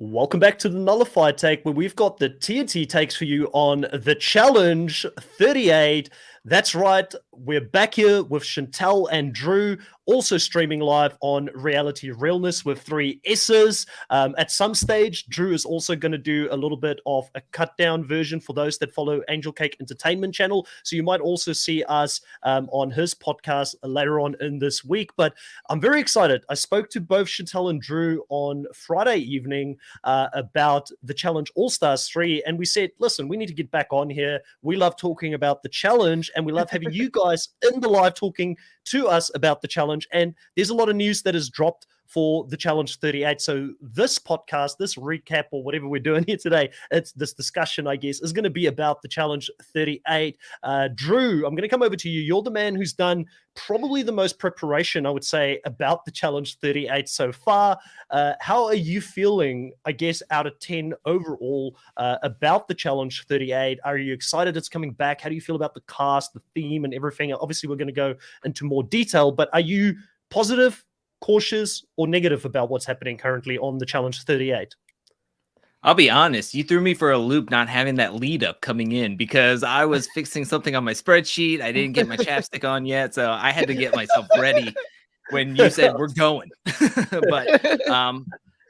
Welcome back to the Nullified Take, where we've got the TNT takes for you on the Challenge 38. That's right, we're back here with Chantel and Drew, also streaming live on Reality Realness with three S's. At some stage, Drew is also going to do a little bit of a cut down version for those that follow Angel Cake Entertainment channel. So you might also see us on his podcast later on in this week. But I'm very excited. I spoke to both Chantel and Drew on Friday evening about the Challenge All-Stars 3, and we said, listen, we need to get back on here. We love talking about the Challenge, and we love having you guys in the live talking to us about the Challenge. And there's a lot of news that has dropped for the Challenge 38. So this podcast, this recap or whatever we're doing here today, it's this discussion, I guess, is going to be about the Challenge 38. Drew, I'm going to come over to you. You're the man who's done probably the most preparation, I would say, about the Challenge 38 so far. How are you feeling, I guess, out of 10 overall about the Challenge 38? Are you excited it's coming back? How do you feel about the cast, the theme, and everything? Obviously, we're going to go into more detail, but are you positive, cautious, or negative about what's happening currently on the Challenge 38? I'll be honest, you threw me for a loop not having that lead up coming in because I was fixing something on my spreadsheet. I didn't get my chapstick on yet, so I had to get myself ready when you said we're going. But I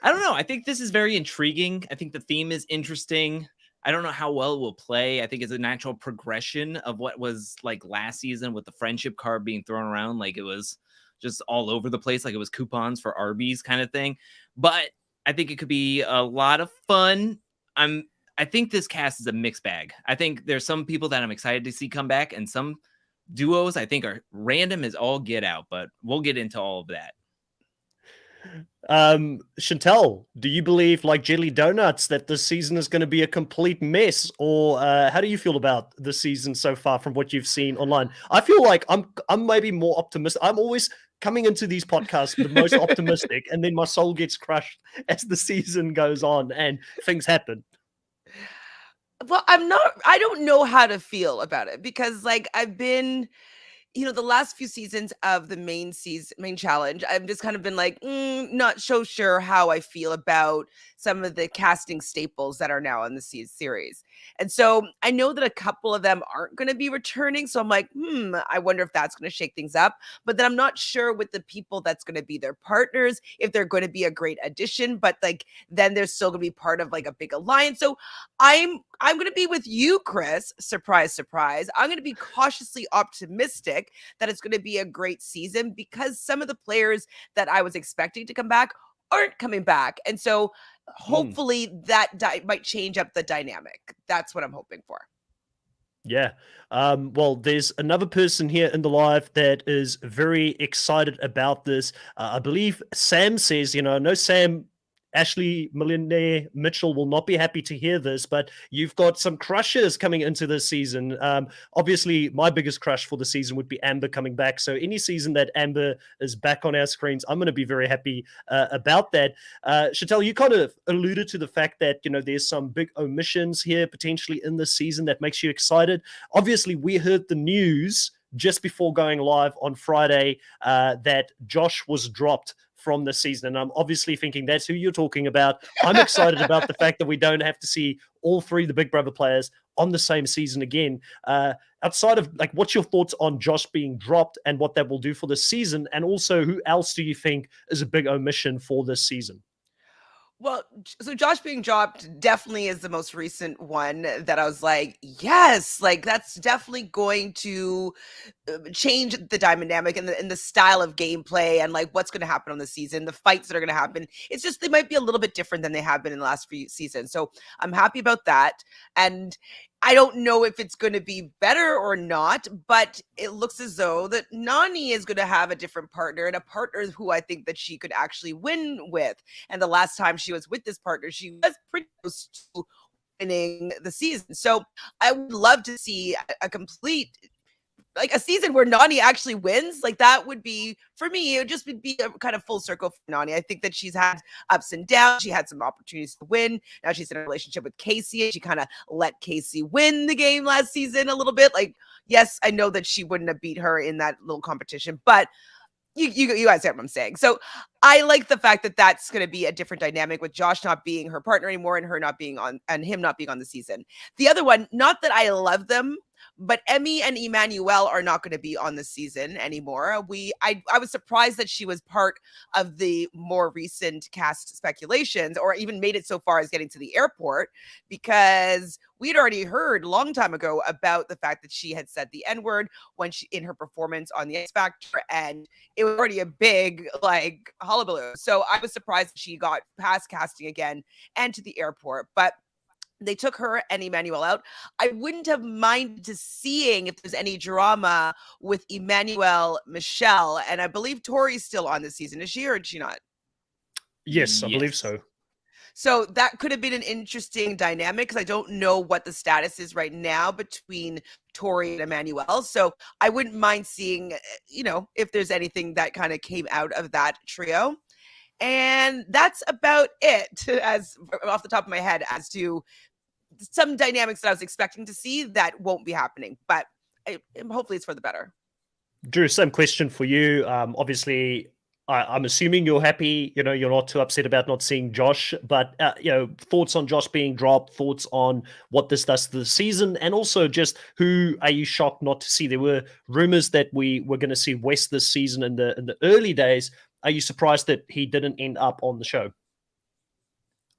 don't know. I think this is very intriguing. I think the theme is interesting. I don't know how well it will play. I think it's a natural progression of what was like last season with the friendship card being thrown around. Like it was just all over the place. Like it was coupons for Arby's kind of thing. But I think it could be a lot of fun. I think this cast is a mixed bag. I think there's some people that I'm excited to see come back, and some duos I think are random as all get out, but we'll get into all of that. Chantel, do you believe, like Jelly Donuts, that this season is going to be a complete mess, or how do you feel about the season so far from what you've seen online? I feel like I'm maybe more optimistic. I'm always coming into these podcasts the most optimistic, and then my soul gets crushed as the season goes on and things happen. Well, I don't know how to feel about it because like I've been, the last few seasons of the main challenge, I've just kind of been like, not so sure how I feel about some of the casting staples that are now in the series. And so I know that a couple of them aren't going to be returning. So I'm like, I wonder if that's going to shake things up. But then I'm not sure with the people that's going to be their partners, if they're going to be a great addition, but like, then they're still going to be part of like a big alliance. So I'm going to be with you, Chris. Surprise, surprise. I'm going to be cautiously optimistic that it's going to be a great season because some of the players that I was expecting to come back aren't coming back. And so hopefully that might change up the dynamic. That's what I'm hoping for. Yeah. Well, there's another person here in the live that is very excited about this. I believe Sam says, I know Sam, Ashley Millionaire Mitchell will not be happy to hear this, but you've got some crushes coming into this season. Obviously, my biggest crush for the season would be Amber coming back. So any season that Amber is back on our screens, I'm going to be very happy about that. Chantel, you kind of alluded to the fact that, there's some big omissions here potentially in this season that makes you excited. Obviously, we heard the news just before going live on Friday that Josh was dropped from the season. And I'm obviously thinking that's who you're talking about. I'm excited about the fact that we don't have to see all three of the Big Brother players on the same season again. Outside of like, what's your thoughts on Josh being dropped and what that will do for the season? And also, who else do you think is a big omission for this season? Well, so Josh being dropped definitely is the most recent one that I was like, yes, like that's definitely going to change the dynamic and the style of gameplay and like what's going to happen on the season, the fights that are going to happen. It's just, they might be a little bit different than they have been in the last few seasons. So I'm happy about that. And I don't know if it's going to be better or not, but it looks as though that Nani is going to have a different partner and a partner who I think that she could actually win with. And the last time she was with this partner, she was pretty close to winning the season. So I would love to see a complete, like a season where Nani actually wins. Like that would be, for me, it would just be a kind of full circle for Nani. I think that she's had ups and downs. She had some opportunities to win. Now she's in a relationship with Casey, and she kind of let Casey win the game last season a little bit. Like, yes, I know that she wouldn't have beat her in that little competition, but you guys get what I'm saying. So I like the fact that that's going to be a different dynamic with Josh not being her partner anymore and her not being on and him not being on the season. The other one, not that I love them, but Emmy and Emmanuel are not going to be on the season anymore. I was surprised that she was part of the more recent cast speculations, or even made it so far as getting to the airport, because we'd already heard a long time ago about the fact that she had said the N-word when she in her performance on the X Factor, and it was already a big like hullabaloo. So I was surprised she got past casting again and to the airport, but they took her and Emmanuel out. I wouldn't have minded to seeing if there's any drama with Emmanuel, Michelle, and I believe Tori's still on this season. Is she, or is she not? Yes, I believe so. So that could have been an interesting dynamic, because I don't know what the status is right now between Tori and Emmanuel. So I wouldn't mind seeing, if there's anything that kind of came out of that trio. And that's about it, as off the top of my head, as to some dynamics that I was expecting to see that won't be happening. But hopefully it's for the better. Drew, same question for you. Obviously, I'm assuming you're happy. You're not too upset about not seeing Josh. But thoughts on Josh being dropped? Thoughts on what this does to the season, and also just who are you shocked not to see? There were rumors that we were going to see Wes this season in the early days. Are you surprised that he didn't end up on the show?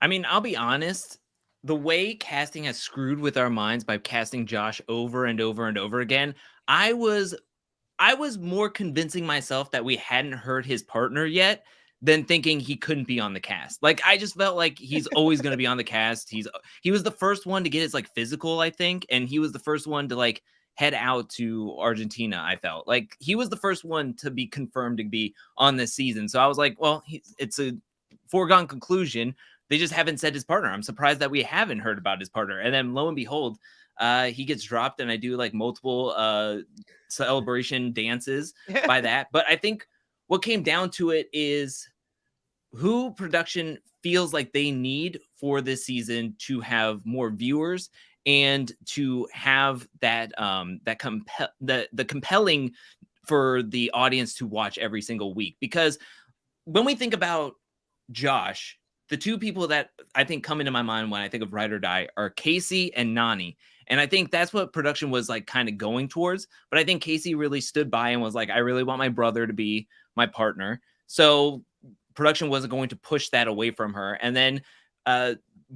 I mean, I'll be honest. The way casting has screwed with our minds by casting Josh over and over and over again, I was more convincing myself that we hadn't heard his partner yet than thinking he couldn't be on the cast. Like, I just felt like he's always going to be on the cast. He was the first one to get his physical, I think, and he was the first one to head out to Argentina. I felt like he was the first one to be confirmed to be on this season. So I was like, well, it's a foregone conclusion. They just haven't said his partner. I'm surprised that we haven't heard about his partner. And then lo and behold, he gets dropped, and I do multiple celebration dances by that. But I think what came down to it is who production feels like they need for this season to have more viewers and to have that the compelling for the audience to watch every single week. Because when we think about Josh, the two people that I think come into my mind when I think of Ride or Die are Casey and Nani. And I think that's what production was kind of going towards. But I think Casey really stood by and was like, I really want my brother to be my partner. So production wasn't going to push that away from her. And then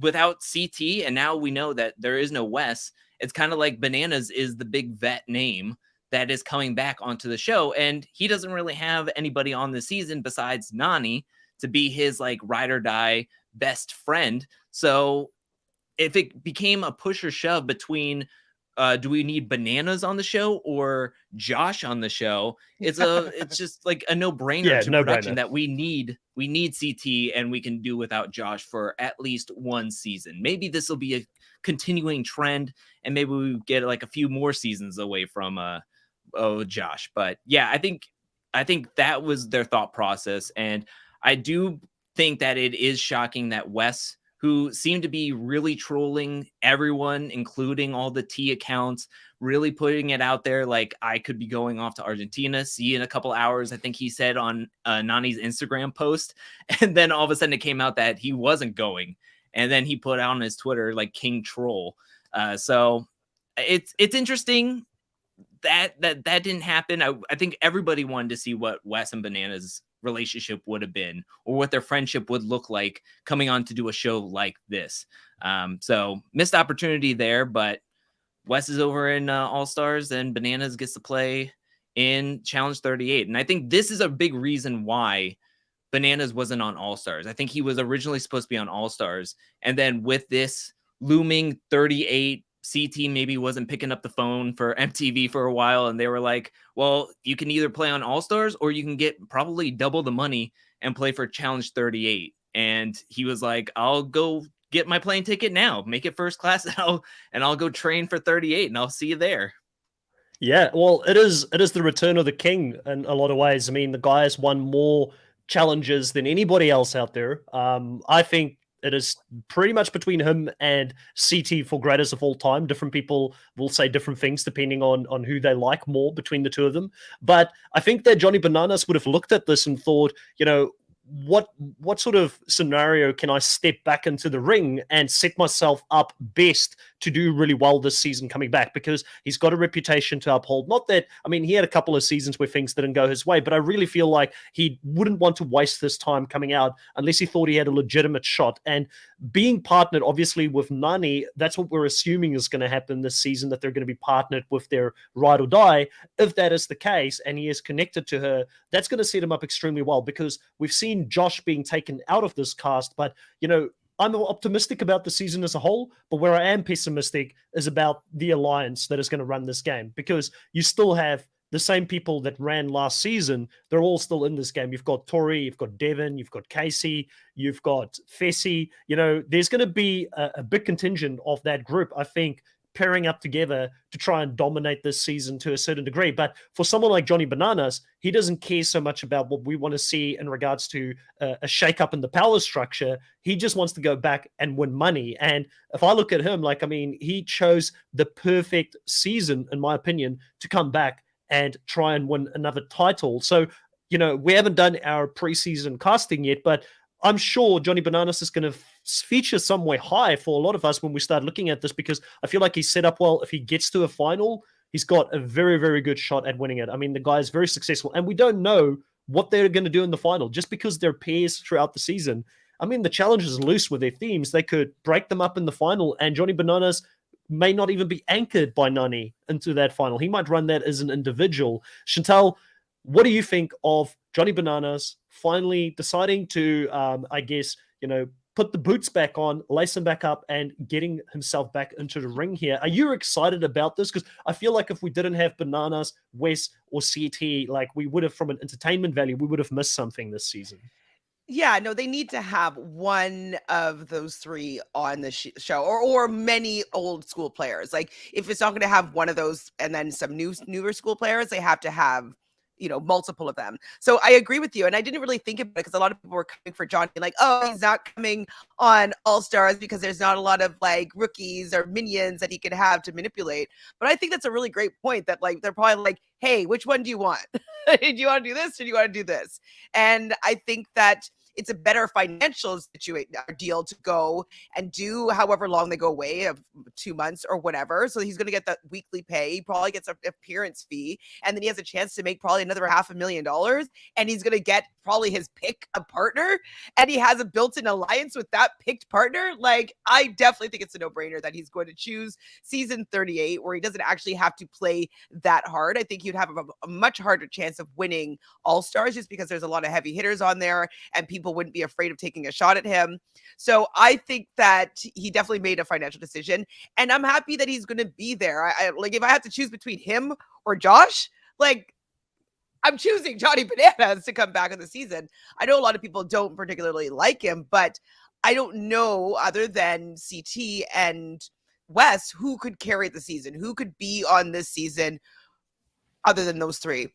without CT, and now we know that there is no Wes, it's kind of like Bananas is the big vet name that is coming back onto the show. And he doesn't really have anybody on the season besides Nani to be his ride or die best friend. So if it became a push or shove between do we need Bananas on the show or Josh on the show, it's just a no-brainer to production that we need CT, and we can do without Josh for at least one season. Maybe this will be a continuing trend, and maybe we get a few more seasons away from Josh. But yeah, I think that was their thought process. And I do think that it is shocking that Wes, who seemed to be really trolling everyone, including all the T accounts, really putting it out there I could be going off to Argentina, see you in a couple hours, I think he said on Nani's Instagram post. And then all of a sudden it came out that he wasn't going. And then he put out on his Twitter King Troll. So it's interesting that didn't happen. I think everybody wanted to see what Wes and Bananas relationship would have been, or what their friendship would look like coming on to do a show like this. So missed opportunity there, but Wes is over in All Stars, and Bananas gets to play in Challenge 38. And I think this is a big reason why Bananas wasn't on All Stars. I think he was originally supposed to be on All Stars, and then with this looming 38, CT maybe wasn't picking up the phone for MTV for a while, and they were like, well, you can either play on All Stars or you can get probably double the money and play for Challenge 38. And he was like, I'll go get my plane ticket now, make it first class, and I'll go train for 38, and I'll see you there. Yeah, well, it is the return of the king in a lot of ways. I mean, the guy has won more challenges than anybody else out there. I think It is pretty much between him and CT for greatest of all time. Different people will say different things depending on who they like more between the two of them. But I think that Johnny Bananas would have looked at this and thought, what sort of scenario can I step back into the ring and set myself up best to do really well this season coming back, because he's got a reputation to uphold. Not that, I mean, he had a couple of seasons where things didn't go his way, but I really feel like he wouldn't want to waste this time coming out unless he thought he had a legitimate shot. And being partnered, obviously, with Nani, that's what we're assuming is going to happen this season, that they're going to be partnered with their ride or die. If that is the case and he is connected to her, that's going to set him up extremely well, because we've seen Josh being taken out of this cast. But, I'm optimistic about the season as a whole, but where I am pessimistic is about the alliance that is going to run this game, because you still have the same people that ran last season. They're all still in this game. You've got Tori, you've got Devin, you've got Casey, you've got Fessy. There's going to be a big contingent of that group, I think, pairing up together to try and dominate this season to a certain degree. But for someone like Johnny Bananas, he doesn't care so much about what we want to see in regards to a shake-up in the power structure. He just wants to go back and win money. And if I look at him, he chose the perfect season, in my opinion, to come back and try and win another title. So, we haven't done our preseason casting yet, but I'm sure Johnny Bananas is going to feature somewhere high for a lot of us when we start looking at this, because I feel like he's set up well. If he gets to a final, he's got a very, very good shot at winning it. I mean, the guy is very successful, and we don't know what they're going to do in the final just because they're pairs throughout the season. I mean, the challenge is loose with their themes. They could break them up in the final, and Johnny Bananas may not even be anchored by Nani into that final. He might run that as an individual. Chantal, what do you think of Johnny Bananas finally deciding to, put the boots back on, lace them back up, and getting himself back into the ring here? Are you excited about this? Because I feel like if we didn't have Bananas, Wes, or CT, we would have, from an entertainment value, we would have missed something this season. Yeah, no, they need to have one of those three on the show, or many old school players. Like, if it's not going to have one of those and then some newer school players, they have to have multiple of them. So I agree with you. And I didn't really think about it, because a lot of people were coming for Johnny, like, oh, he's not coming on All Stars because there's not a lot of rookies or minions that he could have to manipulate. But I think that's a really great point, that they're probably like, hey, which one do you want? Do you want to do this, or do you want to do this? And I think that it's a better financial deal to go and do however long they go away, of 2 months or whatever. So he's going to get that weekly pay. He probably gets an appearance fee, and then he has a chance to make probably another $500,000, and he's going to get probably his pick a partner, and he has a built-in alliance with that picked partner. I definitely think it's a no-brainer that he's going to choose season 38, where he doesn't actually have to play that hard. I think you'd have a much harder chance of winning All Stars, just because there's a lot of heavy hitters on there, and people wouldn't be afraid of taking a shot at him. So I think that he definitely made a financial decision, and I'm happy that he's going to be there. If I have to choose between him or Josh, I'm choosing Johnny Bananas to come back in the season. I know a lot of people don't particularly like him, but I don't know, other than CT and Wes, who could carry the season, who could be on this season other than those three.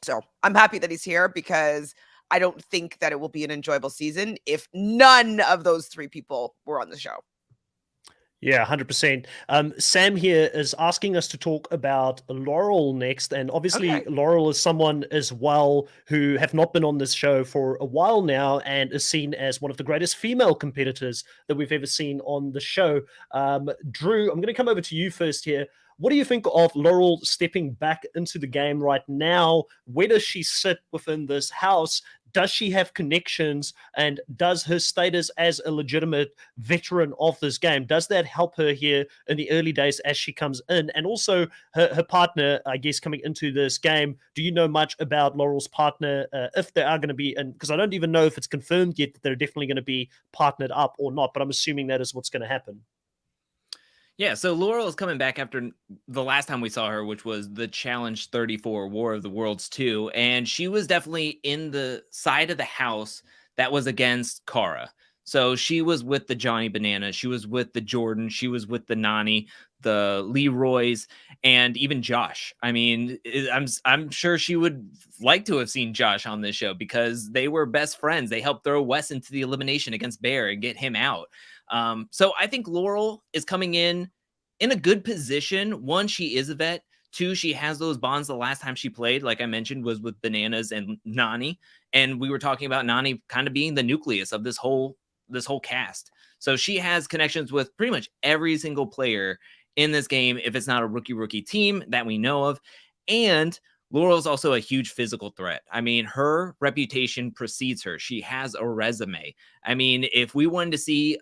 So I'm happy that he's here, because I don't think that it will be an enjoyable season if none of those three people were on the show. Yeah, 100%. Sam here is asking us to talk about Laurel next. And obviously, Okay. Laurel is someone as well who have not been on this show for a while now, and is seen as one of the greatest female competitors that we've ever seen on the show. Drew, I'm going to come over to you first here. What do you think of Laurel stepping back into the game right now? Where does she sit within this house? Does she have connections, and does her status as a legitimate veteran of this game, does that help her here in the early days as she comes in? And also her partner, I guess, coming into this game. Do you know much about Laurel's partner, if they are going to be in? Because I don't even know if it's confirmed yet that they're definitely going to be partnered up or not, but I'm assuming that is what's going to happen. Yeah, so Laurel is coming back after the last time we saw her, which was the Challenge 34 War of the Worlds 2. And she was definitely in the side of the house that was against Kara. So she was with the Johnny Bananas, she was with the Jordan, she was with the Nani, the Leroys, and even Josh. I mean, I'm sure she would like to have seen Josh on this show because they were best friends. They helped throw Wes into the elimination against Bear and get him out. So I think Laurel is coming in a good position. One, she is a vet. Two, she has those bonds. The last time she played, like I mentioned, was with Bananas and Nani. And we were talking about Nani kind of being the nucleus of this whole cast. So she has connections with pretty much every single player in this game, if it's not a rookie team that we know of. And Laurel's also a huge physical threat. I mean, her reputation precedes her. She has a resume. I mean, if we wanted to see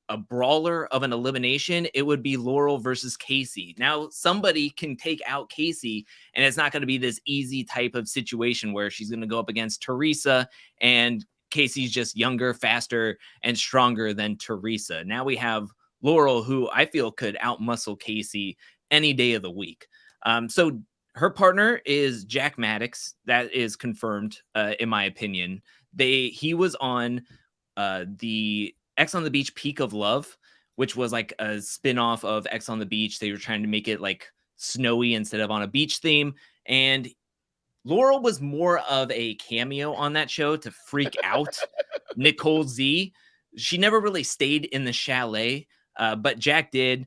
a brawler of an elimination, it would be Laurel versus Casey. Now, somebody can take out Casey, and it's not going to be this easy type of situation where she's going to go up against Teresa and Casey's just younger, faster, and stronger than Teresa. Now we have Laurel, who I feel could outmuscle Casey any day of the week. So her partner is Jack Maddox. That is confirmed, in my opinion. He was on the X on the Beach Peak of Love, which was like a spin-off of X on the Beach. They were trying to make it like snowy instead of on a beach theme. And Laurel was more of a cameo on that show to freak out Nicole Z. She never really stayed in the chalet, but Jack did.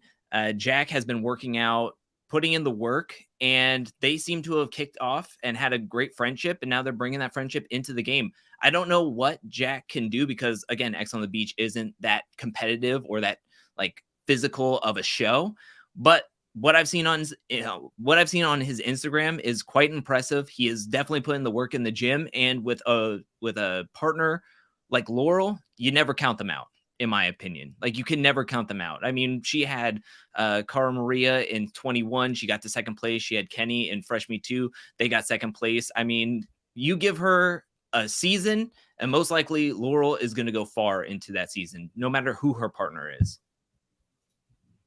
Jack has been working out, putting in the work, and they seem to have kicked off and had a great friendship, and now they're bringing that friendship into the game. I don't know what Jack can do because, again, X on the Beach isn't that competitive or that like physical of a show, but what I've seen on his Instagram is quite impressive. He is definitely putting the work in the gym, and with a partner like Laurel, you never count them out, in my opinion. Like, you can never count them out. I mean, she had Cara Maria in 21. She got to second place. She had Kenny in Fresh Me Too. They got second place. I mean, you give her a season, and most likely Laurel is going to go far into that season, no matter who her partner is.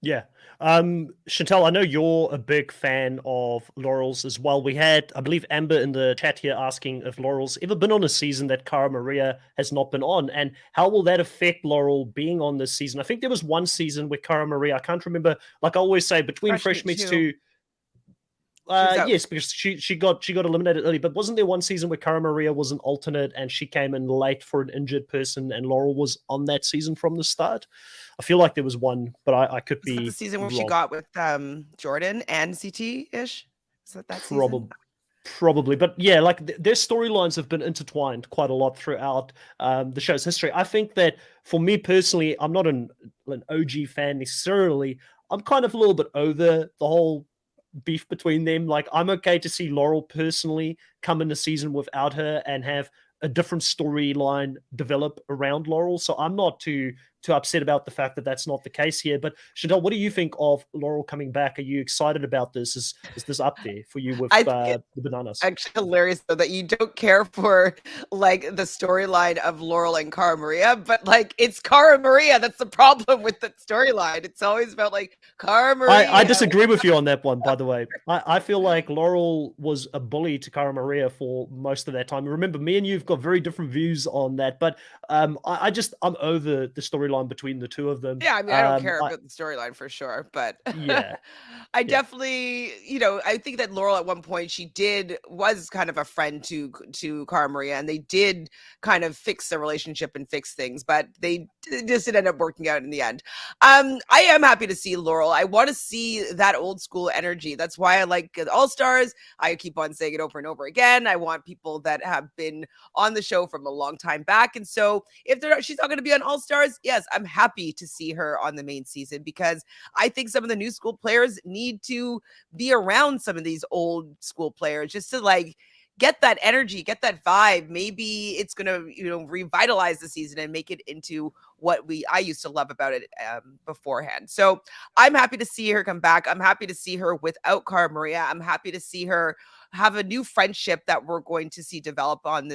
Yeah. Chantel, I know you're a big fan of Laurel's as well. We had, I believe, Amber in the chat here asking if Laurel's ever been on a season that Cara Maria has not been on, and how will that affect Laurel being on this season? I think there was one season with Cara Maria. I can't remember. Like I always say, between Fresh Meats 2. Yes, because she got eliminated early. But wasn't there one season where Cara Maria was an alternate and she came in late for an injured person, and Laurel was on that season from the start? I feel like there was one, but I could be the season where wrong. she got with Jordan and CT-ish? Is that season? Probably, but yeah, like their storylines have been intertwined quite a lot throughout the show's history. I think that for me personally, I'm not an OG fan necessarily. I'm kind of a little bit over the whole beef between them. Like, I'm okay to see Laurel personally come in the season without her and have a different storyline develop around Laurel. So I'm not too upset about the fact that that's not the case here. But Chantel, what do you think of Laurel coming back? Are you excited about this? Is this up there for you with the Bananas? Actually hilarious though that you don't care for like the storyline of Laurel and Cara Maria, but like it's Cara Maria that's the problem with the storyline. It's always about like Cara Maria. I disagree with you on that one, by the way. I feel like Laurel was a bully to Cara Maria for most of that time. Remember, me and you've got very different views on that, but I'm over the storyline between the two of them. Yeah, I mean, I don't care about the storyline for sure, but yeah, I definitely, I think that Laurel at one point was kind of a friend to Cara Maria, and they did kind of fix the relationship and fix things, but they just didn't end up working out in the end. I am happy to see Laurel. I want to see that old school energy. That's why I like All Stars. I keep on saying it over and over again. I want people that have been on the show from a long time back, and so if she's not going to be on All Stars, yes, I'm happy to see her on the main season because I think some of the new school players need to be around some of these old school players just to like get that energy, get that vibe. Maybe it's going to, revitalize the season and make it into what I used to love about it beforehand. So I'm happy to see her come back. I'm happy to see her without Cara Maria. I'm happy to see her have a new friendship that we're going to see develop on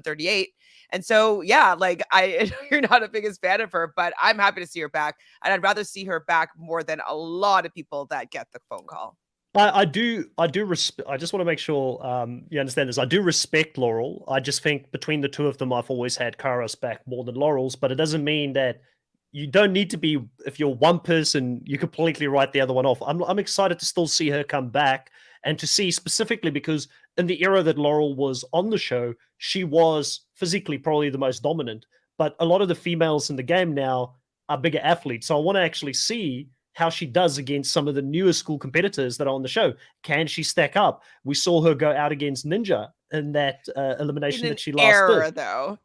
38. And so, yeah, like you're not a biggest fan of her, but I'm happy to see her back. And I'd rather see her back more than a lot of people that get the phone call. I do respect. I just want to make sure you understand this. I do respect Laurel. I just think between the two of them, I've always had Kara's back more than Laurel's. But it doesn't mean that you don't need to be. If you're one person, you completely write the other one off. I'm excited to still see her come back and to see specifically because in the era that Laurel was on the show, she was physically probably the most dominant. But a lot of the females in the game now are bigger athletes, so I want to actually see how she does against some of the newer school competitors that are on the show. Can she stack up? We saw her go out against Ninja in that In elimination an that she last error, did. though.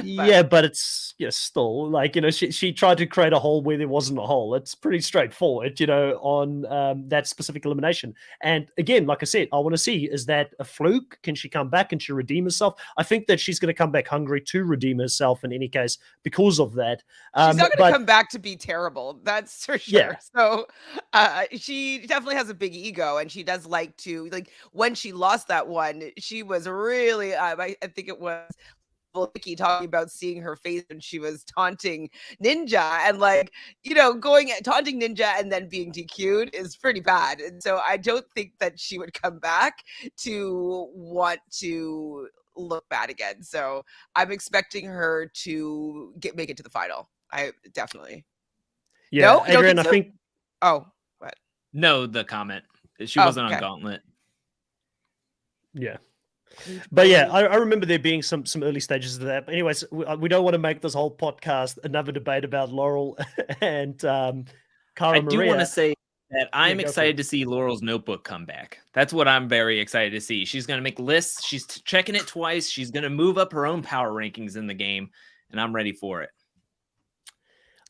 Yeah, but it's still like she tried to create a hole where there wasn't a hole. It's pretty straightforward, on that specific elimination. And again, like I said, I want to see, is that a fluke? Can she come back? Can she redeem herself? I think that she's going to come back hungry to redeem herself in any case because of that. She's not going to But come back to be terrible. That's for sure. yeah, So she definitely has a big ego, and she does like to when she lost that one, she was really. I think it was Vicky talking about seeing her face when she was taunting Ninja, and going at taunting Ninja and then being DQ'd is pretty bad. And so I don't think that she would come back to want to look bad again. So I'm expecting her to make it to the final. I definitely. yeah, No, you don't Adrian, think I so? think Oh, what? No, the comment. She Oh, wasn't on okay. Gauntlet. yeah. But yeah, I remember there being some early stages of that. But anyways, we don't want to make this whole podcast another debate about Laurel and Cara I do want to Maria. say that I'm go for excited it. to see Laurel's notebook come back. That's what I'm very excited to see. She's going to make lists. She's checking it twice. She's going to move up her own power rankings in the game, and I'm ready for it.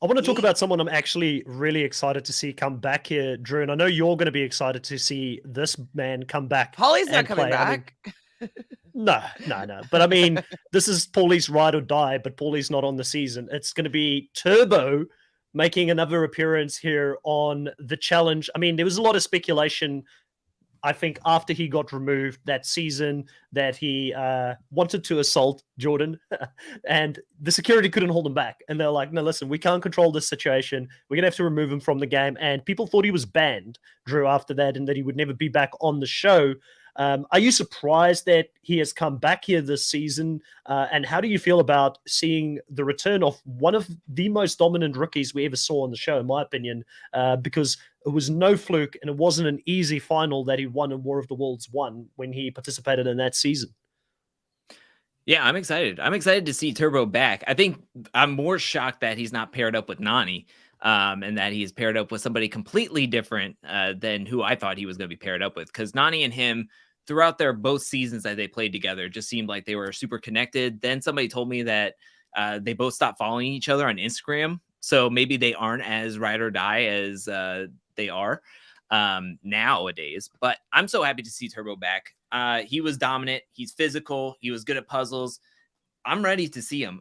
I want to talk about someone I'm actually really excited to see come back here, Drew. And I know you're going to be excited to see this man come back. Holly's not and coming play. I mean, back. no. But I mean, this is Paulie's ride or die, but Paulie's not on the season. It's going to be Turbo making another appearance here on the challenge. I mean, there was a lot of speculation, I think, after he got removed that season, that he wanted to assault Jordan and the security couldn't hold him back. And they're like, no, listen, we can't control this situation. We're going to have to remove him from the game. And people thought he was banned, Drew, after that, and that he would never be back on the show. Are you surprised that he has come back here this season? And how do you feel about seeing the return of one of the most dominant rookies we ever saw on the show, in my opinion? Because it was no fluke, and it wasn't an easy final that he won in War of the Worlds 1 when he participated in that season. Yeah, I'm excited. I'm excited to see Turbo back. I think I'm more shocked that he's not paired up with Nani, and that he's paired up with somebody completely different than who I thought he was going to be paired up with. Because Nani and him, throughout their both seasons that they played together, just seemed like they were super connected. Then somebody told me that they both stopped following each other on Instagram. So maybe they aren't as ride or die as they are nowadays. But I'm so happy to see Turbo back. He was dominant. He's physical. He was good at puzzles. I'm ready to see him.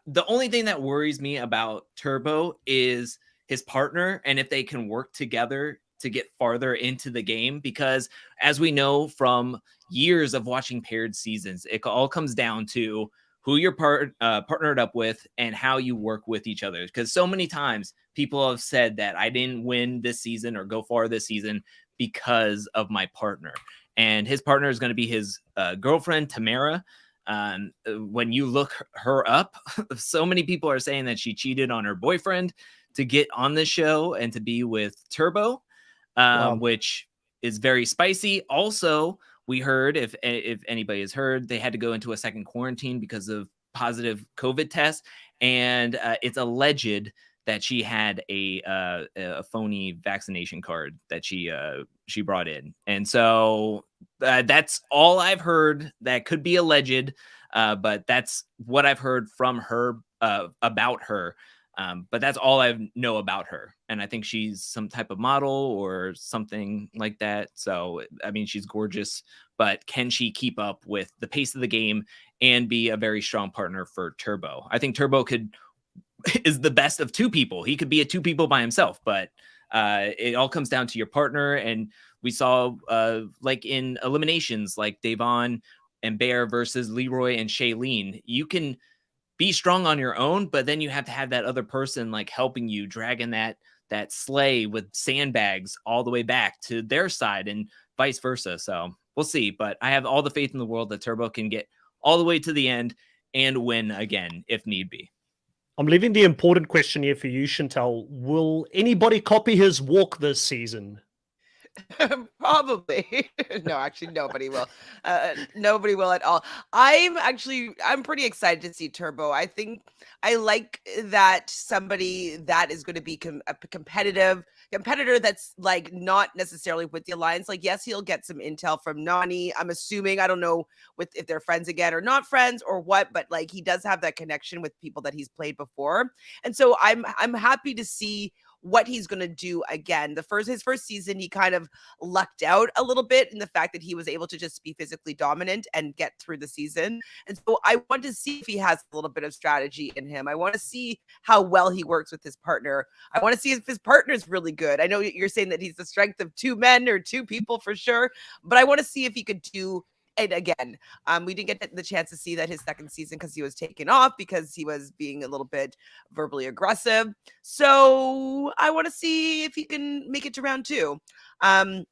The only thing that worries me about Turbo is his partner and if they can work together to get farther into the game, because as we know from years of watching paired seasons, it all comes down to who you're partnered up with and how you work with each other. Because so many times people have said that I didn't win this season or go far this season because of my partner. And his partner is going to be his girlfriend, Tamara. When you look her up, so many people are saying that she cheated on her boyfriend to get on the show and to be with Turbo, which is very spicy. Also, we heard, if anybody has heard, they had to go into a second quarantine because of positive COVID tests, and it's alleged that she had a phony vaccination card that she brought in. And so that's all I've heard. That could be alleged, but that's what I've heard from her about her. But that's all I know about her. And I think she's some type of model or something like that. So, I mean, she's gorgeous, but can she keep up with the pace of the game and be a very strong partner for Turbo? I think Turbo is the best of two people. He could be a two people by himself, but it all comes down to your partner. And we saw like in eliminations, like Devon and Bear versus Leroy and Shailene, you can be strong on your own, but then you have to have that other person like helping you, dragging that that sleigh with sandbags all the way back to their side and vice versa. So we'll see. But I have all the faith in the world that Turbo can get all the way to the end and win again if need be. I'm leaving the important question here for you, Chantal. Will anybody copy his walk this season? Probably. No, actually nobody will. Nobody will at all. I'm pretty excited to see Turbo. I think I like that somebody that is going to be a competitor that's like not necessarily with the alliance. Like, yes, he'll get some intel from Nani. I'm assuming, I don't know if they're friends again or not friends or what, but like he does have that connection with people that he's played before. And so I'm happy to see what he's going to do again. His first season, he kind of lucked out a little bit in the fact that he was able to just be physically dominant and get through the season. And so I want to see if he has a little bit of strategy in him. I want to see how well he works with his partner. I want to see if his partner is really good. I know you're saying that he's the strength of two men or two people for sure, but I want to see if he could do. And again, we didn't get the chance to see that his second season because he was taken off because he was being a little bit verbally aggressive. So I want to see if he can make it to round 2. I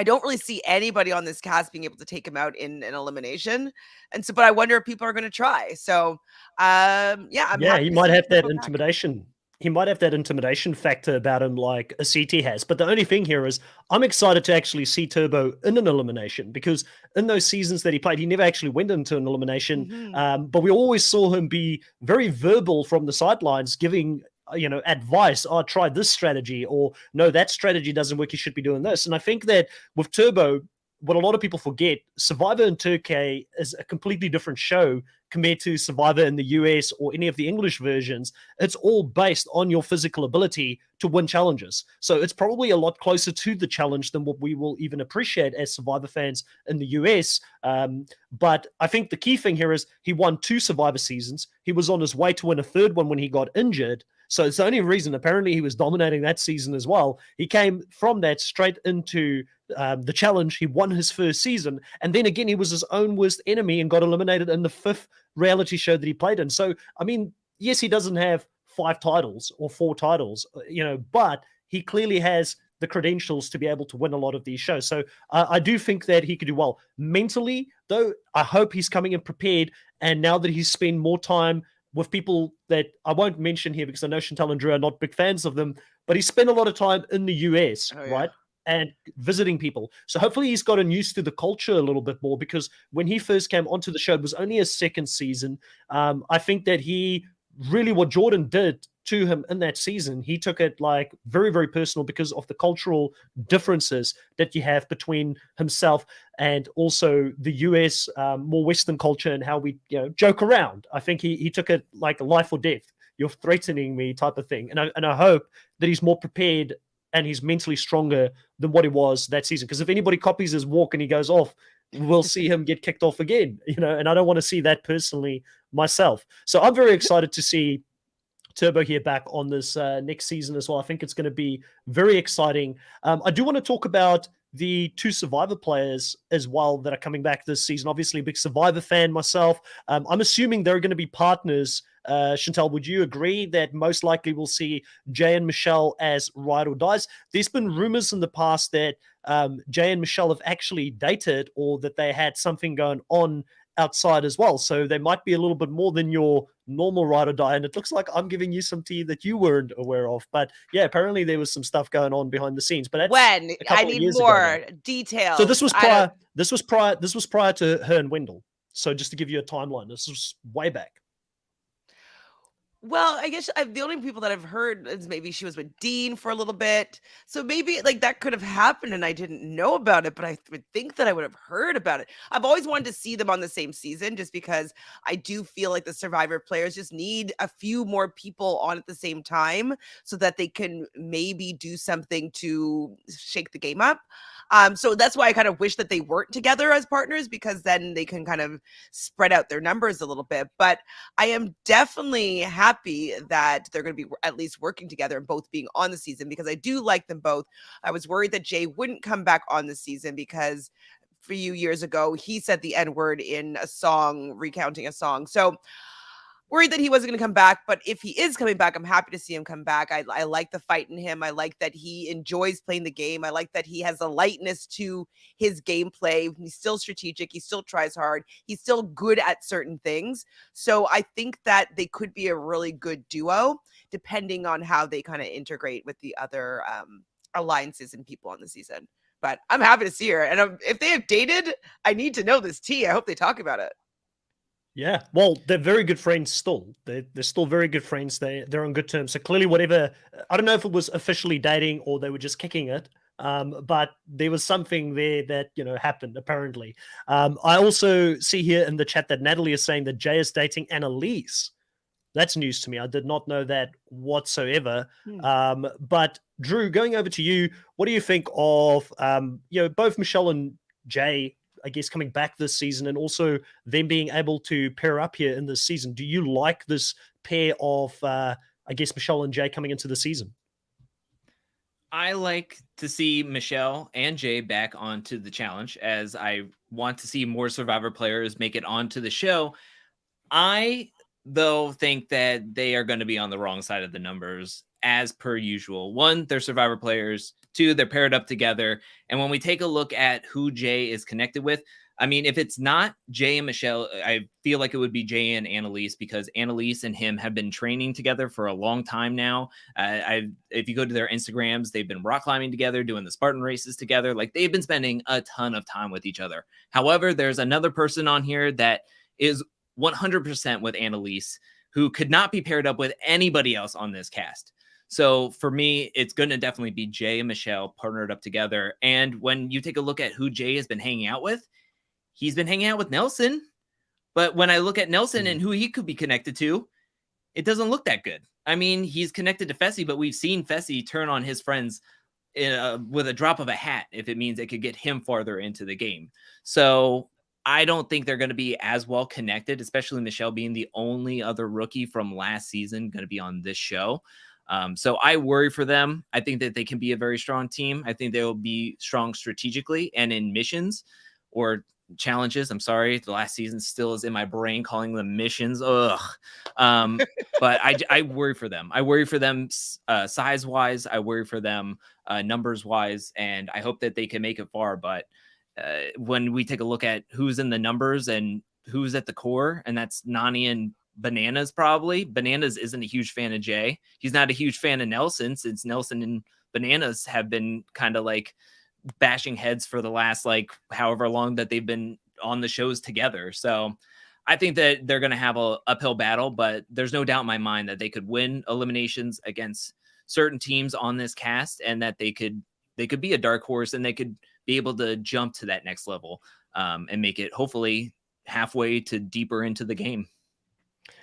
don't really see anybody on this cast being able to take him out in an elimination. And so, but I wonder if people are going to try. So, He might have that intimidation. He might have that intimidation factor about him like a CT has. But the only thing here is I'm excited to actually see Turbo in an elimination because in those seasons that he played, he never actually went into an elimination. But we always saw him be very verbal from the sidelines, giving advice. Oh, try this strategy, or no, that strategy doesn't work. You should be doing this. And I think that with Turbo, what a lot of people forget, Survivor in Turkey is a completely different show compared to Survivor in the US or any of the English versions. It's all based on your physical ability to win challenges. So it's probably a lot closer to the challenge than what we will even appreciate as Survivor fans in the US. But I think the key thing here is he won 2 Survivor seasons. He was on his way to win a third one when he got injured. So it's the only reason apparently he was dominating that season as well. He came from that straight into the challenge. He won his first season. And then again, he was his own worst enemy and got eliminated in the 5th reality show that he played in. So, I mean, yes, he doesn't have 5 titles or 4 titles, but he clearly has the credentials to be able to win a lot of these shows. So I do think that he could do well. Mentally, though, I hope he's coming in prepared. And now that he's spent more time with people that I won't mention here because I know Chantal and Drew are not big fans of them, but he spent a lot of time in the US, right? And visiting people. So hopefully he's gotten used to the culture a little bit more because when he first came onto the show, it was only his second season. I think that he really, what Jordan did to him in that season, he took it like very, very personal because of the cultural differences that you have between himself and also the US, more Western culture and how we joke around. I think he took it like life or death. You're threatening me type of thing. And I hope that he's more prepared and he's mentally stronger than what he was that season. Because if anybody copies his walk and he goes off, we'll see him get kicked off again, and I don't want to see that personally myself. So I'm very excited to see Turbo here back on this next season as well. I think it's going to be very exciting. I do want to talk about the 2 Survivor players as well that are coming back this season. Obviously, a big Survivor fan myself. I'm assuming they're going to be partners. Chantal, would you agree that most likely we'll see Jay and Michelle as ride or dies? There's been rumors in the past that Jay and Michelle have actually dated or that they had something going on outside as well. So they might be a little bit more than your normal ride or die. And it looks like I'm giving you some tea that you weren't aware of. But yeah, apparently there was some stuff going on behind the scenes. But that's when I need more details. So this was prior. This was prior to her and Wendell. So just to give you a timeline, this was way back. Well, I guess the only people that I've heard is maybe she was with Dean for a little bit. So maybe like that could have happened and I didn't know about it, but I would think that I would have heard about it. I've always wanted to see them on the same season just because I do feel like the Survivor players just need a few more people on at the same time so that they can maybe do something to shake the game up. So that's why I kind of wish that they weren't together as partners because then they can kind of spread out their numbers a little bit. But I am definitely happy that they're going to be at least working together and both being on the season because I do like them both. I was worried that Jay wouldn't come back on the season because a few years ago, he said the N-word in a song, recounting a song. So worried that he wasn't going to come back, but if he is coming back, I'm happy to see him come back. I like the fight in him. I like that he enjoys playing the game. I like that he has a lightness to his gameplay. He's still strategic. He still tries hard. He's still good at certain things. So I think that they could be a really good duo, depending on how they kind of integrate with the other alliances and people on the season. But I'm happy to see her. And if they have dated, I need to know this tea. I hope they talk about it. Yeah, well, they're very good friends still. They're still very good friends. They're on good terms. So clearly, whatever, I don't know if it was officially dating or they were just kicking it, but there was something there that happened apparently. I also see here in the chat that Natalie is saying that Jay is dating Annalise. That's news to me. I did not know that whatsoever. But Drew, going over to you, what do you think of both Michelle and Jay, I guess, coming back this season, and also them being able to pair up here in this season? Do you like this pair of, I guess, Michelle and Jay coming into the season? I like to see Michelle and Jay back onto the challenge, as I want to see more Survivor players make it onto the show. I, though, think that they are going to be on the wrong side of the numbers, as per usual. One, they're Survivor players. Two, they're paired up together. And when we take a look at who Jay is connected with, I mean, if it's not Jay and Michelle, I feel like it would be Jay and Annalise, because Annalise and him have been training together for a long time now. If you go to their Instagrams, they've been rock climbing together, doing the Spartan races together. Like, they've been spending a ton of time with each other. However, there's another person on here that is 100% with Annalise, who could not be paired up with anybody else on this cast. So for me, it's going to definitely be Jay and Michelle partnered up together. And when you take a look at who Jay has been hanging out with, he's been hanging out with Nelson. But when I look at Nelson and who he could be connected to, it doesn't look that good. I mean, he's connected to Fessy, but we've seen Fessy turn on his friends with a drop of a hat if it means it could get him farther into the game. So I don't think they're going to be as well connected, especially Michelle being the only other rookie from last season going to be on this show. So I worry for them. I think that they can be a very strong team. I think they will be strong strategically and in missions or challenges. I'm sorry, the last season still is in my brain calling them missions. Ugh. But I worry for them. I worry for them size wise. I worry for them numbers wise, and I hope that they can make it far. But when we take a look at who's in the numbers and who's at the core, and that's Nani and Bananas. Probably Bananas isn't a huge fan of Jay. He's not a huge fan of Nelson, since Nelson and Bananas have been kind of like bashing heads for the last like however long that they've been on the shows together. So I think that they're going to have a uphill battle, but there's no doubt in my mind that they could win eliminations against certain teams on this cast, and that they could be a dark horse, and they could be able to jump to that next level and make it hopefully halfway to deeper into the game.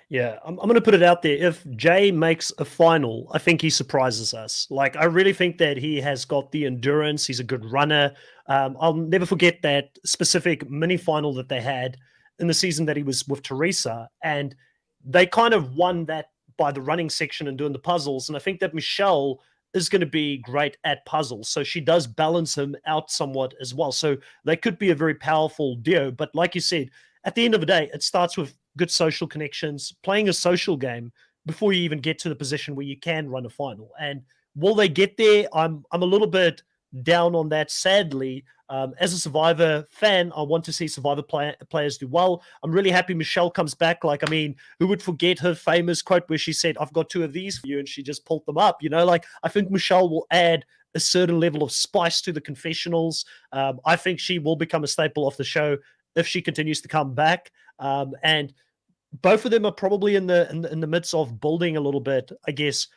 Yeah, I'm going to put it out there. If Jay makes a final, I think he surprises us. Like, I really think that he has got the endurance. He's a good runner. I'll never forget that specific mini final that they had in the season that he was with Teresa. And they kind of won that by the running section and doing the puzzles. And I think that Michelle is going to be great at puzzles. So she does balance him out somewhat as well. So they could be a very powerful duo. But like you said, at the end of the day, it starts with good social connections, playing a social game before you even get to the position where you can run a final. And will they get there? I'm a little bit down on that, sadly. As a Survivor fan, I want to see Survivor players do well. I'm really happy Michelle comes back. Like, I mean, who would forget her famous quote where she said, "I've got 2 of these for you," and she just pulled them up, like, I think Michelle will add a certain level of spice to the confessionals. I think she will become a staple of the show if she continues to come back. And both of them are probably in the midst of building a little bit, I guess,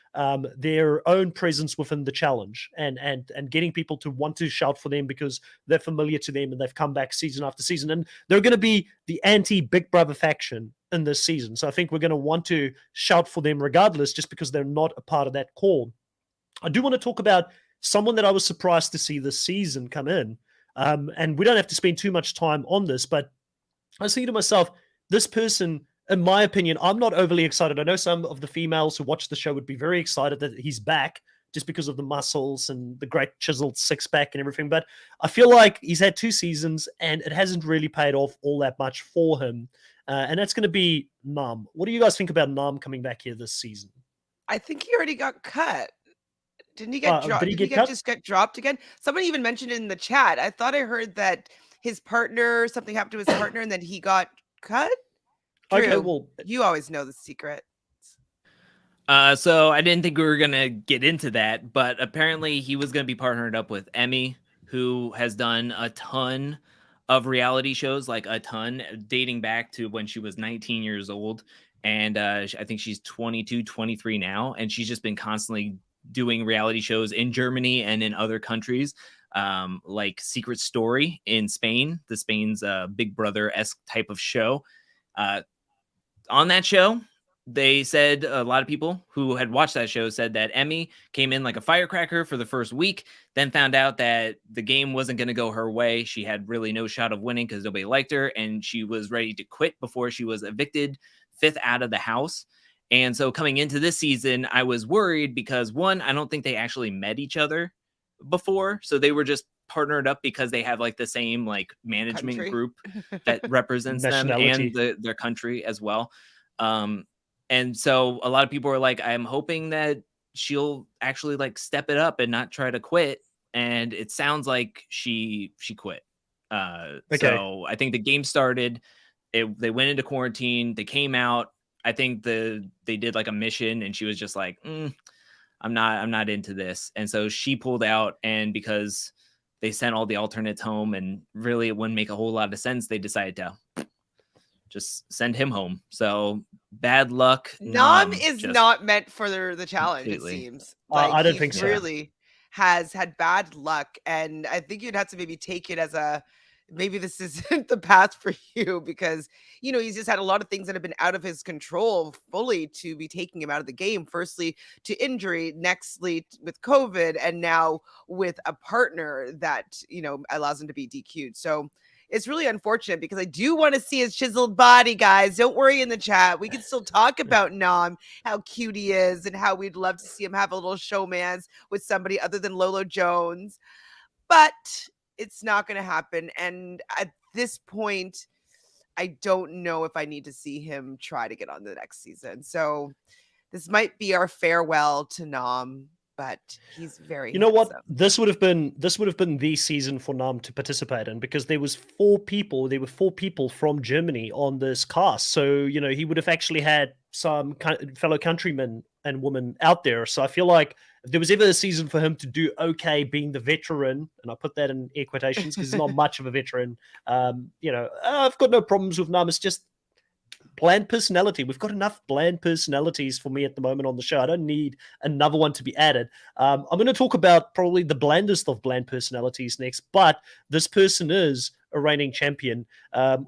their own presence within the challenge, and getting people to want to shout for them because they're familiar to them and they've come back season after season. And they're going to be the anti-Big Brother faction in this season. So I think we're going to want to shout for them regardless, just because they're not a part of that core. I do want to talk about someone that I was surprised to see this season come in. And we don't have to spend too much time on this, but I was thinking to myself, this person, in my opinion, I'm not overly excited. I know some of the females who watch the show would be very excited that he's back just because of the muscles and the great chiseled six-pack and everything. But I feel like he's had 2 seasons and it hasn't really paid off all that much for him. and that's going to be Nam. What do you guys think about Nam coming back here this season? I think he already got cut. Didn't he get dropped? Did he Didn't he get cut? just get dropped again? Somebody even mentioned it in the chat. I thought I heard that his partner, something happened to his partner, and then he got cut. Drew, Okay, well, you always know the secret. So I didn't think we were gonna get into that, but apparently he was gonna be partnered up with Emmy, who has done a ton of reality shows, like a ton, dating back to when she was 19 years old. And I think she's 22, 23 now. And she's just been constantly doing reality shows in Germany and in other countries, like Secret Story in Spain, the Spain's Big Brother-esque type of show. On that show, they said, a lot of people who had watched that show said that Emmy came in like a firecracker for the first week, then found out that the game wasn't going to go her way. She had really no shot of winning because nobody liked her, and she was ready to quit before she was evicted, 5th out of the house. And so coming into this season, I was worried because, one, I don't think they actually met each other before. So they were just partnered up because they have like the same like management group that represents them and their country as well. And so a lot of people are like, I'm hoping that she'll actually like step it up and not try to quit. And it sounds like she quit. So I think the game started. They went into quarantine. They came out. I think they did like a mission, and she was just like, I'm not into this. And so she pulled out. And because they sent all the alternates home, and really it wouldn't make a whole lot of sense, they decided to just send him home. So bad luck. Nam is not meant for the challenge, completely. it seems. Like, I don't think so. Really has had bad luck, and I think you'd have to maybe take it as maybe this isn't the path for you, because he's just had a lot of things that have been out of his control fully to be taking him out of the game. Firstly, to injury, nextly with COVID, and now with a partner that allows him to be DQ'd. So it's really unfortunate, because I do want to see his chiseled body, guys. Don't worry in the chat. We can still talk about Nam, how cute he is, and how we'd love to see him have a little showmance with somebody other than Lolo Jones. But it's not going to happen. And at this point, I don't know if I need to see him try to get on the next season. So this might be our farewell to Nam. But he's very handsome. What? This would have been the season for Nam to participate in, because there were 4 people from Germany on this cast. So, he would have actually had some fellow countrymen and women out there. So I feel like if there was ever a season for him to do okay being the veteran, and I put that in air quotations because he's not much of a veteran, I've got no problems with Nam. It's just bland personality. We've got enough bland personalities for me at the moment on the show. I don't need another one to be added. I'm going to talk about probably the blandest of bland personalities next, but this person is a reigning champion.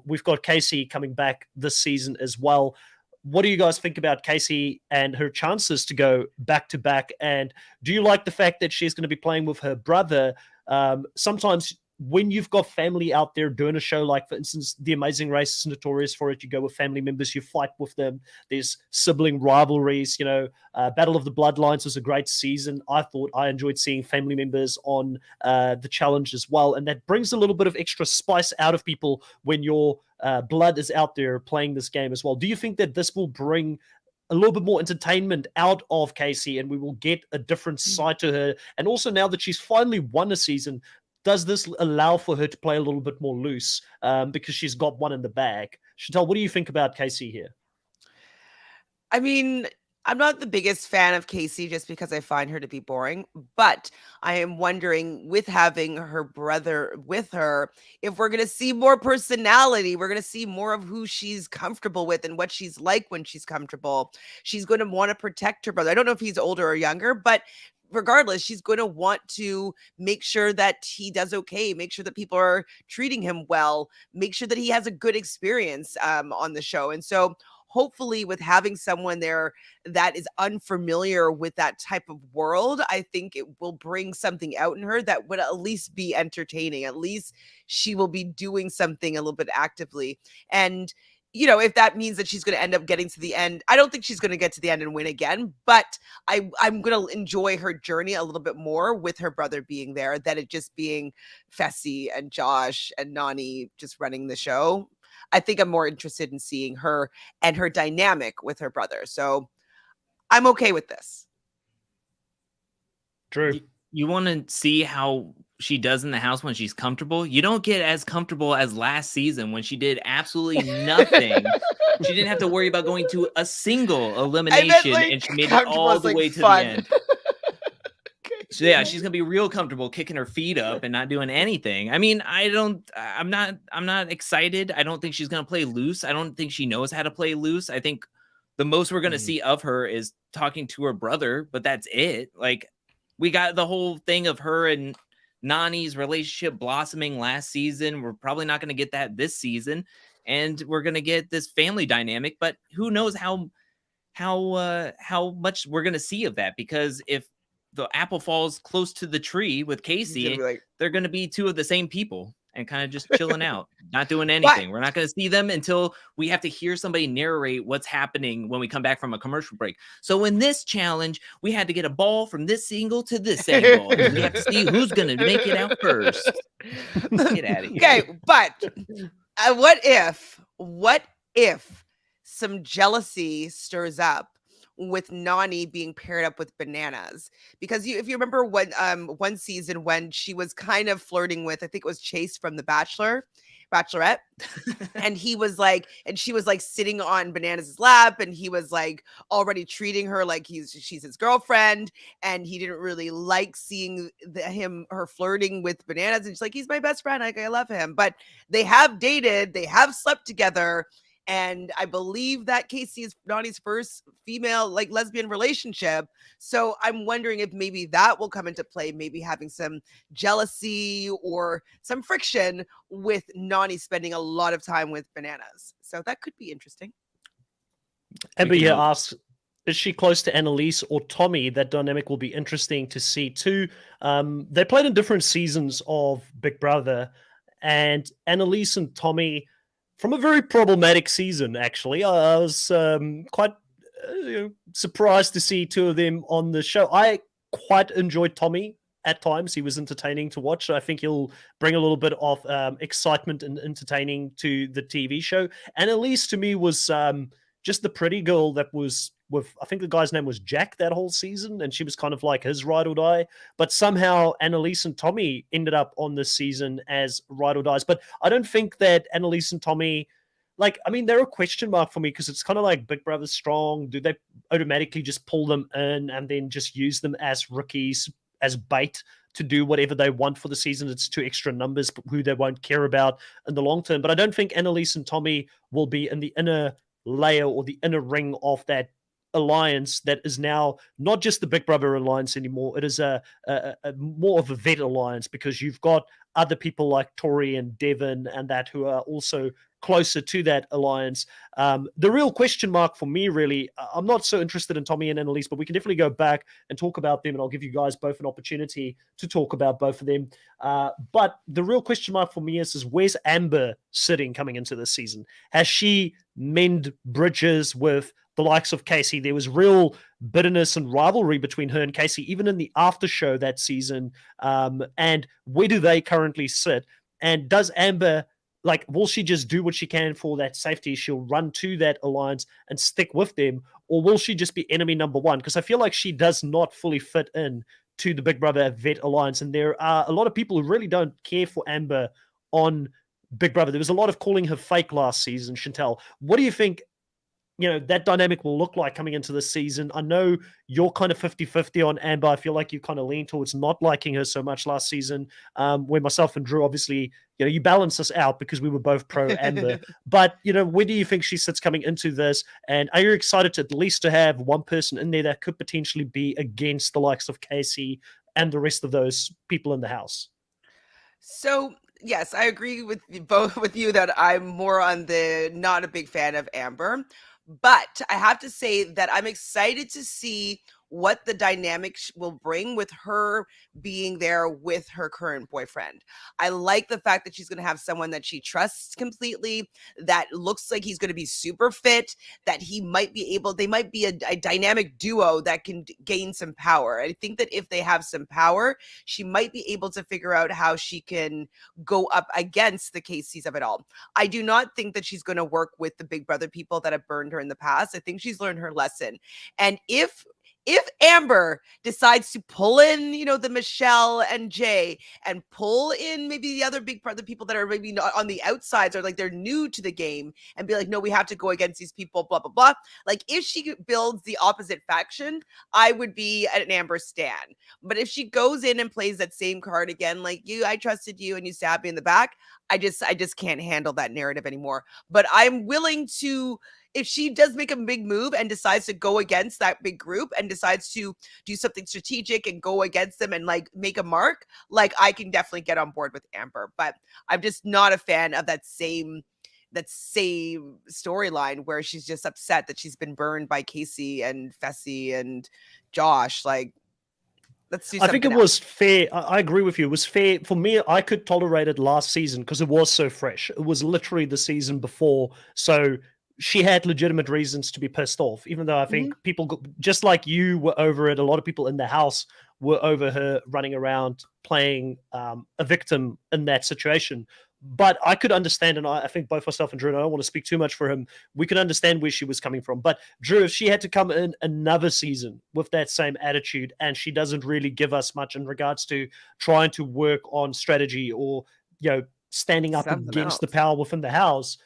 We've got Casey coming back this season as well. What do you guys think about Casey and her chances to go back to back? And do you like the fact that she's going to be playing with her brother? Sometimes when you've got family out there doing a show, like, for instance, The Amazing Race is notorious for it. You go with family members, you fight with them. There's sibling rivalries. Battle of the Bloodlines was a great season. I enjoyed seeing family members on the challenge as well. And that brings a little bit of extra spice out of people when your blood is out there playing this game as well. Do you think that this will bring a little bit more entertainment out of Casey, and we will get a different side to her? And also, now that she's finally won a season, does this allow for her to play a little bit more loose because she's got one in the bag? Chantal, what do you think about Casey here? I mean, I'm not the biggest fan of Casey just because I find her to be boring, but I am wondering, with having her brother with her, if we're going to see more personality, we're going to see more of who she's comfortable with and what she's like when she's comfortable. She's going to want to protect her brother. I don't know if he's older or younger, but regardless, she's going to want to make sure that he does okay, make sure that people are treating him well, make sure that he has a good experience on the show. And so hopefully, with having someone there that is unfamiliar with that type of world, I think it will bring something out in her that would at least be entertaining. At least she will be doing something a little bit actively. And if that means that she's going to end up getting to the end, I don't think she's going to get to the end and win again, but I'm going to enjoy her journey a little bit more with her brother being there than it just being Fessy and Josh and Nani just running the show. I think I'm more interested in seeing her and her dynamic with her brother. So I'm okay with this. Drew. You want to see how she does in the house when she's comfortable. You don't get as comfortable as last season when she did absolutely nothing. She didn't have to worry about going to a single I meant elimination, like and she made it comfortable all as the like way to fun. the end. So yeah, she's gonna be real comfortable kicking her feet up and not doing anything. I mean, I'm not excited. I don't think she's gonna play loose. I don't think she knows how to play loose. I think the most we're gonna see of her is talking to her brother, but that's it. Like, we got the whole thing of her and Nani's relationship blossoming last season. We're probably not gonna get that this season, and we're gonna get this family dynamic, but who knows how much we're gonna see of that, because if the apple falls close to the tree with He's gonna Casey, be like, they're gonna be two of the same people and kind of just chilling out, not doing but anything. We're not gonna see them until we have to hear somebody narrate what's happening when we come back from a commercial break. So in this challenge, we had to get a ball from this angle to this angle, and we have to see who's gonna make it out first. Get out of here. okay, but what if some jealousy stirs up with Nani being paired up with Bananas? Because if you remember one season when she was kind of flirting with, I think it was Chase from The Bachelorette, and he was like, and she was like sitting on Bananas' lap, and he was like already treating her like she's his girlfriend, and he didn't really like seeing her flirting with Bananas, and she's like, he's my best friend, like I love him. But they have dated, they have slept together, and I believe that Casey is Nani's first female like lesbian relationship. So I'm wondering if maybe that will come into play, maybe having some jealousy or some friction with Nani spending a lot of time with Bananas. So that could be interesting. Amber here asks, is she close to Annalise or Tommy? That dynamic will be interesting to see too. They played in different seasons of Big Brother, and Annalise and Tommy, from a very problematic season, actually. I was quite surprised to see two of them on the show. I quite enjoyed Tommy at times. He was entertaining to watch. I think he'll bring a little bit of excitement and entertaining to the TV show. And Elise, to me, was just the pretty girl that was with, I think the guy's name was Jack that whole season, and she was kind of like his ride or die. But somehow Annalise and Tommy ended up on this season as ride or dies. But I don't think that Annalise and Tommy, like, I mean, they're a question mark for me, because it's kind of like Big Brother Strong. Do they automatically just pull them in and then just use them as rookies, as bait to do whatever they want for the season? It's two extra numbers who they won't care about in the long term. But I don't think Annalise and Tommy will be in the inner layer or the inner ring of that alliance that is now not just the Big Brother alliance anymore. It is a more of a vet alliance, because you've got other people like Tori and Devin and that who are also closer to that alliance. The real question mark for me, really, I'm not so interested in Tommy and Annalise, but we can definitely go back and talk about them, and I'll give you guys both an opportunity to talk about both of them. But the real question mark for me is where's Amber sitting coming into this season? Has she mend bridges with the likes of Casey? There was real bitterness and rivalry between her and Casey, even in the after show that season. And where do they currently sit? And does Amber, like, will she just do what she can for that safety? She'll run to that alliance and stick with them, or will she just be enemy number one? Because I feel like she does not fully fit in to the Big Brother Vet Alliance, and there are a lot of people who really don't care for Amber on Big Brother. There was a lot of calling her fake last season. Chantel, what do you think that dynamic will look like coming into this season? I know you're kind of 50-50 on Amber. I feel like you kind of lean towards not liking her so much last season, where myself and Drew, obviously, you balance us out because we were both pro Amber. But, where do you think she sits coming into this? And are you excited to at least to have one person in there that could potentially be against the likes of Casey and the rest of those people in the house? So yes, I agree with both with you that I'm more on the not a big fan of Amber. But I have to say that I'm excited to see what the dynamic will bring with her being there with her current boyfriend. I like the fact that she's going to have someone that she trusts completely, that looks like he's going to be super fit, that they might be a dynamic duo that can gain some power. I think that if they have some power, she might be able to figure out how she can go up against the Caseys of it all. I do not think that she's going to work with the Big Brother people that have burned her in the past. I think she's learned her lesson. And if Amber decides to pull in, the Michelle and Jay, and pull in maybe the other Big Brother people that are maybe not on the outsides, or like they're new to the game, and be like, no, we have to go against these people, blah, blah, blah. Like, if she builds the opposite faction, I would be an Amber stan. But if she goes in and plays that same card again, like, I trusted you and you stabbed me in the back, I just can't handle that narrative anymore. But I'm willing to, if she does make a big move and decides to go against that big group and decides to do something strategic and go against them and like make a mark, like, I can definitely get on board with Amber. But I'm just not a fan of that same storyline where she's just upset that she's been burned by Casey and Fessy and Josh. Like, let's do something I think it else. was fair. I agree with you. It was fair. For me, I could tolerate it last season because it was so fresh. It was literally the season before. So she had legitimate reasons to be pissed off, even though I think people, just like you were over it, a lot of people in the house were over her running around playing a victim in that situation. But I could understand, and I think both myself and Drew, and I don't want to speak too much for him, we could understand where she was coming from. But Drew, if she had to come in another season with that same attitude, and she doesn't really give us much in regards to trying to work on strategy or, standing up Something against the else. power within the house,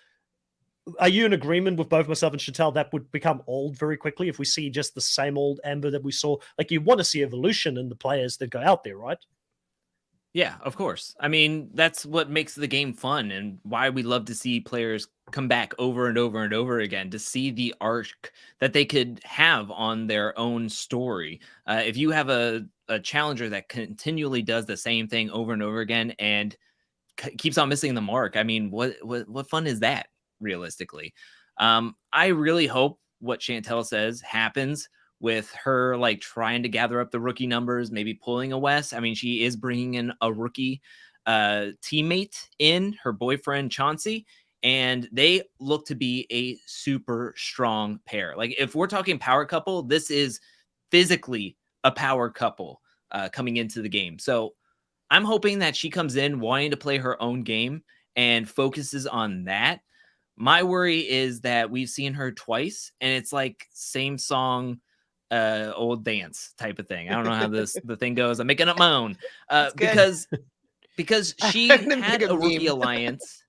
are you in agreement with both myself and Chantel that would become old very quickly if we see just the same old Amber that we saw? Like, you want to see evolution in the players that go out there, right? Yeah, of course. I mean, that's what makes the game fun and why we love to see players come back over and over and over again, to see the arc that they could have on their own story. If you have a challenger that continually does the same thing over and over again and keeps on missing the mark, I mean, what fun is that, realistically? I really hope what Chantel says happens with her, like, trying to gather up the rookie numbers, maybe pulling a Wes. I mean, she is bringing in a rookie teammate in, her boyfriend Chauncey, and they look to be a super strong pair. Like, if we're talking power couple, this is physically a power couple coming into the game. So I'm hoping that she comes in wanting to play her own game and focuses on that. My worry is that we've seen her twice, and it's like same song, old dance type of thing. I don't know how the thing goes. I'm making up my own because she had a rookie alliance.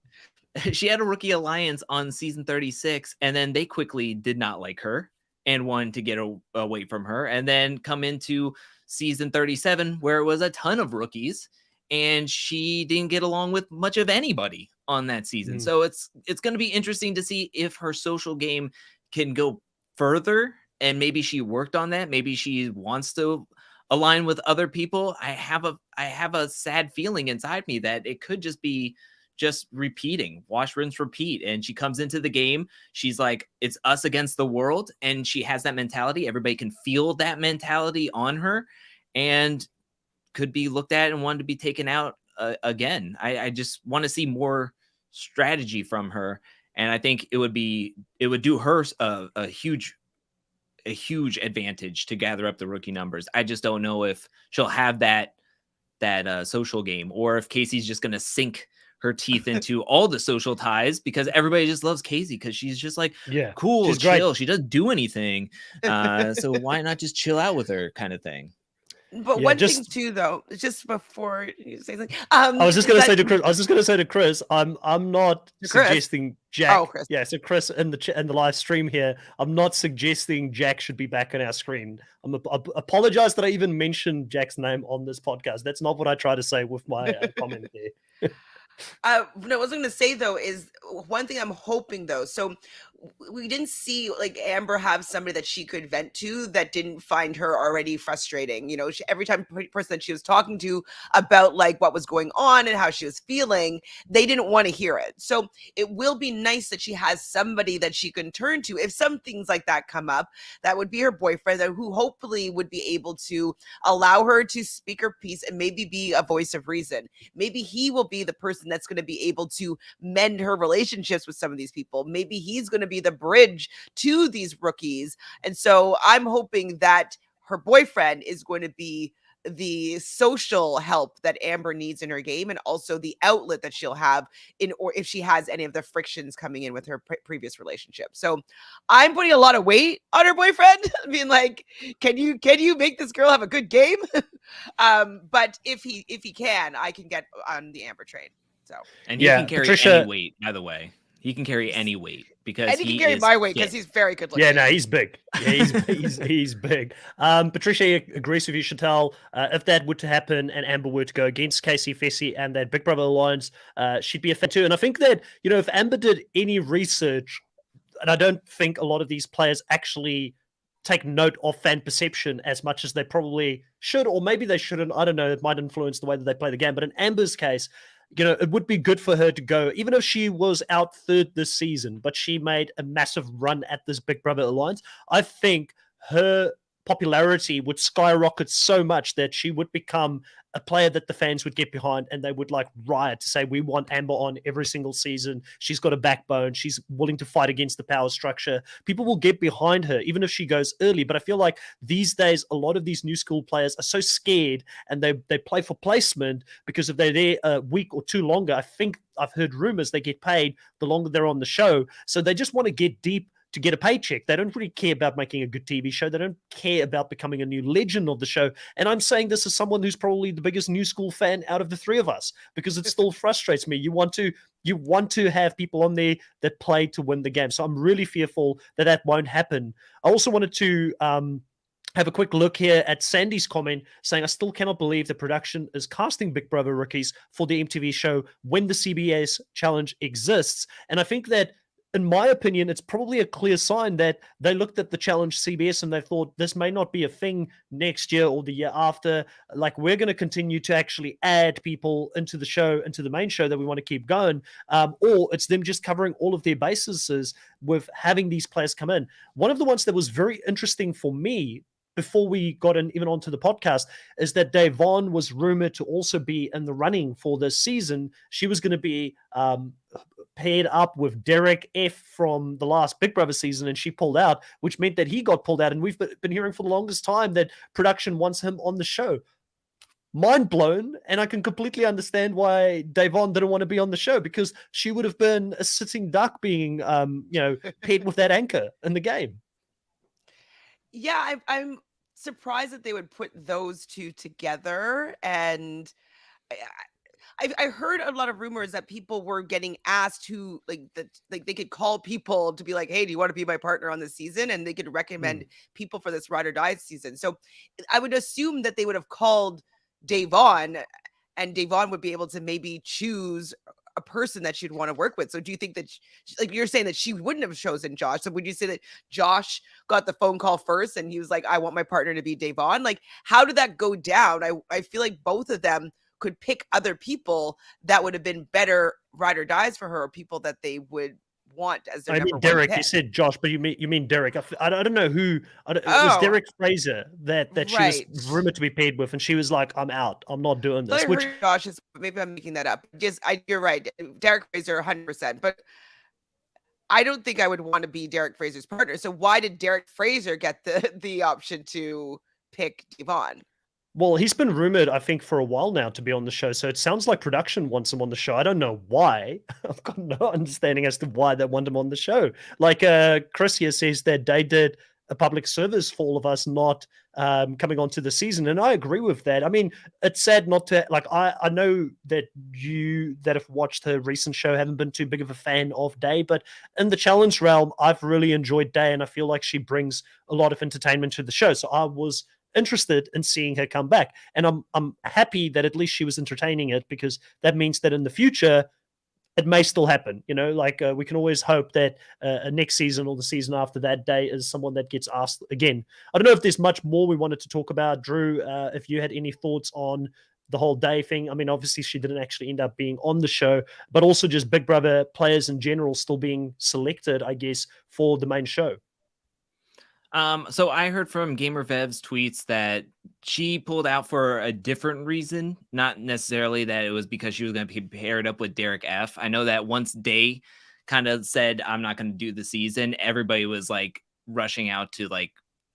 She had a rookie alliance on season 36, and then they quickly did not like her and wanted to get away from her, and then come into season 37 where it was a ton of rookies, and she didn't get along with much of anybody on that season. So it's going to be interesting to see if her social game can go further, and maybe she worked on that. Maybe she wants to align with other people. I have a sad feeling inside me that it could just be just repeating, wash, rinse, repeat. And she comes into the game, she's like, it's us against the world, and she has that mentality. Everybody can feel that mentality on her, and could be looked at and wanted to be taken out again. I just want to see more strategy from her, and I think it would do her a huge advantage to gather up the rookie numbers. I just don't know if she'll have that social game, or if Casey's just going to sink her teeth into all the social ties because everybody just loves Casey because she's just like, cool, she's chill. great. She doesn't do anything. So why not just chill out with her, kind of thing. But one thing too, though, just before you say something, I was just going to say to Chris, I'm not suggesting Jack. Oh, Chris. Yeah, so Chris in the live stream here, I'm not suggesting Jack should be back on our screen. I apologize that I even mentioned Jack's name on this podcast. That's not what I try to say with my comment there. No, what I was going to say, though, is one thing I'm hoping, though. So we didn't see like Amber have somebody that she could vent to that didn't find her already frustrating. You know, every time person that she was talking to about like what was going on and how she was feeling, they didn't want to hear it. So it will be nice that she has somebody that she can turn to if some things like that come up. That would be her boyfriend, who hopefully would be able to allow her to speak her piece and maybe be a voice of reason. Maybe he will be the person that's going to be able to mend her relationships with some of these people. Maybe he's going to be the bridge to these rookies. And so I'm hoping that her boyfriend is going to be the social help that Amber needs in her game, and also the outlet that she'll have in, or if she has any of the frictions coming in with her previous relationship. So I'm putting a lot of weight on her boyfriend, being like, can you make this girl have a good game? But if he can, I can get on the Amber train. So, and he can carry any weight, by the way. He can carry any weight because and he can carry my weight because he's very good looking. Yeah, no, he's big. Yeah, he's big. Patricia agrees with you, Chantal. If that were to happen and Amber were to go against Casey Fessy and that Big Brother alliance, she'd be a fan too. And I think that, you know, if Amber did any research, and I don't think a lot of these players actually take note of fan perception as much as they probably should, or maybe they shouldn't. I don't know. It might influence the way that they play the game. But in Amber's case, you know, it would be good for her to go, even if she was out third this season, but she made a massive run at this Big Brother alliance. I think her popularity would skyrocket so much that she would become a player that the fans would get behind, and they would like riot to say, we want Amber on every single season. She's got a backbone. She's willing to fight against the power structure. People will get behind her, even if she goes early. But I feel like these days, a lot of these new school players are so scared, and they play for placement because if they're there a week or two longer, I think I've heard rumors they get paid the longer they're on the show. So they just want to get deep to get a paycheck. They don't really care about making a good TV show. They don't care about becoming a new legend of the show. And I'm saying this as someone who's probably the biggest new school fan out of the three of us, because it still frustrates me. You want to have people on there that play to win the game. So I'm really fearful that won't happen. I also wanted to have a quick look here at Sandy's comment saying, I still cannot believe the production is casting Big Brother rookies for the MTV show when the CBS challenge exists. And I think that, in my opinion, it's probably a clear sign that they looked at the challenge CBS and they thought this may not be a thing next year or the year after. Like, we're going to continue to actually add people into the show, into the main show that we want to keep going. Or it's them just covering all of their bases with having these players come in. One of the ones that was very interesting for me before we got even onto the podcast is that Davon was rumored to also be in the running for this season. She was going to be paired up with Derek F from the last Big Brother season, and she pulled out, which meant that he got pulled out. And we've been hearing for the longest time that production wants him on the show. Mind blown, and I can completely understand why Davon didn't want to be on the show, because she would have been a sitting duck being, paired with that anchor in the game. Yeah, I'm surprised that they would put those two together. And I heard a lot of rumors that people were getting asked who they could call people to be like, hey, do you want to be my partner on this season? And they could recommend people for this Ride or Die season. So I would assume that they would have called Davon, and Davon would be able to maybe choose a person that she'd want to work with. So do you think that, like you're saying, that she wouldn't have chosen Josh? So would you say that Josh got the phone call first and he was like, I want my partner to be Davon? Like, how did that go down? I feel like both of them could pick other people that would have been better Ride or Dies for her, or people that they would want as their number Derek. one pick. You said Josh, but you mean Derek. I don't know who. It was Derek Fraser that she was rumored to be paired with, and she was like, "I'm out. I'm not doing this." I heard Josh is, maybe I'm making that up. You're right, Derek Fraser, 100%. But I don't think I would want to be Derek Fraser's partner. So why did Derek Fraser get the option to pick Davon? Well, he's been rumored, I think, for a while now to be on the show. So it sounds like production wants him on the show. I don't know why. I've got no understanding as to why they want him on the show. Like Chris here says that they did a public service for all of us not coming onto the season. And I agree with that. I mean, it's sad not to, like, I know that you that have watched her recent show haven't been too big of a fan of Day, but in the challenge realm, I've really enjoyed Day, and I feel like she brings a lot of entertainment to the show. So I was interested in seeing her come back, and I'm happy that at least she was entertaining it, because that means that in the future it may still happen. Like we can always hope that next season or the season after that day is someone that gets asked again. I don't know if there's much more we wanted to talk about. Drew, if you had any thoughts on the whole day thing. I mean, obviously she didn't actually end up being on the show, but also just Big Brother players in general still being selected, I guess, for the main show. So I heard from Gamer Vev's tweets that she pulled out for a different reason, not necessarily that it was because she was going to be paired up with Derek F. I know that once Day kind of said, I'm not going to do the season, everybody was like rushing out to like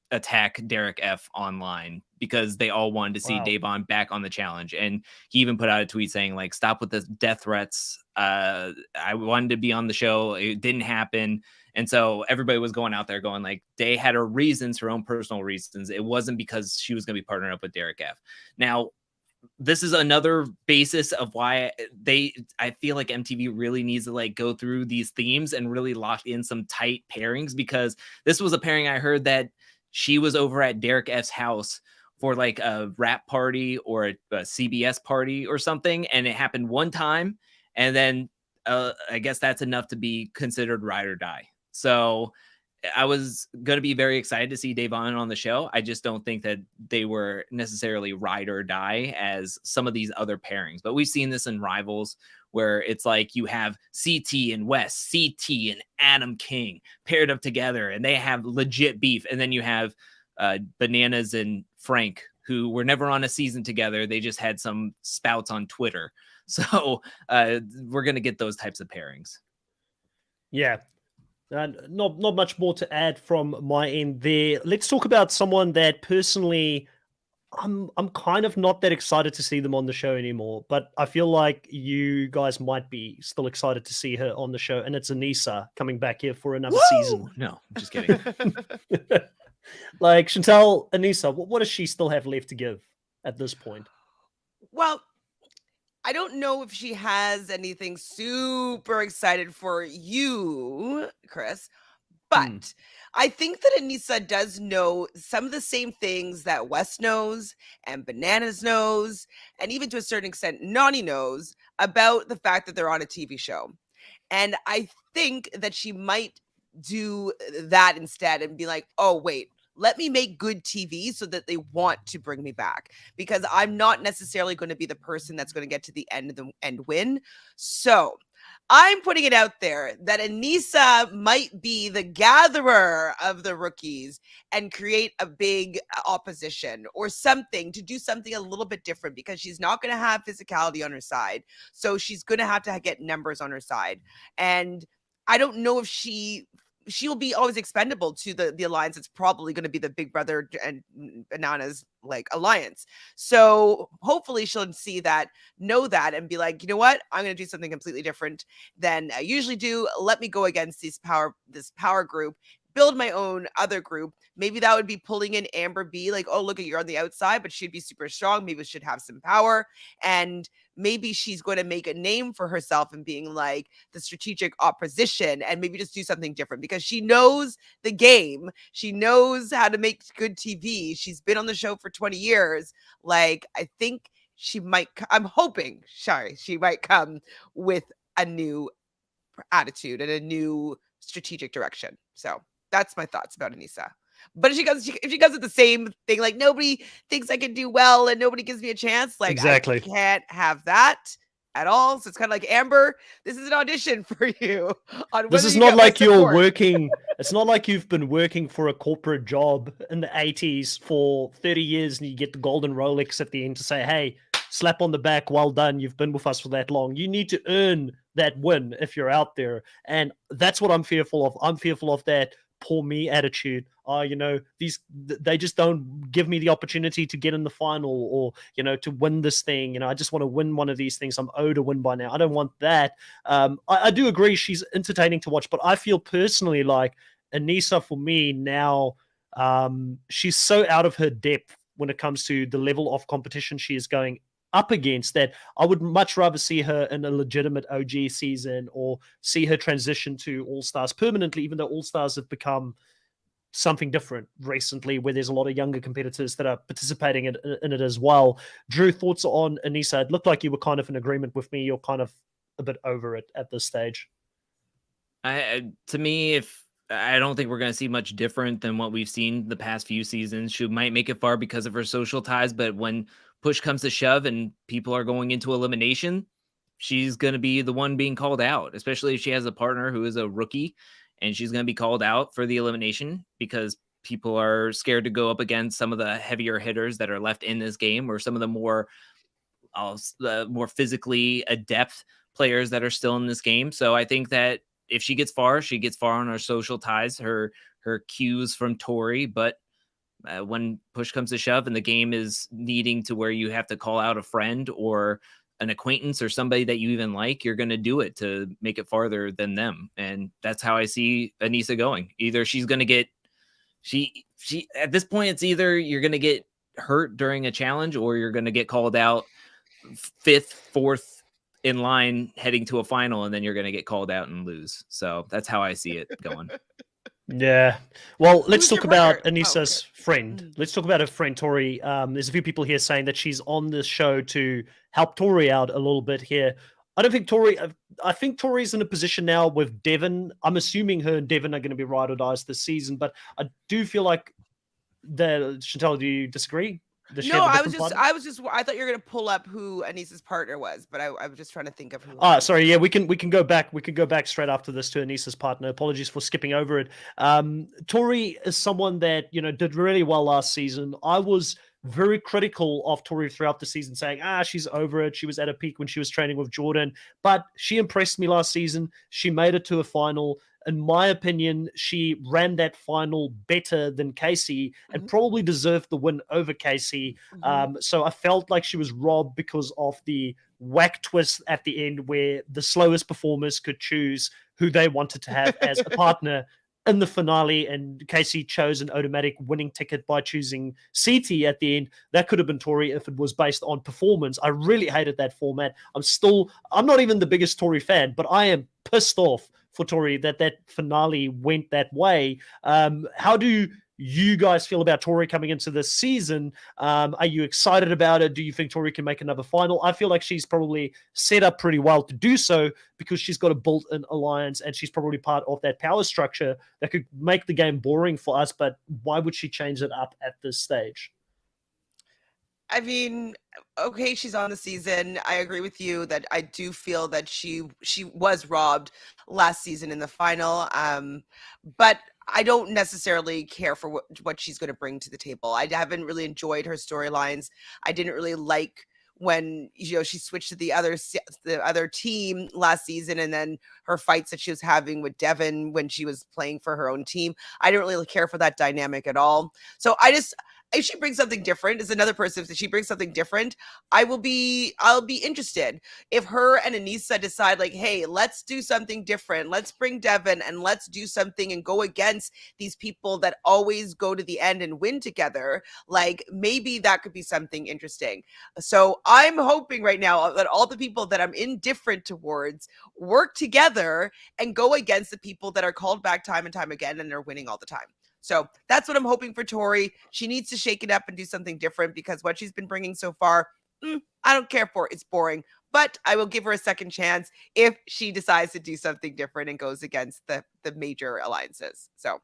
attack Derek F online because they all wanted to see Davon back on the challenge. And he even put out a tweet saying like, stop with the death threats. I wanted to be on the show. It didn't happen. And so everybody was going out there going like, they had her reasons, her own personal reasons. It wasn't because she was going to be partnered up with Derek F. Now, this is another basis of why I feel like MTV really needs to like go through these themes and really lock in some tight pairings, because this was a pairing I heard that she was over at Derek F's house for like a rap party or a CBS party or something. And it happened one time. And then I guess that's enough to be considered ride or die. So I was going to be very excited to see Davon on the show. I just don't think that they were necessarily ride or die as some of these other pairings. But we've seen this in Rivals where it's like you have CT and Wes, CT and Adam King paired up together and they have legit beef. And then you have Bananas and Frank, who were never on a season together. They just had some spouts on Twitter. So we're going to get those types of pairings. Yeah. Not much more to add from my end there. Let's talk about someone that personally I'm kind of not that excited to see them on the show anymore, but I feel like you guys might be still excited to see her on the show, and it's Anissa coming back here for another season. No, I'm just kidding. Like Chantal, Anissa, what does she still have left to give at this point? Well, I don't know if she has anything super excited for you, Chris, but I think that Anissa does know some of the same things that Wes knows and Bananas knows, and even to a certain extent, Nani knows about the fact that they're on a TV show. And I think that she might do that instead and be like, oh, wait, let me make good TV so that they want to bring me back, because I'm not necessarily going to be the person that's going to get to the end and win. So I'm putting it out there that Anissa might be the gatherer of the rookies and create a big opposition or something, to do something a little bit different, because she's not going to have physicality on her side. So she's going to have to get numbers on her side. And I don't know if she will be always expendable to the alliance. It's probably going to be the Big Brother and Bananas like alliance. So hopefully she'll see that, know that, and be like, you know what? I'm going to do something completely different than I usually do. Let me go against this power group, build my own other group. Maybe that would be pulling in Amber B, like, oh, look, you're on the outside, but she'd be super strong. Maybe she'd have some power. And maybe she's going to make a name for herself and being like the strategic opposition, and maybe just do something different, because she knows the game. She knows how to make good TV. She's been on the show for 20 years. Like, I think she might, I'm hoping, she might come with a new attitude and a new strategic direction. So that's my thoughts about Anissa. But if she does it the same thing, like nobody thinks I can do well and nobody gives me a chance, like exactly. I can't have that at all. So it's kind of like, Amber, this is an audition for you. This is not like you're working. It's not like you've been working for a corporate job in the 80s for 30 years and you get the golden Rolex at the end to say, hey, slap on the back, well done, you've been with us for that long. You need to earn that win if you're out there. And that's what I'm fearful of. I'm fearful of that poor me attitude. They just don't give me the opportunity to get in the final or, to win this thing. I just want to win one of these things. I'm owed a win by now. I don't want that. I do agree she's entertaining to watch, but I feel personally like Anissa, for me now, she's so out of her depth when it comes to the level of competition she is going up against, that I would much rather see her in a legitimate OG season or see her transition to All-Stars permanently, even though All-Stars have become something different recently, where there's a lot of younger competitors that are participating in it as well. Drew, thoughts on Anissa? It looked like you were kind of in agreement with me. You're kind of a bit over it at this stage. To me, if I don't think we're going to see much different than what we've seen the past few seasons. She might make it far because of her social ties, but when push comes to shove and people are going into elimination, she's going to be the one being called out, especially if she has a partner who is a rookie, and she's going to be called out for the elimination because people are scared to go up against some of the heavier hitters that are left in this game, or some of the more physically adept players that are still in this game. So I think that if she gets far on her social ties, her cues from Tori. But when push comes to shove and the game is needing to where you have to call out a friend or an acquaintance or somebody that you even like, you're going to do it to make it farther than them. And that's how I see Anissa going. Either she's going to get, she at this point, it's either you're going to get hurt during a challenge or you're going to get called out 5th, 4th in line heading to a final, and then you're going to get called out and lose. So that's how I see it going. Yeah. Well, let's Who's talk your about partner? Anissa's friend. Let's talk about her friend, Tori. There's a few people here saying that she's on this show to help Tori out a little bit here. I don't think Tori, I think Tori's in a position now with Devin. I'm assuming her and Devin are going to be ride or dies this season, but I do feel like Chantal, do you disagree? Does she No, have a I was different just, partner? I thought you were gonna pull up who Anissa's partner was, but I was just trying to think of who. Sorry. Yeah, we can go back. We can go back straight after this to Anissa's partner. Apologies for skipping over it. Tori is someone that did really well last season. I was very critical of Tori throughout the season, saying, she's over it. She was at a peak when she was training with Jordan, but she impressed me last season. She made it to a final. In my opinion, she ran that final better than Casey and probably deserved the win over Casey. So I felt like she was robbed because of the whack twist at the end where the slowest performers could choose who they wanted to have as a partner in the finale, and Casey chose an automatic winning ticket by choosing CT at the end. That could have been Tori if it was based on performance. I really hated that format. I'm not even the biggest Tori fan, but I am pissed off for Tori that finale went that way. How do you guys feel about Tori coming into this season? Are you excited about it? Do you think Tori can make another final? I feel like she's probably set up pretty well to do so because she's got a built-in alliance and she's probably part of that power structure that could make the game boring for us, but why would she change it up at this stage? I mean, okay, she's on the season. I agree with you that I do feel that she was robbed last season in the final. But I don't necessarily care for what she's going to bring to the table. I haven't really enjoyed her storylines. I didn't really like when she switched to the other team last season, and then her fights that she was having with Devin when she was playing for her own team. I didn't really care for that dynamic at all. So if she brings something different, as another person, if she brings something different, I'll be interested. If her and Anissa decide like, hey, let's do something different. Let's bring Devin and let's do something and go against these people that always go to the end and win together. Like maybe that could be something interesting. So I'm hoping right now that all the people that I'm indifferent towards work together and go against the people that are called back time and time again and are winning all the time. So that's what I'm hoping for Tori. She needs to shake it up and do something different because what she's been bringing so far, I don't care for. It's boring. But I will give her a second chance if she decides to do something different and goes against the major alliances. So,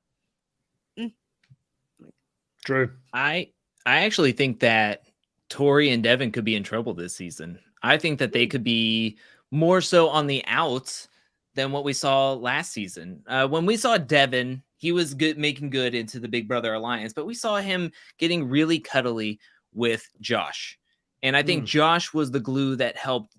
Drew. I actually think that Tori and Devin could be in trouble this season. I think that they could be more so on the outs than what we saw last season. When we saw Devin, he was good, making good into the Big Brother Alliance, but we saw him getting really cuddly with Josh. And I think Josh was the glue that helped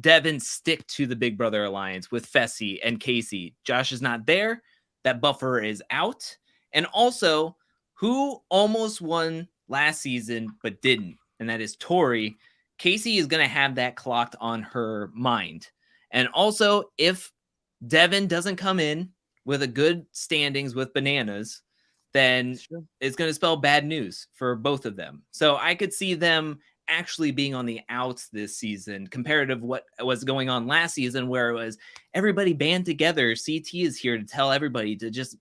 Devin stick to the Big Brother Alliance with Fessy and Casey. Josh is not there. That buffer is out. And also, who almost won last season but didn't? And that is Tori. Casey is going to have that clocked on her mind. And also, if Devin doesn't come in with a good standings with bananas, then it's going to spell bad news for both of them. So I could see them actually being on the outs this season compared to what was going on last season, where it was everybody band together. CT is here to tell everybody to just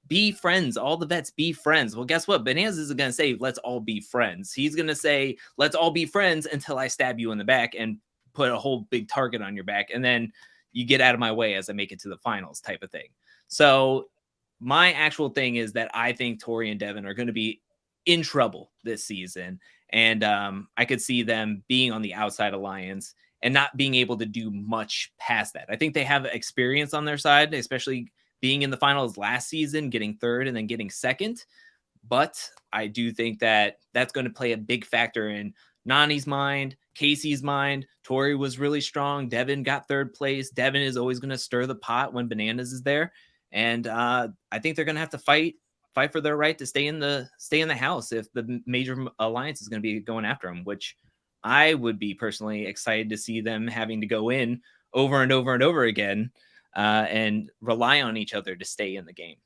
be friends. All the vets be friends. Well, guess what? Bananas isn't going to say, let's all be friends. He's going to say, let's all be friends until I stab you in the back. And put a whole big target on your back, and then you get out of my way as I make it to the finals type of thing. So my actual thing is that I think Tori and Devin are going to be in trouble this season. And I could see them being on the outside alliance and not being able to do much past that. I think they have experience on their side, especially being in the finals last season, getting third and then getting second. But I do think that that's going to play a big factor in Nani's mind, Casey's mind. Tori was really strong. Devin got third place. Devin is always going to stir the pot when Bananas is there. And I think they're going to have to fight for their right to stay in the house if the major alliance is going to be going after them, which I would be personally excited to see them having to go in over and over and over again and rely on each other to stay in the game.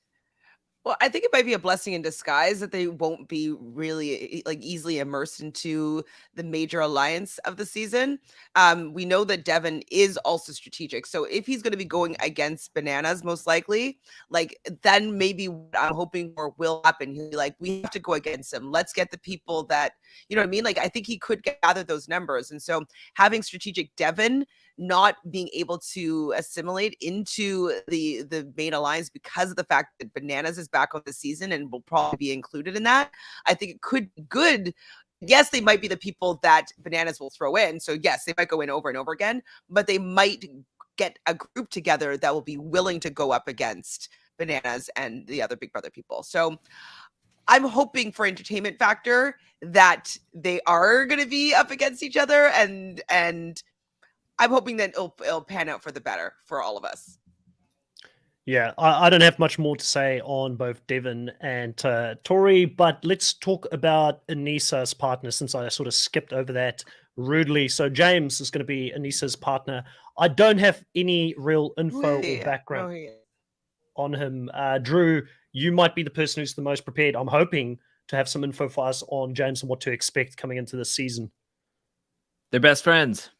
Well, I think it might be a blessing in disguise that they won't be really like easily immersed into the major alliance of the season. We know that Devin is also strategic. So if he's going to be going against Bananas, most likely, like then maybe what I'm hoping for will happen. He'll be like, we have to go against him. Let's get the people that, you know what I mean? Like, I think he could gather those numbers. And so having strategic Devin not being able to assimilate into the main alliance because of the fact that Bananas is back on the season and will probably be included in that, I think it could be good. Yes, they might be the people that Bananas will throw in. So yes, they might go in over and over again, but they might get a group together that will be willing to go up against Bananas and the other Big Brother people. So I'm hoping for entertainment factor that they are going to be up against each other, and I'm hoping that it'll pan out for the better for all of us. Yeah, I don't have much more to say on both Devin and Tori, but let's talk about Anissa's partner, since I sort of skipped over that rudely. So James is going to be Anissa's partner. I don't have any real info or background on him. Drew, you might be the person who's the most prepared. I'm hoping to have some info for us on James and what to expect coming into this season. They're best friends.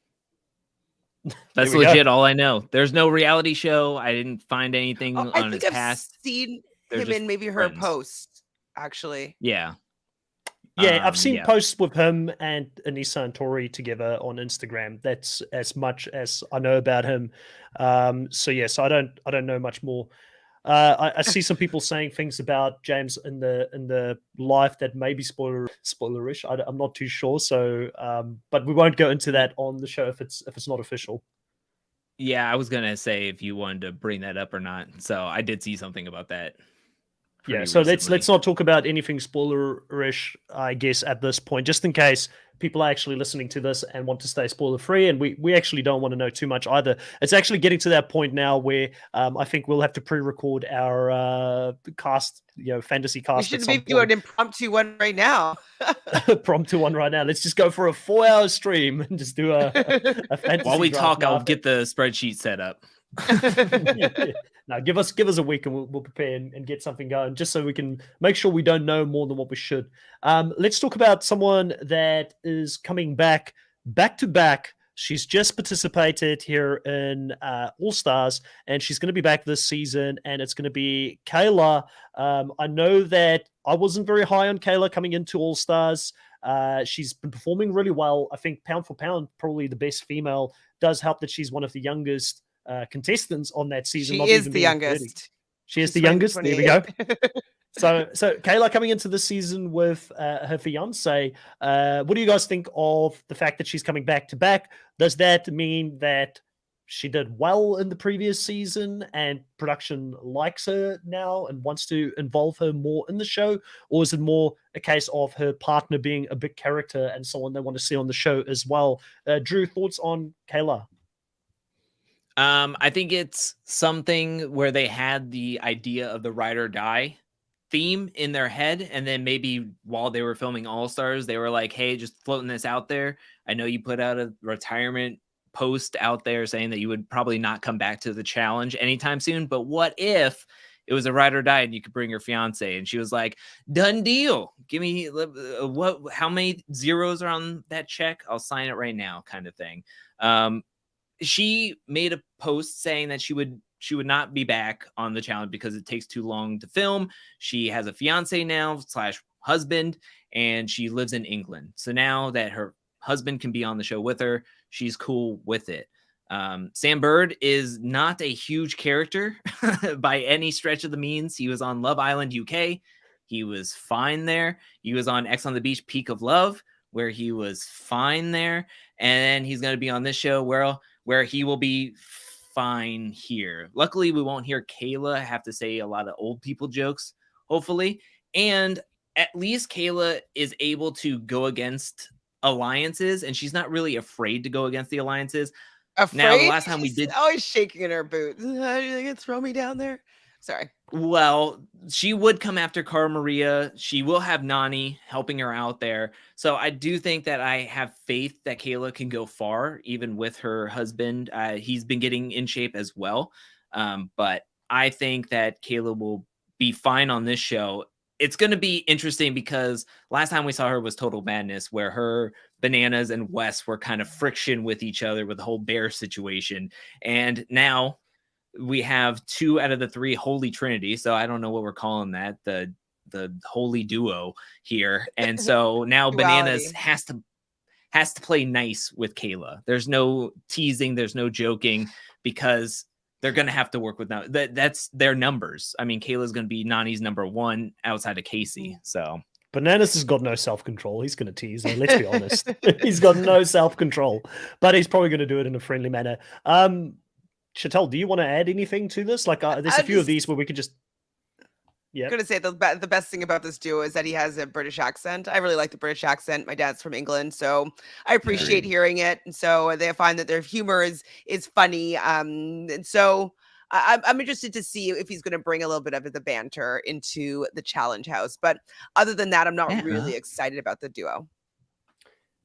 That's legit. All I know. There's no reality show. I didn't find anything on his past. I've seen him in maybe her posts, actually. Yeah. Yeah, I've seen posts with him and Anissa and Tori together on Instagram. That's as much as I know about him. So yes, I don't know much more. I see some people saying things about James in the life that may be spoilerish. I'm not too sure. So, but we won't go into that on the show if it's not official. Yeah, I was gonna say if you wanted to bring that up or not. So I did see something about that. Yeah, so let's not talk about anything spoilerish, I guess, at this point, just in case people are actually listening to this and want to stay spoiler free, and we actually don't want to know too much either. It's actually getting to that point now where I think we'll have to pre-record our cast, fantasy cast. We should maybe do an impromptu one right now. Impromptu one right now. Let's just go for a 4-hour stream and just do a fantasy. While we talk, I'll get the spreadsheet set up. Now give us a week and we'll prepare and get something going, just so we can make sure we don't know more than what we should. Let's talk about someone that is coming back to back. She's just participated here in All Stars, and she's going to be back this season, and it's going to be Kayla. I know that I wasn't very high on Kayla coming into All Stars. She's been performing really well. I think pound for pound, probably the best female. Does help that she's one of the youngest contestants on that season. She is the youngest. She is the youngest. There we go. So Kayla coming into the season with her fiance. What do you guys think of the fact that she's coming back to back? Does that mean that she did well in the previous season and production likes her now and wants to involve her more in the show? Or is it more a case of her partner being a big character and someone they want to see on the show as well? Drew, thoughts on Kayla? I think it's something where they had the idea of the ride or die theme in their head, and then maybe while they were filming All Stars, they were like, hey, just floating this out there. I know you put out a retirement post out there saying that you would probably not come back to the challenge anytime soon, but what if it was a ride or die and you could bring your fiance? And she was like, done deal. Give me how many zeros are on that check? I'll sign it right now, kind of thing. She made a post saying that she would not be back on the challenge because it takes too long to film. She has a fiance now / husband, and she lives in England. So now that her husband can be on the show with her, she's cool with it. Sam Bird is not a huge character by any stretch of the means. He was on Love Island UK. He was fine there. He was on X on the Beach Peak of Love, where he was fine there. And he's going to be on this show where he will be fine here. Luckily, we won't hear Kayla have to say a lot of old people jokes, hopefully. And at least Kayla is able to go against alliances, and she's not really afraid to go against the alliances. Afraid? Now, the last time we She's did, always shaking in her boots. Are you gonna throw me down there? Sorry. well, she would come after Cara Maria. She will have Nani helping her out there. So I do think that I have faith that Kayla can go far, even with her husband. He's been getting in shape as well. But I think that Kayla will be fine on this show. It's going to be interesting because last time we saw her was Total Madness, where her Bananas and Wes were kind of friction with each other with the whole bear situation. And now we have 2 out of the 3 Holy Trinity. So I don't know what we're calling that, the holy duo here. And so now Bananas has to play nice with Kayla. There's no teasing, there's no joking, because they're going to have to work with now. That's their numbers. I mean, Kayla's going to be Nani's number 1 outside of Casey. So Bananas has got no self-control. He's going to tease her. Let's be honest. He's got no self-control, but he's probably going to do it in a friendly manner. Chantel, do you want to add anything to this? Like, there's a few of these where we could just... I'm going to say the best thing about this duo is that he has a British accent. I really like the British accent. My dad's from England, so I appreciate hearing it. And so they find that their humor is funny. And so I'm interested to see if he's going to bring a little bit of the banter into the challenge house. But other than that, I'm not really excited about the duo.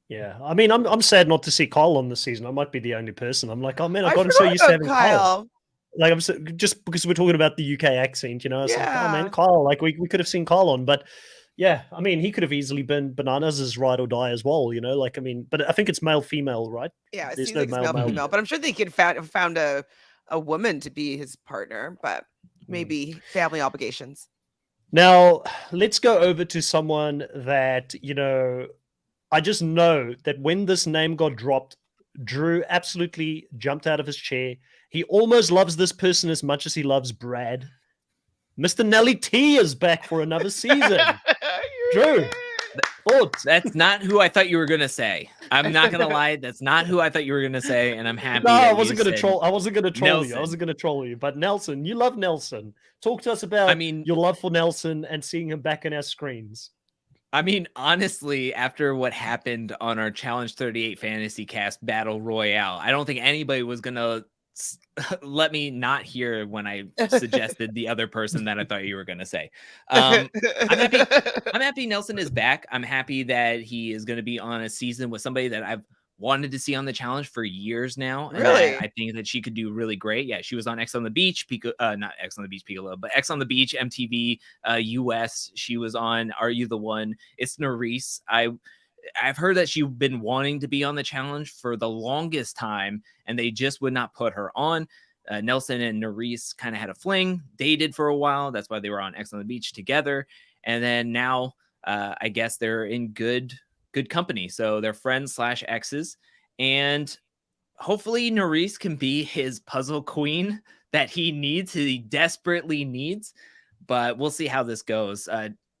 Yeah, I mean, I'm sad not to see Kyle on this season. I might be the only person. I'm like, oh man, I got him so used to having Kyle. Like, just because we're talking about the UK accent, you know, it's like, oh man, Kyle, like we could have seen Kyle on, but yeah, I mean, he could have easily been Bananas' ride or die as well, you know, like, I mean, but I think it's male female, right? Yeah, it seems like it's male female, but I'm sure they could found a woman to be his partner, but maybe family obligations. Now let's go over to someone that, you know, I just know that when this name got dropped, Drew absolutely jumped out of his chair. He almost loves this person as much as he loves Brad. Mr. Nelly T is back for another season. Drew, thoughts? That's not who I thought you were going to say. I'm not going to lie. That's not who I thought you were going to say, and I'm happy. No, I wasn't going to troll. I wasn't going to troll you. I wasn't going to troll you. But Nelson, you love Nelson. Talk to us about your love for Nelson and seeing him back in our screens. I mean, honestly, after what happened on our Challenge 38 Fantasy Cast Battle Royale, I don't think anybody was going to let me not hear when I suggested the other person that I thought you were going to say. I'm happy Nelson is back. I'm happy that he is going to be on a season with somebody that I've wanted to see on the challenge for years now. And really? I think that she could do really great. Yeah, she was on X on the Beach, not X on the Beach, Piccolo, but X on the Beach, MTV, US. She was on Are You the One? It's Nerese. I've heard that she's been wanting to be on the challenge for the longest time, and they just would not put her on. Nelson and Nerese kind of had a fling, dated for a while. That's why they were on X on the Beach together. And then now I guess they're in good company. So they're friends / exes. And hopefully Nerese can be his puzzle queen that he desperately needs. But we'll see how this goes.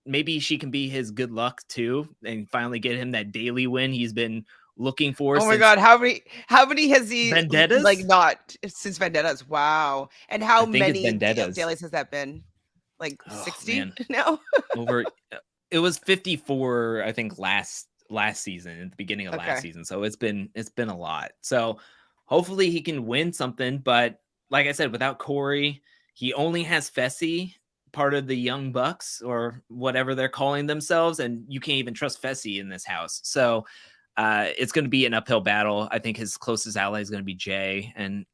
Maybe she can be his good luck too, and finally get him that daily win he's been looking for. Oh my God, how many has he Vendettas? Like not since Vendettas? Wow. And how many Vendettas. dailies has that been? Like 60 now? It was 54, I think, last season, at the beginning of last season. So it's been a lot. So hopefully he can win something. But like I said, without Corey, he only has Fessy, part of the Young Bucks or whatever they're calling themselves, and you can't even trust Fessy in this house. So it's going to be an uphill battle. I think his closest ally is going to be Jay, and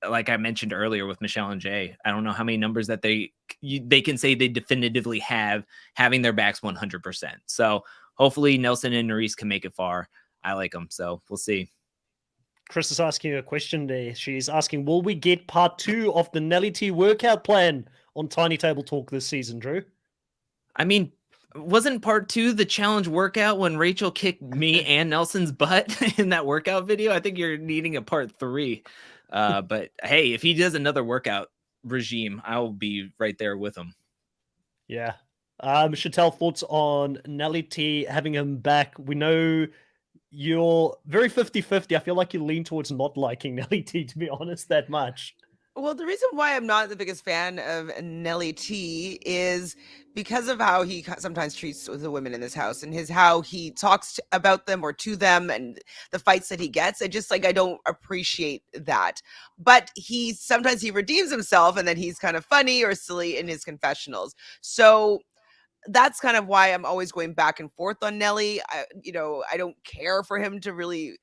like I mentioned earlier with Michelle and Jay, I don't know how many numbers that they can say they definitively have having their backs 100%. So hopefully Nelson and Nerese can make it far. I like them, so we'll see. Chris is asking a question there. She's asking, will we get part 2 of the Nelly T workout plan on Tiny Table Talk this season, Drew? I mean, Wasn't part 2 the challenge workout when Rachel kicked me and Nelson's butt in that workout video? I think you're needing a part 3. But hey, if he does another workout regime, I'll be right there with him. Yeah. Chantel, thoughts on Nelly T having him back? We know you're very 50-50. I feel like you lean towards not liking Nelly T, to be honest, that much. Well, the reason why I'm not the biggest fan of Nelly T is because of how he sometimes treats the women in this house and how he talks about them or to them and the fights that he gets. I don't appreciate that. But sometimes he redeems himself and then he's kind of funny or silly in his confessionals. So that's kind of why I'm always going back and forth on Nelly. I don't care for him to really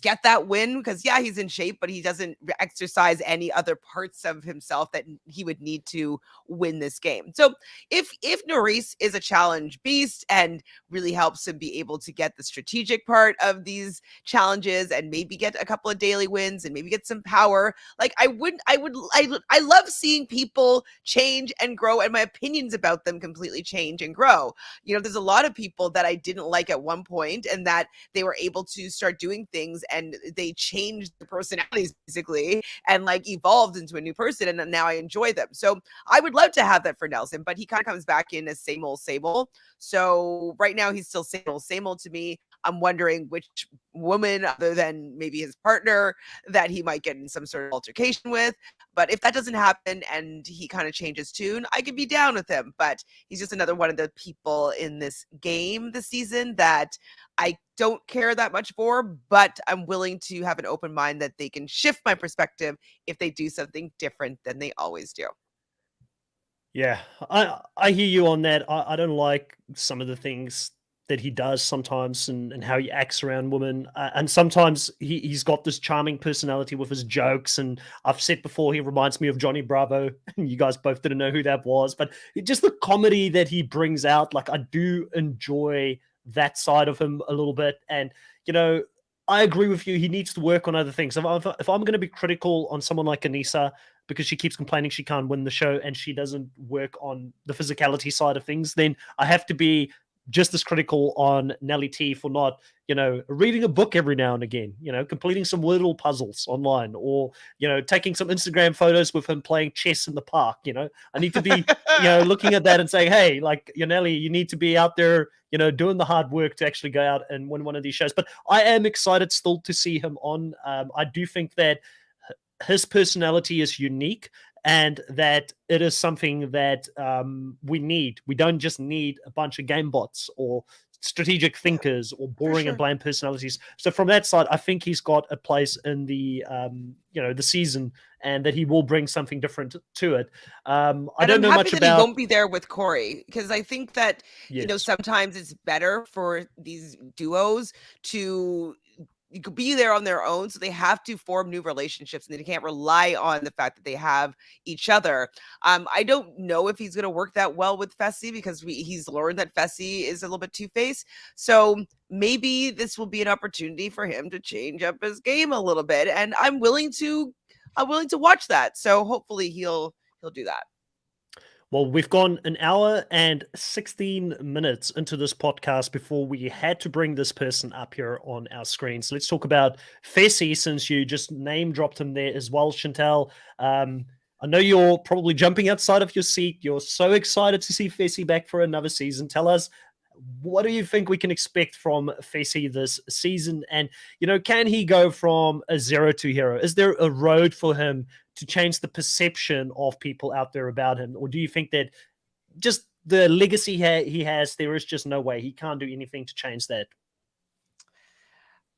get that win because he's in shape, but he doesn't exercise any other parts of himself that he would need to win this game. So if Norris is a challenge beast and really helps him be able to get the strategic part of these challenges and maybe get a couple of daily wins and maybe get some power, like I love seeing people change and grow and my opinions about them completely change and grow. There's a lot of people that I didn't like at one point and that they were able to start doing things and they changed their personalities basically and like evolved into a new person and now I enjoy them. So I would love to have that for Nelson, but he kind of comes back in as same old. So right now he's still same old to me. I'm wondering which woman other than maybe his partner that he might get in some sort of altercation with. But if that doesn't happen and he kind of changes tune, I could be down with him. But he's just another one of the people in this game this season that I don't care that much for, but I'm willing to have an open mind that they can shift my perspective if they do something different than they always do. Yeah, I hear you on that. I don't like some of the things that he does sometimes and how he acts around women. And sometimes he's got this charming personality with his jokes. And I've said before, he reminds me of Johnny Bravo. You guys both didn't know who that was. But just the comedy that he brings out, like I do enjoy that side of him a little bit. And, I agree with you. He needs to work on other things. If I'm going to be critical on someone like Anissa, because she keeps complaining she can't win the show and she doesn't work on the physicality side of things, then I have to be just as critical on Nelly T for not, reading a book every now and again, completing some little puzzles online or, taking some Instagram photos with him playing chess in the park. I need to be, looking at that and saying, hey, like, Nelly, you need to be out there, doing the hard work to actually go out and win one of these shows. But I am excited still to see him on. I do think that his personality is unique and that it is something that we need. We don't just need a bunch of game bots or strategic thinkers or boring and bland personalities. So from that side, I think he's got a place in the the season and that he will bring something different to it. I don't know much about. He won't be there with Corey because I think that sometimes it's better for these duos to be there on their own, so they have to form new relationships and they can't rely on the fact that they have each other. I don't know if he's going to work that well with Fessy because he's learned that Fessy is a little bit two-faced. So maybe this will be an opportunity for him to change up his game a little bit, and I'm willing to watch that. So hopefully he'll do that. Well, we've gone an hour and 16 minutes into this podcast before we had to bring this person up here on our screen. So let's talk about Fessy, since you just name dropped him there as well, Chantel. I know you're probably jumping outside of your seat. You're so excited to see Fessy back for another season. Tell us, what do you think we can expect from Fessy this season? And, can he go from a zero to hero? Is there a road for him to change the perception of people out there about him? Or do you think that just the legacy he has, there is just no way he can't do anything to change that?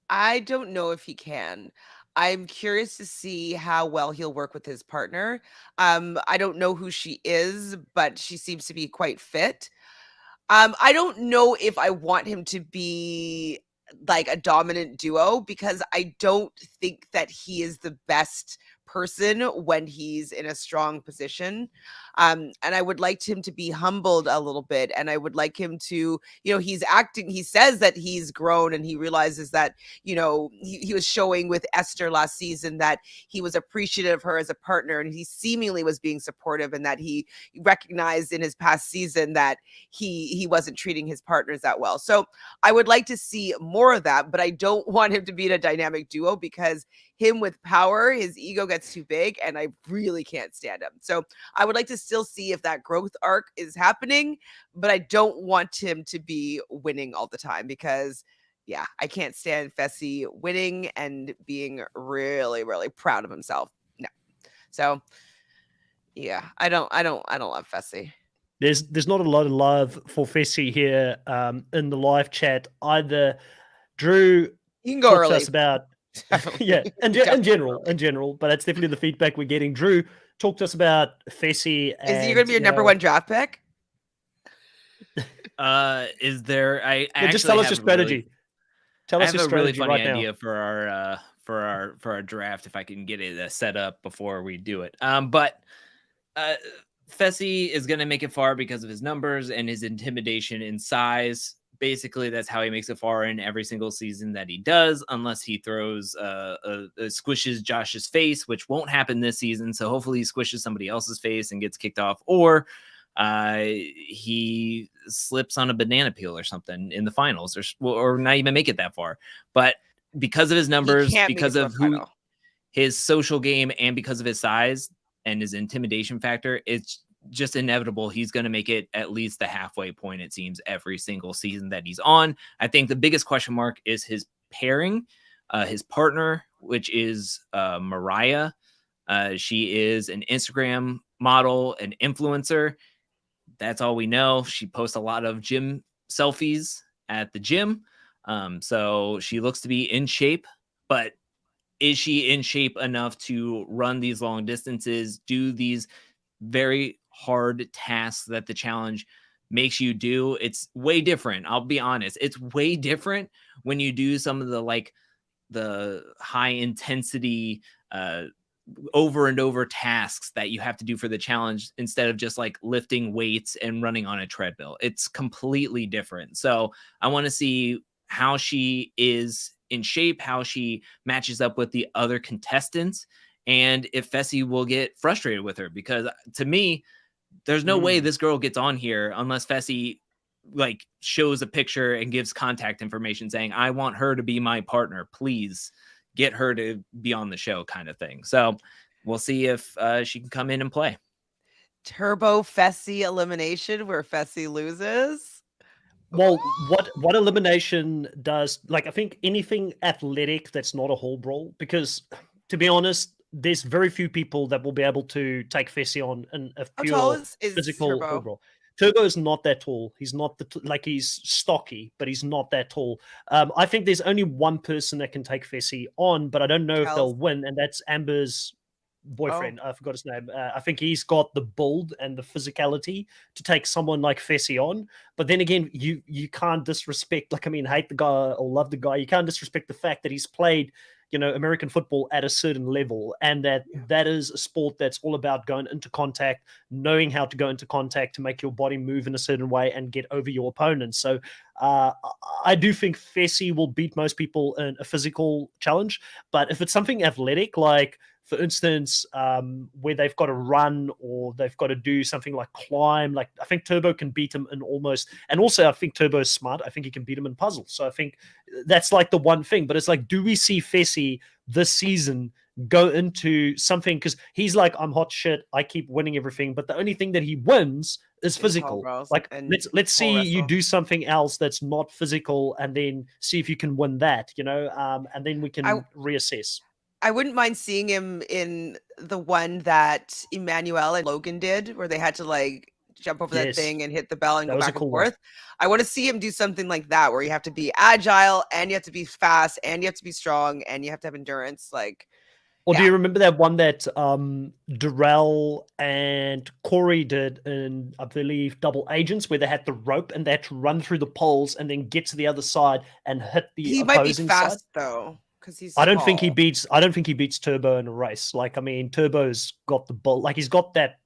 I don't know if he can. I'm curious to see how well he'll work with his partner. I don't know who she is, but she seems to be quite fit. I don't know if I want him to be like a dominant duo because I don't think that he is the best person when he's in a strong position. And I would like him to be humbled a little bit. And I would like him to, he says that he's grown and he realizes that, he was showing with Esther last season that he was appreciative of her as a partner, and he seemingly was being supportive, and that he recognized in his past season that he wasn't treating his partners that well. So I would like to see more of that, but I don't want him to be in a dynamic duo, because him with power, his ego gets too big, and I really can't stand him. So I would like to still see if that growth arc is happening, but I don't want him to be winning all the time, because I can't stand Fessy winning and being really, really proud of himself. No. So I don't love Fessy. There's not a lot of love for Fessy here in the live chat either. Drew You can go talked early. to us about in general, but that's definitely the feedback we're getting. Drew, talk to us about Fessy. Is he going to be your number one draft pick? Is there? I just tell us your strategy. Tell us your strategy. I have a really funny right idea now. for our draft if I can get it set up before we do it. But Fessy is going to make it far because of his numbers and his intimidation and size. Basically, that's how he makes it far in every single season that he does, unless he throws squishes Josh's face, which won't happen this season. So hopefully he squishes somebody else's face and gets kicked off, or he slips on a banana peel or something in the finals, or not even make it that far. But because of his numbers, because of his social game, and because of his size and his intimidation factor, it's just inevitable he's going to make it at least the halfway point, it seems, every single season that he's on. I think the biggest question mark is his pairing, his partner, which is Mariah. She is an Instagram model, an influencer. That's all we know. She posts a lot of gym selfies at the gym. So she looks to be in shape, but is she in shape enough to run these long distances, do these very hard tasks that the challenge makes you do? It's way different. I'll be honest. It's way different when you do some of the high intensity, over and over tasks that you have to do for the challenge, instead of just like lifting weights and running on a treadmill. It's completely different. So I want to see how she is in shape, how she matches up with the other contestants, and if Fessy will get frustrated with her, because to me, there's no way this girl gets on here unless Fessy like shows a picture and gives contact information saying, I want her to be my partner. Please get her to be on the show, kind of thing. So we'll see if she can come in and play. Turbo Fessy elimination where Fessy loses. Well, what elimination does, like, I think anything athletic that's not a hall brawl, because to be honest, there's very few people that will be able to take Fessy on in a pure physical hall brawl. Turbo is not that tall. He's not he's stocky, but he's not that tall. I think there's only one person that can take Fessy on, but I don't know if they'll win, and that's Amber's boyfriend. I forgot his name. I think he's got the build and the physicality to take someone like Fessy on. But then again, you can't disrespect, hate the guy or love the guy. You can't disrespect the fact that he's played, American football at a certain level, and that is a sport that's all about going into contact, knowing how to go into contact to make your body move in a certain way and get over your opponent. So I do think Fessy will beat most people in a physical challenge. But if it's something athletic, like, for instance, where they've got to run or they've got to do something like climb, like, I think Turbo can beat him in almost, and also I think Turbo is smart. I think he can beat him in puzzles. So I think that's like the one thing. But it's like, do we see Fessy this season go into something, because he's like, I'm hot shit, I keep winning everything, but the only thing that he wins is physical. Like, let's see you do something else that's not physical, and then see if you can win that, and then we can reassess. I wouldn't mind seeing him in the one that Emmanuel and Logan did, where they had to like jump over that thing and hit the bell and go back and forth. I want to see him do something like that, where you have to be agile, and you have to be fast, and you have to be strong, and you have to have endurance. Like, or do you remember that one that Darrell and Corey did in, I believe, Double Agents, where they had the rope and they had to run through the poles and then get to the other side and hit the opposing side? He might be fast, though. because he's I don't think he tall. beats Turbo in a race. Like, I mean, Turbo's got the bull, like he's got that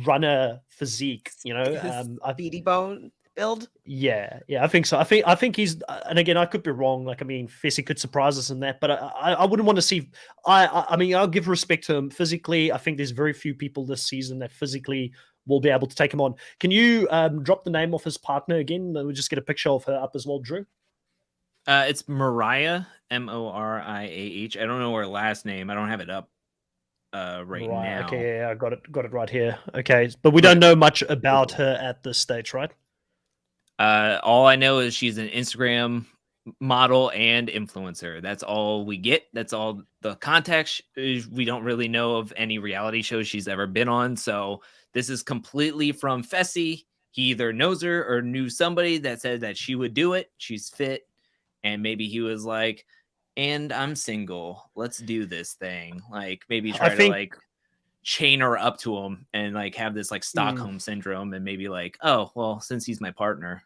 runner physique, you know. His beady bone build. Yeah, I think so. I think he's, and again, I could be wrong. Like, I mean, Fessy could surprise us in that, but I wouldn't want to see. I mean, I'll give respect to him physically. I think there's very few people this season that physically will be able to take him on. Can you drop the name of his partner again? We'll just get a picture of her up as well, Drew. It's Mariah, Moriah. I don't know her last name. I don't have it up right now. Okay, yeah, I got it right here. Okay, but we don't know much about her at this stage, right? All I know is she's an Instagram model and influencer. That's all we get. That's all the context. We don't really know of any reality shows she's ever been on. So this is completely from Fessy. He either knows her or knew somebody that said that she would do it. She's fit. And maybe he was like, and I'm single. Let's do this thing. Like maybe try to like chain her up to him and like have this like Stockholm syndrome and maybe like, oh, well, since he's my partner.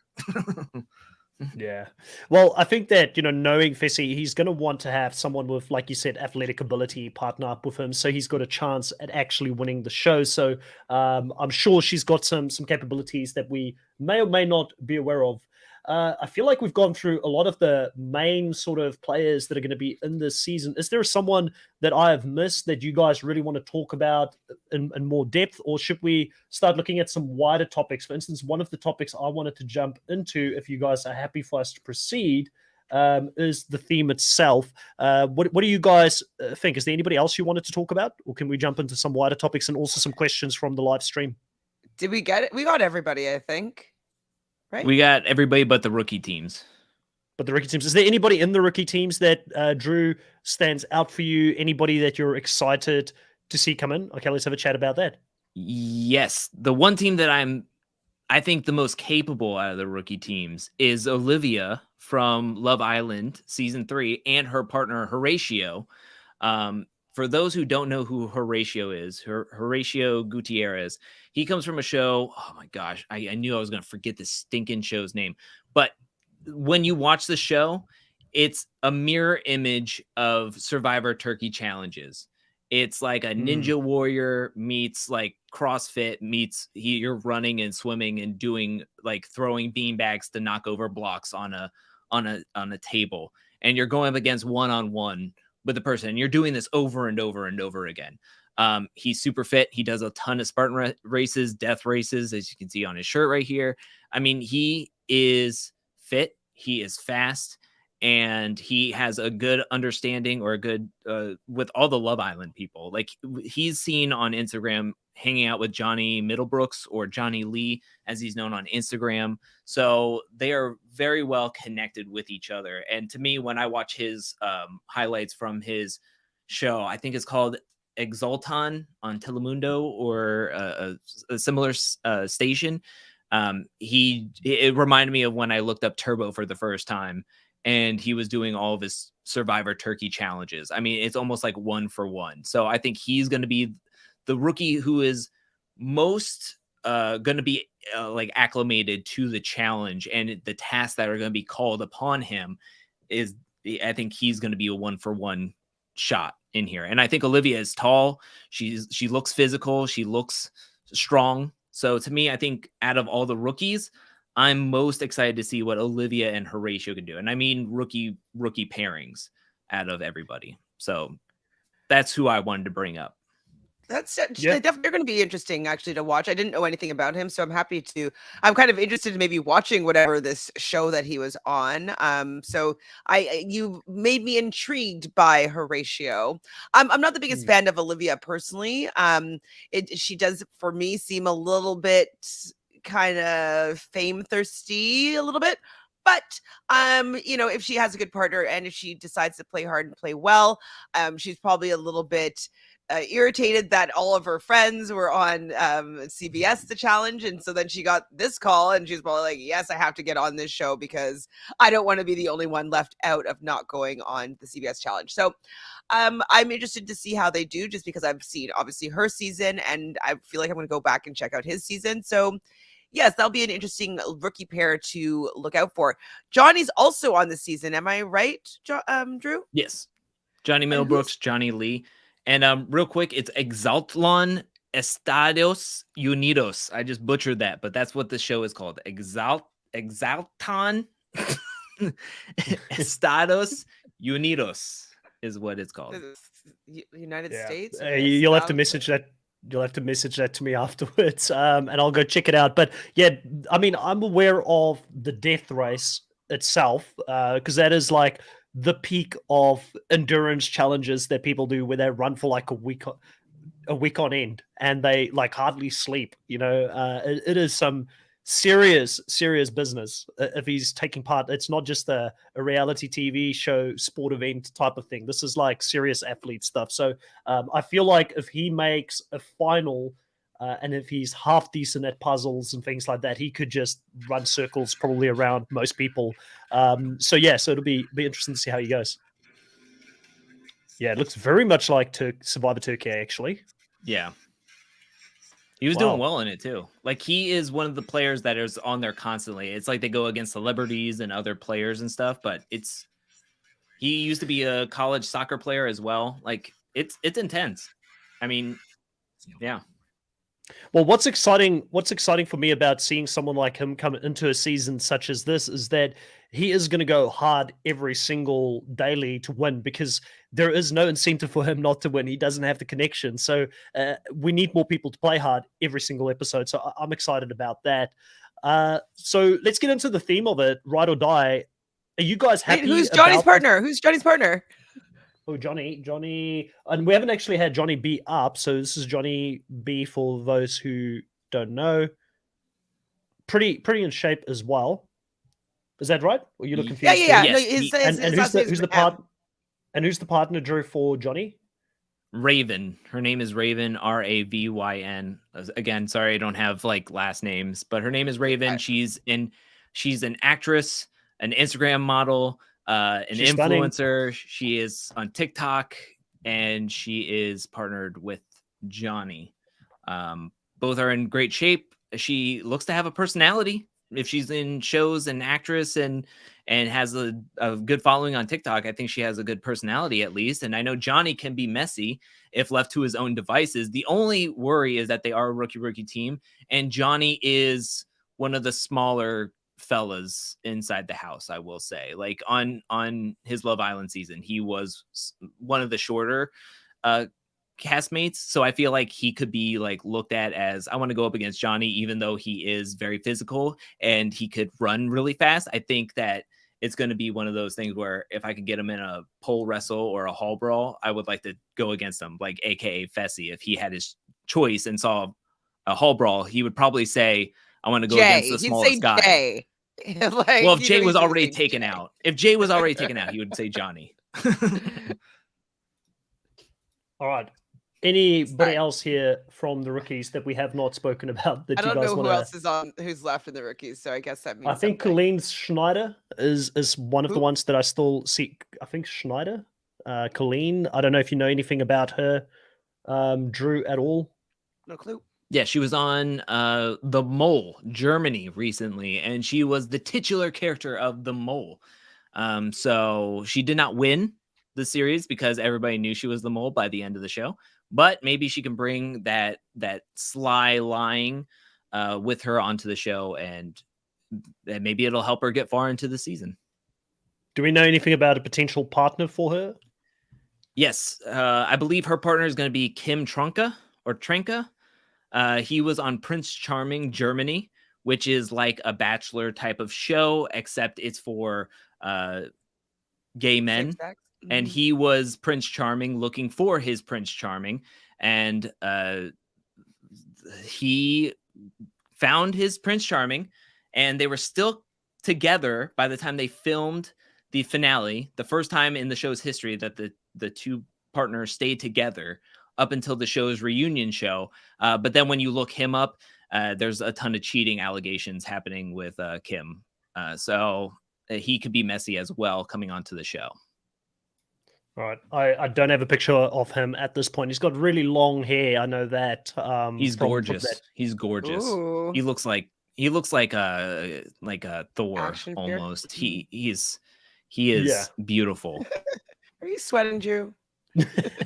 Yeah. Well, I think that, you know, knowing Fessy, he's going to want to have someone with, like you said, athletic ability partner up with him. So he's got a chance at actually winning the show. So I'm sure she's got some capabilities that we may or may not be aware of. I feel like we've gone through a lot of the main sort of players that are going to be in this season. Is there someone that I have missed that you guys really want to talk about in more depth, or should we start looking at some wider topics? For instance, one of the topics I wanted to jump into, if you guys are happy for us to proceed, is the theme itself. What do you guys think? Is there anybody else you wanted to talk about, or can we jump into some wider topics and also some questions from the live stream? Did we get it? We got everybody, I think. Right? We got everybody but the rookie teams. But the rookie teams, is there anybody in the rookie teams that Drew stands out for you? Anybody that you're excited to see come in? Okay, let's have a chat about that. Yes, the one team that I think the most capable out of the rookie teams is Olivia from Love Island season 3 and her partner Horatio. For those who don't know who Horatio is, Horatio Gutierrez, he comes from a show. Oh my gosh, I knew I was going to forget this stinking show's name. But when you watch the show, it's a mirror image of Survivor Turkey Challenges. It's like a Ninja Warrior meets like CrossFit meets you're running and swimming and doing like throwing beanbags to knock over blocks on a table, and you're going up against one-on-one with the person. And you're doing this over and over and over again. He's super fit. He does a ton of Spartan races, death races, as you can see on his shirt right here. I mean, he is fit. He is fast. And he has a good understanding or a good with all the Love Island people. Like he's seen on Instagram hanging out with Johnny Middlebrooks, or Johnny Lee, as he's known on Instagram. So they are very well connected with each other. And to me, when I watch his highlights from his show, I think it's called Exalton on Telemundo or a similar station. It reminded me of when I looked up Turbo for the first time. And he was doing all of his Survivor Turkey challenges. I mean, it's almost like 1-for-1. So I think he's going to be the rookie who is most going to be like acclimated to the challenge and the tasks that are going to be called upon him. I think he's going to be a 1-for-1 shot in here. And I think Olivia is tall. She looks physical. She looks strong. So to me, I think out of all the rookies, I'm most excited to see what Olivia and Horatio can do. And I mean rookie pairings out of everybody. So that's who I wanted to bring up. That's definitely going to be interesting actually to watch. I didn't know anything about him, so I'm kind of interested in maybe watching whatever this show that he was on. So you made me intrigued by Horatio. I'm not the biggest fan of Olivia personally. She does for me seem a little bit kind of fame thirsty a little bit, but if she has a good partner and if she decides to play hard and play well, she's probably a little bit irritated that all of her friends were on CBS the challenge, and so then she got this call and she's probably like, yes, I have to get on this show because I don't want to be the only one left out of not going on the CBS challenge. So I'm interested to see how they do, just because I've seen obviously her season and I feel like I'm going to go back and check out his season. So yes, that'll be an interesting rookie pair to look out for. Johnny's also on the season. Am I right, Drew? Yes. Johnny And who's- Millbrooks, Johnny Lee. And real quick, it's Exaltlon Estados Unidos. I just butchered that, but that's what the show is called. Exalton Estados Unidos is what it's called. United Yeah. States. You'll have to message that. You'll have to message that to me afterwards, and I'll go check it out. But yeah, I mean, I'm aware of the death race itself, because that is like the peak of endurance challenges that people do, where they run for like a week on end, and they like hardly sleep. It is some serious business if he's taking part. It's not just a reality TV show sport event type of thing. This is like serious athlete stuff. So I feel like if he makes a final, and if he's half decent at puzzles and things like that, he could just run circles probably around most people. So it'll be interesting to see how he goes. Yeah, it looks very much like Survivor Turkey, actually. Yeah. He was doing well in it too. Like, he is one of the players that is on there constantly. It's like they go against celebrities and other players and stuff, but he used to be a college soccer player as well. Like, it's intense. I mean, yeah. Well, what's exciting for me about seeing someone like him come into a season such as this is that he is going to go hard every single daily to win, because there is no incentive for him not to win. He doesn't have the connection. So we need more people to play hard every single episode. So I'm excited about that. So let's get into the theme of it, ride or die. Are you guys happy? Who's Johnny's partner? Who's Johnny's partner? Oh, Johnny, and we haven't actually had Johnny B up, so this is Johnny B for those who don't know. Pretty in shape as well. Is that right? Or you look confused? Yeah. Yes. Who's the partner, Drew, for Johnny? Raven. Her name is Raven, Ravyn. Again, sorry, I don't have like last names, but her name is Raven. She's an actress, an Instagram model, she's influencer. Stunning. She is on TikTok, and she is partnered with Johnny. Both are in great shape. She looks to have a personality. If she's in shows, and actress, and has a good following on TikTok, I think she has a good personality at least. And I know Johnny can be messy if left to his own devices. The only worry is that they are a rookie team, and Johnny is one of the smaller fellas inside the house. I will say, like on his Love Island season, he was one of the shorter castmates, so I feel like he could be like looked at as, I want to go up against Johnny, even though he is very physical and he could run really fast. I think that it's going to be one of those things where if I could get him in a pole wrestle or a hall brawl, I would like to go against him, like AKA Fessy. If he had his choice and saw a hall brawl, he would probably say, I want to go against the smallest guy. Jay. Well, if Jay was already taken out, he would say Johnny. All right. Anybody else here from the rookies that we have not spoken about that I don't you guys know want who else is on, who's left in the rookies, so I guess that means I think Colleen Schneider is one of the ones that I still see. I think Schneider, Colleen. I don't know if you know anything about her, Drew, at all. No clue. Yeah, she was on The Mole, Germany recently, and she was the titular character of The Mole. So she did not win the series because everybody knew she was the mole by the end of the show. But maybe she can bring that sly lying with her onto the show, and maybe it'll help her get far into the season. Do we know anything about a potential partner for her? Yes, I believe her partner is going to be Kim Trunka or Trenka. He was on Prince Charming Germany, which is like a Bachelor type of show, except it's for gay men. And he was Prince Charming looking for his Prince Charming. And he found his Prince Charming, and they were still together by the time they filmed the finale, the first time in the show's history that the two partners stayed together up until the show's reunion show. But then when you look him up, there's a ton of cheating allegations happening with Kim. So he could be messy as well coming onto the show. All right. I don't have a picture of him at this point. He's got really long hair. I know that. He's gorgeous. He's gorgeous. Ooh. He looks like a Thor Action almost. figure? He is beautiful. Are you sweating, Drew?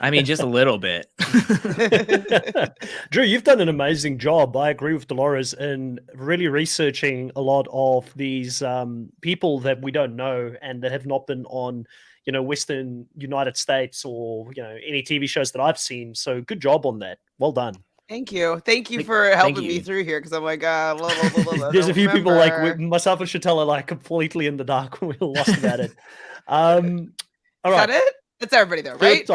I mean, just a little bit. Drew, you've done an amazing job. I agree with Dolores in really researching a lot of these people that we don't know and that have not been on, Western United States or, any TV shows that I've seen. So good job on that. Well done. Thank you. Thank you Thank- for thank helping me you. through here because I'm like, blah, blah, blah, blah, I There's a don't few people like remember. myself and Chantel are like completely in the dark. We're lost about it. All Is right. that it? That's everybody though, right?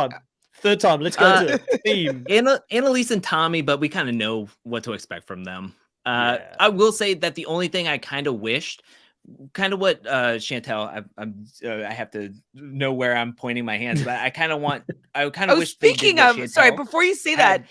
Third time. Let's go to theme. Annalise and Tommy, but we kind of know what to expect from them. Yeah. I will say that the only thing I kind of wished, kind of what Chantel, I have to know where I'm pointing my hands, but I kind of wish. Speaking of, sorry, Chantel before you say that,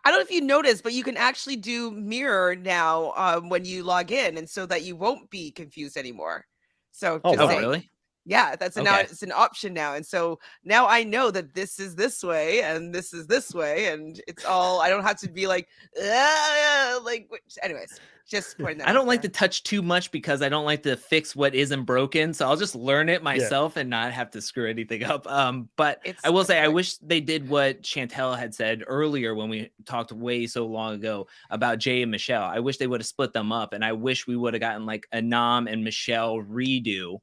I don't know if you noticed, but you can actually do mirror now when you log in, and so that you won't be confused anymore. So, Oh, just wow. saying. Really? Yeah, that's now Okay. it's an option now, and so now I know that this is this way and this is this way, and it's all. I don't have to be like, anyways, just pointing that. I out don't like there. to touch too much because I don't like to fix what isn't broken. So I'll just learn it myself and not have to screw anything up. But I will say I wish they did what Chantel had said earlier when we talked way so long ago about Jay and Michelle. I wish they would have split them up, and I wish we would have gotten like a Nam and Michelle redo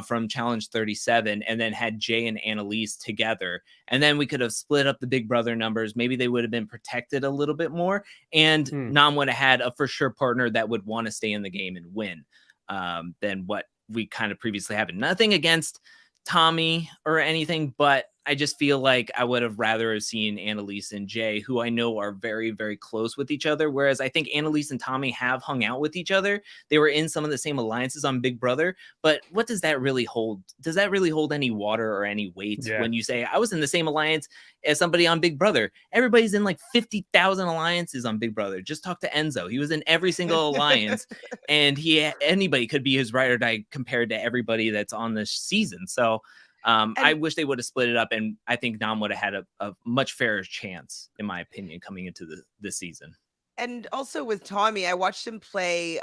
from Challenge 37 and then had Jay and Annalise together. And then we could have split up the Big Brother numbers. Maybe they would have been protected a little bit more. And Nam would have had a for sure partner that would want to stay in the game and win than what we kind of previously had. Nothing against Tommy or anything, but I just feel like I would have rather have seen Annalise and Jay, who I know are very, very close with each other. Whereas I think Annalise and Tommy have hung out with each other. They were in some of the same alliances on Big Brother. But what does that really hold? Does that really hold any water or any weight when you say I was in the same alliance as somebody on Big Brother? Everybody's in like 50,000 alliances on Big Brother. Just talk to Enzo. He was in every single alliance, and anybody could be his ride or die compared to everybody that's on this season. So I wish they would have split it up, and I think Nam would have had a much fairer chance, in my opinion, coming into this season. And also with Tommy, I watched him play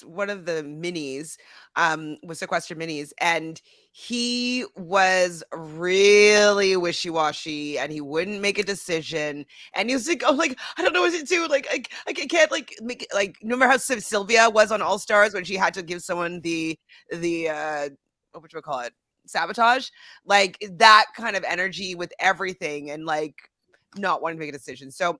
one of the minis, with sequester minis, and he was really wishy-washy and he wouldn't make a decision. And he was like, oh, like, I don't know what to do. Like, I can't like make it, like, no matter how Sylvia was on All Stars when she had to give someone the what you call it? Sabotage, like that kind of energy with everything and like not wanting to make a decision. So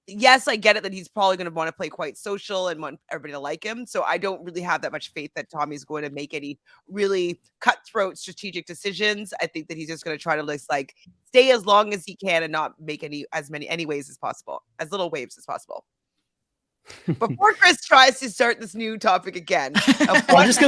yes, I get it that he's probably going to want to play quite social and want everybody to like him. So I don't really have that much faith that Tommy's going to make any really cutthroat strategic decisions. I think that he's just going to try to like stay as long as he can and not make as many waves as possible, as little waves as possible. Before Chris tries to start this new topic again, I'm just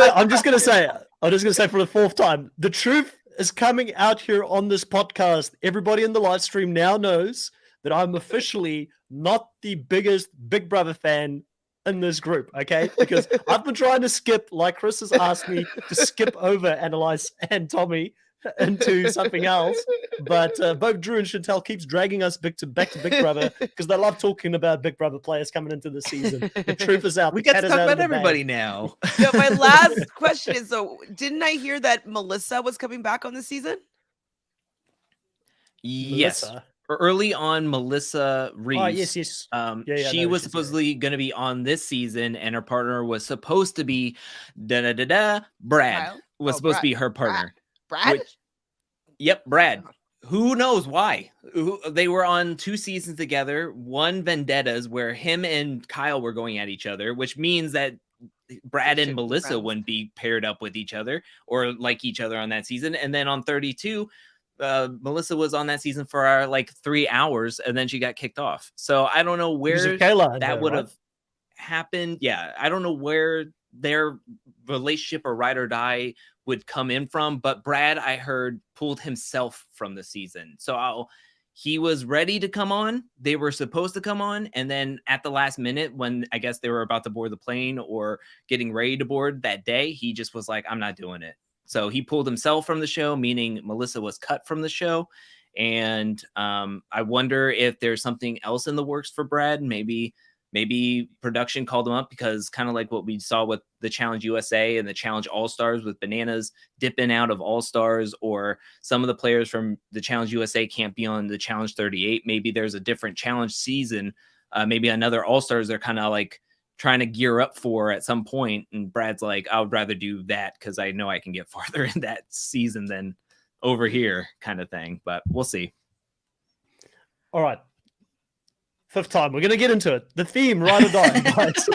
gonna say for the fourth time, the truth is coming out here on this podcast. Everybody in the live stream now knows that I'm officially not the biggest Big Brother fan in this group, okay? Because I've been trying to skip, like Chris has asked me to skip over Annalise and Tommy into something else, but both Drew and Chantel keeps dragging us back to Big Brother because they love talking about Big Brother players coming into the season. The truth is out. We got to talk about everybody now. Yeah, my last question is, though, didn't I hear that Melissa was coming back on this season? Yes. Melissa. Early on, Melissa Reese. Oh, yes. She was supposedly going to be on this season, and her partner was supposed to be Brad. Was supposed to be her partner. Brad? Yep, Brad. Who knows why? They were on 2 seasons together, one vendettas where him and Kyle were going at each other, which means that Brad and Melissa wouldn't be paired up with each other or like each other on that season. And then on 32, Melissa was on that season for like 3 hours, and then she got kicked off. So I don't know where Kayla that would have happened. Yeah, I don't know where their relationship or ride or die would come in from, but Brad, I heard, pulled himself from the season. So he was ready to come on. They were supposed to come on. And then at the last minute, when I guess they were about to board the plane or getting ready to board that day, he just was like, I'm not doing it. So he pulled himself from the show, meaning Melissa was cut from the show. And I wonder if there's something else in the works for Brad. Maybe Maybe production called them up because kind of like what we saw with the Challenge USA and the Challenge All-Stars with Bananas dipping out of All-Stars, or some of the players from the Challenge USA can't be on the Challenge 38. Maybe there's a different challenge season, maybe another All-Stars they're kind of like trying to gear up for at some point. And Brad's like, I would rather do that because I know I can get farther in that season than over here, kind of thing. But we'll see. All right. Fifth time. We're going to get into it. The theme, Ride or Die. Guys.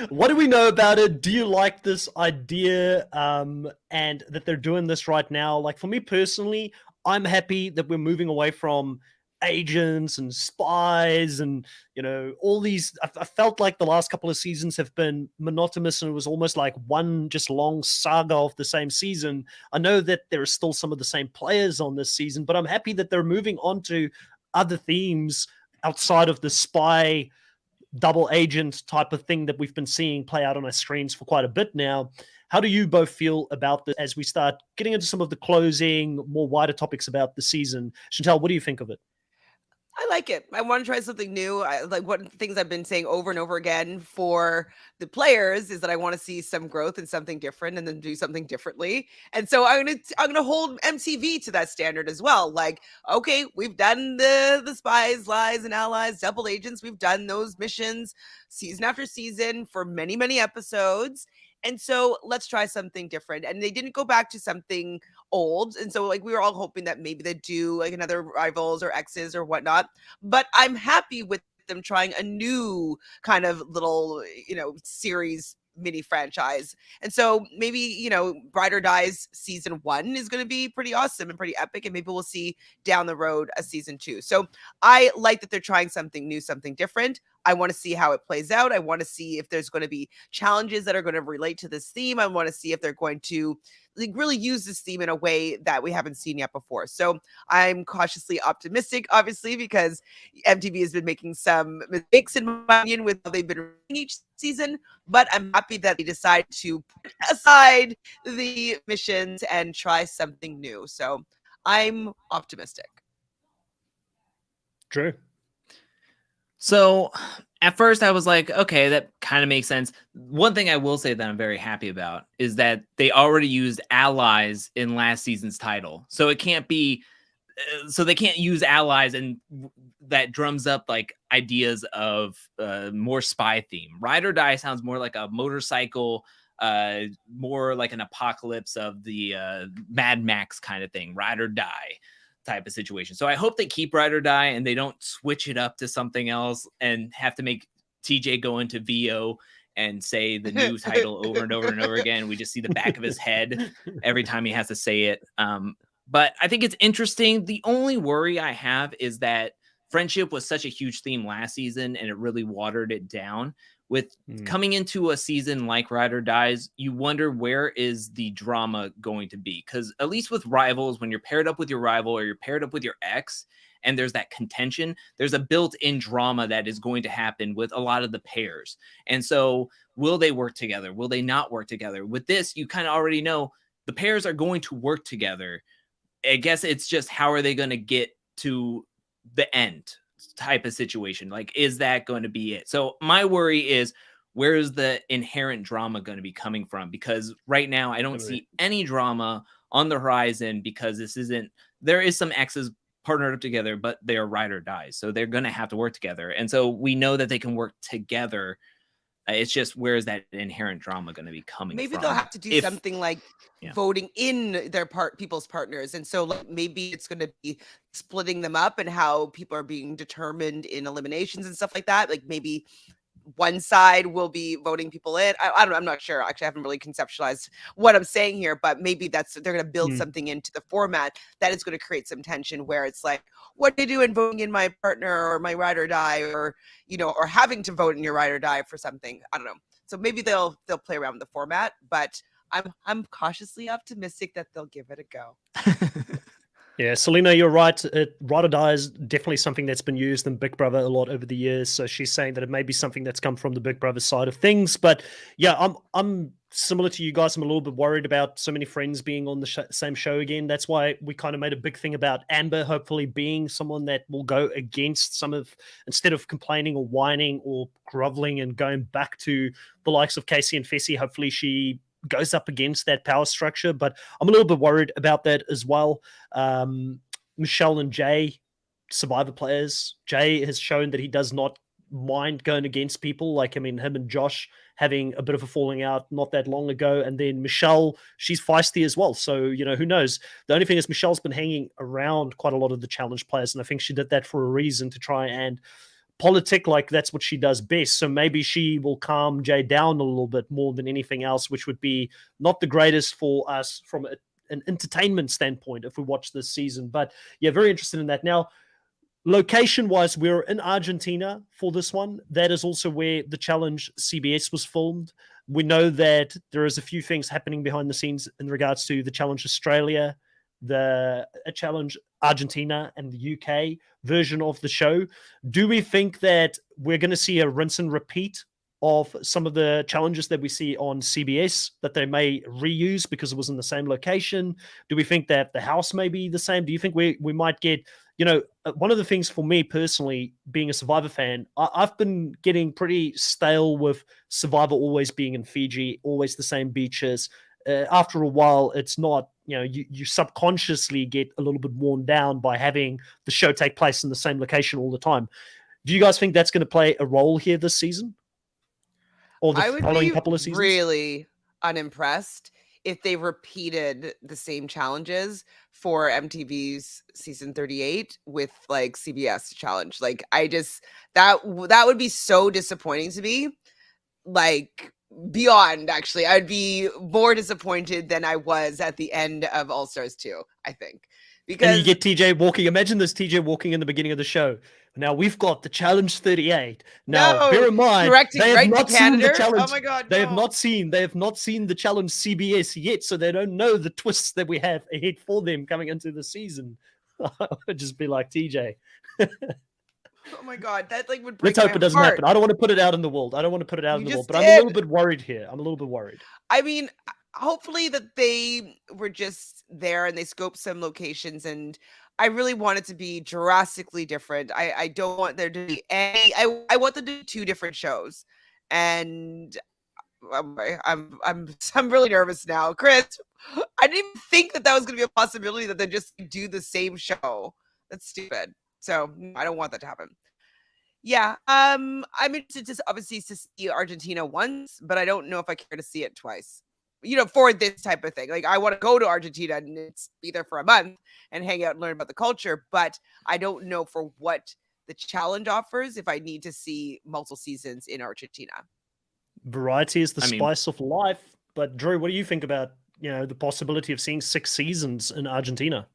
What do we know about it? Do you like this idea and that they're doing this right now? Like, for me personally, I'm happy that we're moving away from agents and spies and, you know, all these. I felt like the last couple of seasons have been monotonous, and it was almost like one just long saga of the same season. I know that there are still some of the same players on this season, but I'm happy that they're moving on to other themes outside of the spy double agent type of thing that we've been seeing play out on our screens for quite a bit now. How do you both feel about this as we start getting into some of the closing, more wider topics about the season? Chantel, what do you think of it? I like it. I want to try something new. I like one of the things I've been saying over and over again for the players is that I want to see some growth and something different and then do something differently. And so I'm gonna hold MTV to that standard as well. Like, okay, we've done the spies, lies, and allies, double agents. We've done those missions season after season for many, many episodes. And so let's try something different. And they didn't go back to something old. And so like we were all hoping that maybe they'd do like another Rivals or X's or whatnot. But I'm happy with them trying a new kind of little, you know, series mini franchise. And so maybe, you know, Ride or Die's season 1 is going to be pretty awesome and pretty epic. And maybe we'll see down the road a season 2. So I like that they're trying something new, something different. I want to see how it plays out. I want to see if there's going to be challenges that are going to relate to this theme. I want to see if they're going to like really use this theme in a way that we haven't seen yet before. So I'm cautiously optimistic, obviously, because MTV has been making some mistakes in my opinion with how they've been running each season. But I'm happy that they decided to put aside the missions and try something new. So I'm optimistic. Drew? So at first I was like, okay, that kind of makes sense. One thing I will say that I'm very happy about is that they already used allies in last season's title. So it can't be, so they can't use allies, and that drums up like ideas of more spy theme. Ride or Die sounds more like a motorcycle, more like an apocalypse of the Mad Max kind of thing. Ride or Die type of situation. So I hope they keep Ride or Die and they don't switch it up to something else and have to make TJ go into VO and say the new title over and over and over again. We just see the back of his head every time he has to say it. But I think it's interesting. The only worry I have is that friendship was such a huge theme last season and it really watered it down. With coming into a season like Ride or Dies, you wonder where is the drama going to be? Because at least with Rivals, when you're paired up with your rival or you're paired up with your ex, and there's that contention, there's a built-in drama that is going to happen with a lot of the pairs. And so will they work together? Will they not work together? With this, you kind of already know the pairs are going to work together. I guess it's just how are they going to get to the end type of situation. Like, is that going to be it? So my worry is, where is the inherent drama going to be coming from? Because right now I don't see any drama on the horizon, because there is some exes partnered up together, but they're Ride or Die. So they're going to have to work together. And so we know that they can work together. It's just, where is that inherent drama going to be coming Maybe from? they'll have to do something like voting in their people's partners. And so like, maybe it's going to be splitting them up and how people are being determined in eliminations and stuff like that. Like maybe one side will be voting people in. I don't know. I'm not sure. Actually, I haven't really conceptualized what I'm saying here, but maybe they're going to build something into the format that is going to create some tension where it's like, what do you do in voting in my partner or my Ride or Die, or, you know, or having to vote in your Ride or Die for something. I don't know. So maybe they'll play around with the format, but I'm cautiously optimistic that they'll give it a go. Yeah, Selena, you're right. Ride or Die is definitely something that's been used in Big Brother a lot over the years. So she's saying that it may be something that's come from the Big Brother side of things. But yeah, I'm similar to you guys. I'm a little bit worried about so many friends being on the same show again. That's why we kind of made a big thing about Amber hopefully being someone that will go against some of, instead of complaining or whining or groveling and going back to the likes of Casey and Fessy. Hopefully she goes up against that power structure. But I'm a little bit worried about that as well. Michelle and Jay, Survivor players. Jay has shown that he does not mind going against people. Like, I mean, him and Josh having a bit of a falling out not that long ago. And then Michelle, she's feisty as well. So, you know, who knows? The only thing is Michelle's been hanging around quite a lot of the challenge players. And I think she did that for a reason, to try and politic, like that's what she does best. So maybe she will calm Jay down a little bit more than anything else, which would be not the greatest for us from an entertainment standpoint if we watch this season. But yeah, very interested in that. Now, location wise, we're in Argentina for this one. That is also where the Challenge CBS was filmed. We know that there is a few things happening behind the scenes in regards to the Challenge Australia, the Challenge Argentina, and the UK version of the show. Do we think that we're going to see a rinse and repeat of some of the challenges that we see on CBS that they may reuse because it was in the same location? Do we think that the house may be the same? Do you think we might get, you know, one of the things for me personally, being a Survivor fan, I've been getting pretty stale with Survivor always being in Fiji, always the same beaches. After a while, it's not, you know, you subconsciously get a little bit worn down by having the show take place in the same location all the time. Do you guys think that's going to play a role here this season? Or the I would following be couple of seasons? really unimpressed if they repeated the same challenges for MTV's season 38 with like CBS challenge. Like, I just, that would be so disappointing to me. Like, beyond, actually, I'd be more disappointed than I was at the end of All Stars 2, I think. Because and you get TJ walking. Imagine this TJ walking in the beginning of the show. Now we've got the Challenge 38. Now, bear in mind, they have not seen the challenge. Oh my God, they have not seen the Challenge CBS yet, so they don't know the twists that we have ahead for them coming into the season. I would just be like, TJ. Oh my God, that like would break Let's hope it doesn't heart. happen. I don't want to put it out in the world. I don't want to put it out in the world, but I'm a little bit worried here. I'm a little bit worried. I mean, hopefully that they were just there and they scoped some locations, and I really want it to be drastically different. I don't want there to be any, I want them to do 2 different shows. And I'm really nervous now. Chris, I didn't even think that was going to be a possibility, that they just do the same show. That's stupid. So I don't want that to happen. Yeah, I'm interested to obviously to see Argentina once, but I don't know if I care to see it twice. You know, for this type of thing. Like, I want to go to Argentina and be there for a month and hang out and learn about the culture, but I don't know for what the challenge offers if I need to see multiple seasons in Argentina. Variety is the spice of life. But Drew, what do you think about, you know, the possibility of seeing 6 seasons in Argentina?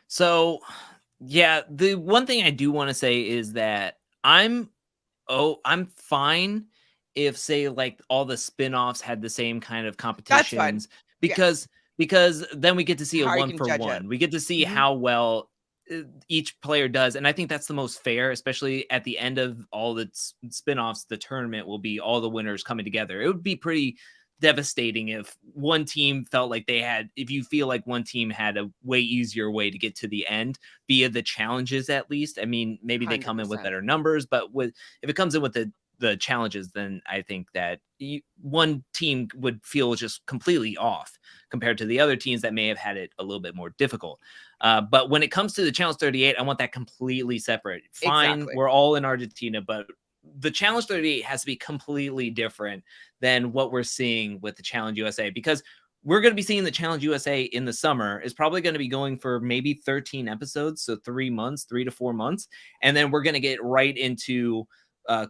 So, yeah, the one thing I do want to say is that I'm fine if, say, like all the spin-offs had the same kind of competitions, because then we get to see a 1-for-1. We get to see how well each player does, and I think that's the most fair, especially at the end of all the spin-offs. The tournament will be all the winners coming together. It would be pretty devastating if one team felt like if you feel like one team had a way easier way to get to the end via the challenges, at least. I mean, maybe 100%. They come in with better numbers, but if it comes in with the challenges, then I think that one team would feel just completely off compared to the other teams that may have had it a little bit more difficult. But when it comes to the Challenge 38, I want that completely separate. Fine, exactly. We're all in Argentina, but the Challenge 38 has to be completely different than what we're seeing with the Challenge USA, because we're going to be seeing the Challenge USA in the summer. Is probably going to be going for maybe 13 episodes, so 3 to 4 months, and then we're going to get right into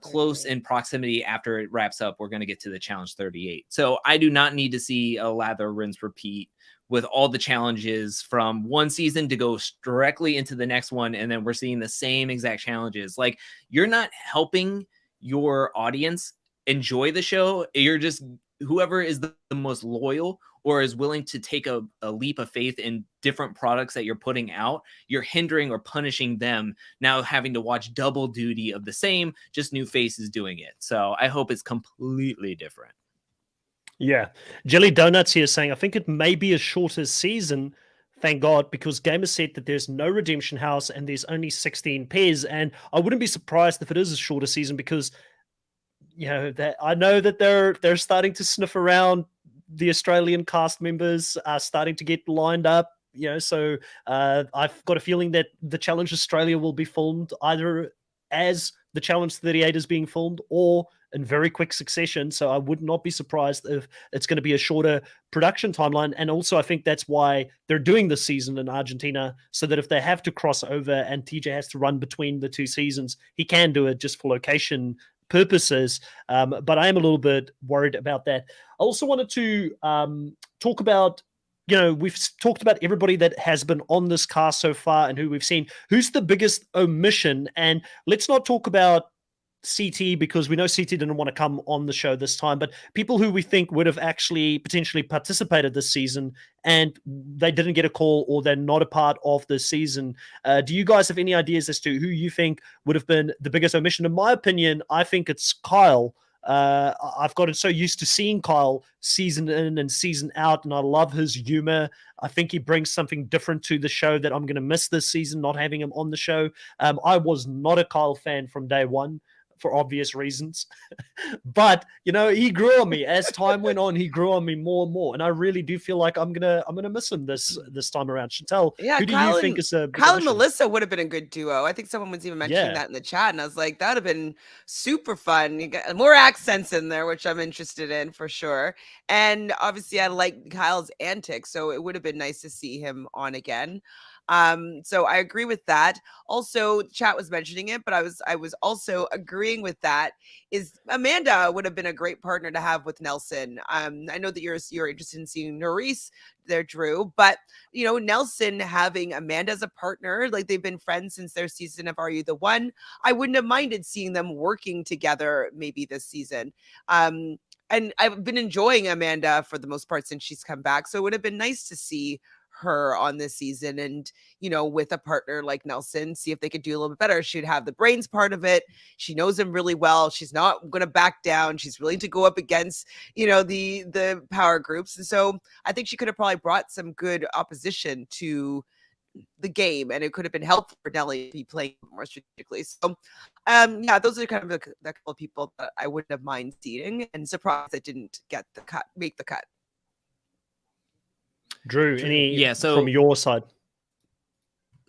close in proximity after it wraps up. We're going to get to the Challenge 38. So I do not need to see a lather, rinse, repeat with all the challenges from one season to go directly into the next one. And then we're seeing the same exact challenges. Like, you're not helping your audience enjoy the show. You're just, whoever is the most loyal or is willing to take a leap of faith in different products that you're putting out, you're hindering or punishing them now having to watch double duty of the same, just new faces doing it. So I hope it's completely different. Yeah. Jelly Donuts here saying, I think it may be a shorter season, thank God, because gamers said that there's no redemption house and there's only 16 pairs. And I wouldn't be surprised if it is a shorter season because, you know, that I know that they're starting to sniff around. The Australian cast members are starting to get lined up. You know, so I've got a feeling that the Challenge Australia will be filmed either as the Challenge 38 is being filmed or in very quick succession. So I would not be surprised if it's going to be a shorter production timeline. And also, I think that's why they're doing this season in Argentina, so that if they have to cross over and TJ has to run between the two seasons, he can do it just for location purposes. But I am a little bit worried about that. I also wanted to talk about, you know, we've talked about everybody that has been on this cast so far and who we've seen. Who's the biggest omission? And let's not talk about CT because we know CT didn't want to come on the show this time, but people who we think would have actually potentially participated this season and they didn't get a call or they're not a part of the season. Do you guys have any ideas as to who you think would have been the biggest omission? In my opinion, I think it's Kyle. I've gotten so used to seeing Kyle season in and season out, and I love his humor. I think he brings something different to the show that I'm going to miss this season, not having him on the show. I was not a Kyle fan from day one, for obvious reasons. But you know, he grew on me as time went on. He grew on me more and more, and I really do feel like I'm gonna miss him this time around. Chantel, Yeah, who do you think is a big Kyle and omission? Melissa would have been a good duo. I think someone was even mentioning Yeah. that in the chat, and I was like, that would have been super fun. You got more accents in there, which I'm interested in for sure. And obviously, I like Kyle's antics, so it would have been nice to see him on again. So I agree with that. Also, the chat was mentioning it, but I was also agreeing with that. Is Amanda would have been a great partner to have with Nelson. I know that you're interested in seeing Norris there, Drew, but you know, Nelson having Amanda as a partner, like they've been friends since their season of Are You the One? I wouldn't have minded seeing them working together maybe this season. And I've been enjoying Amanda for the most part since she's come back. So it would have been nice to see her on this season and, you know, with a partner like Nelson, see if they could do a little bit better. She'd have the brains part of it. She knows him really well. She's not going to back down. She's willing to go up against, you know, the power groups. And so I think she could have probably brought some good opposition to the game, and it could have been helpful for Nelly to be playing more strategically. So yeah, those are kind of the couple of people that I wouldn't have mind seeing, and surprised that didn't make the cut. Drew, any so from your side?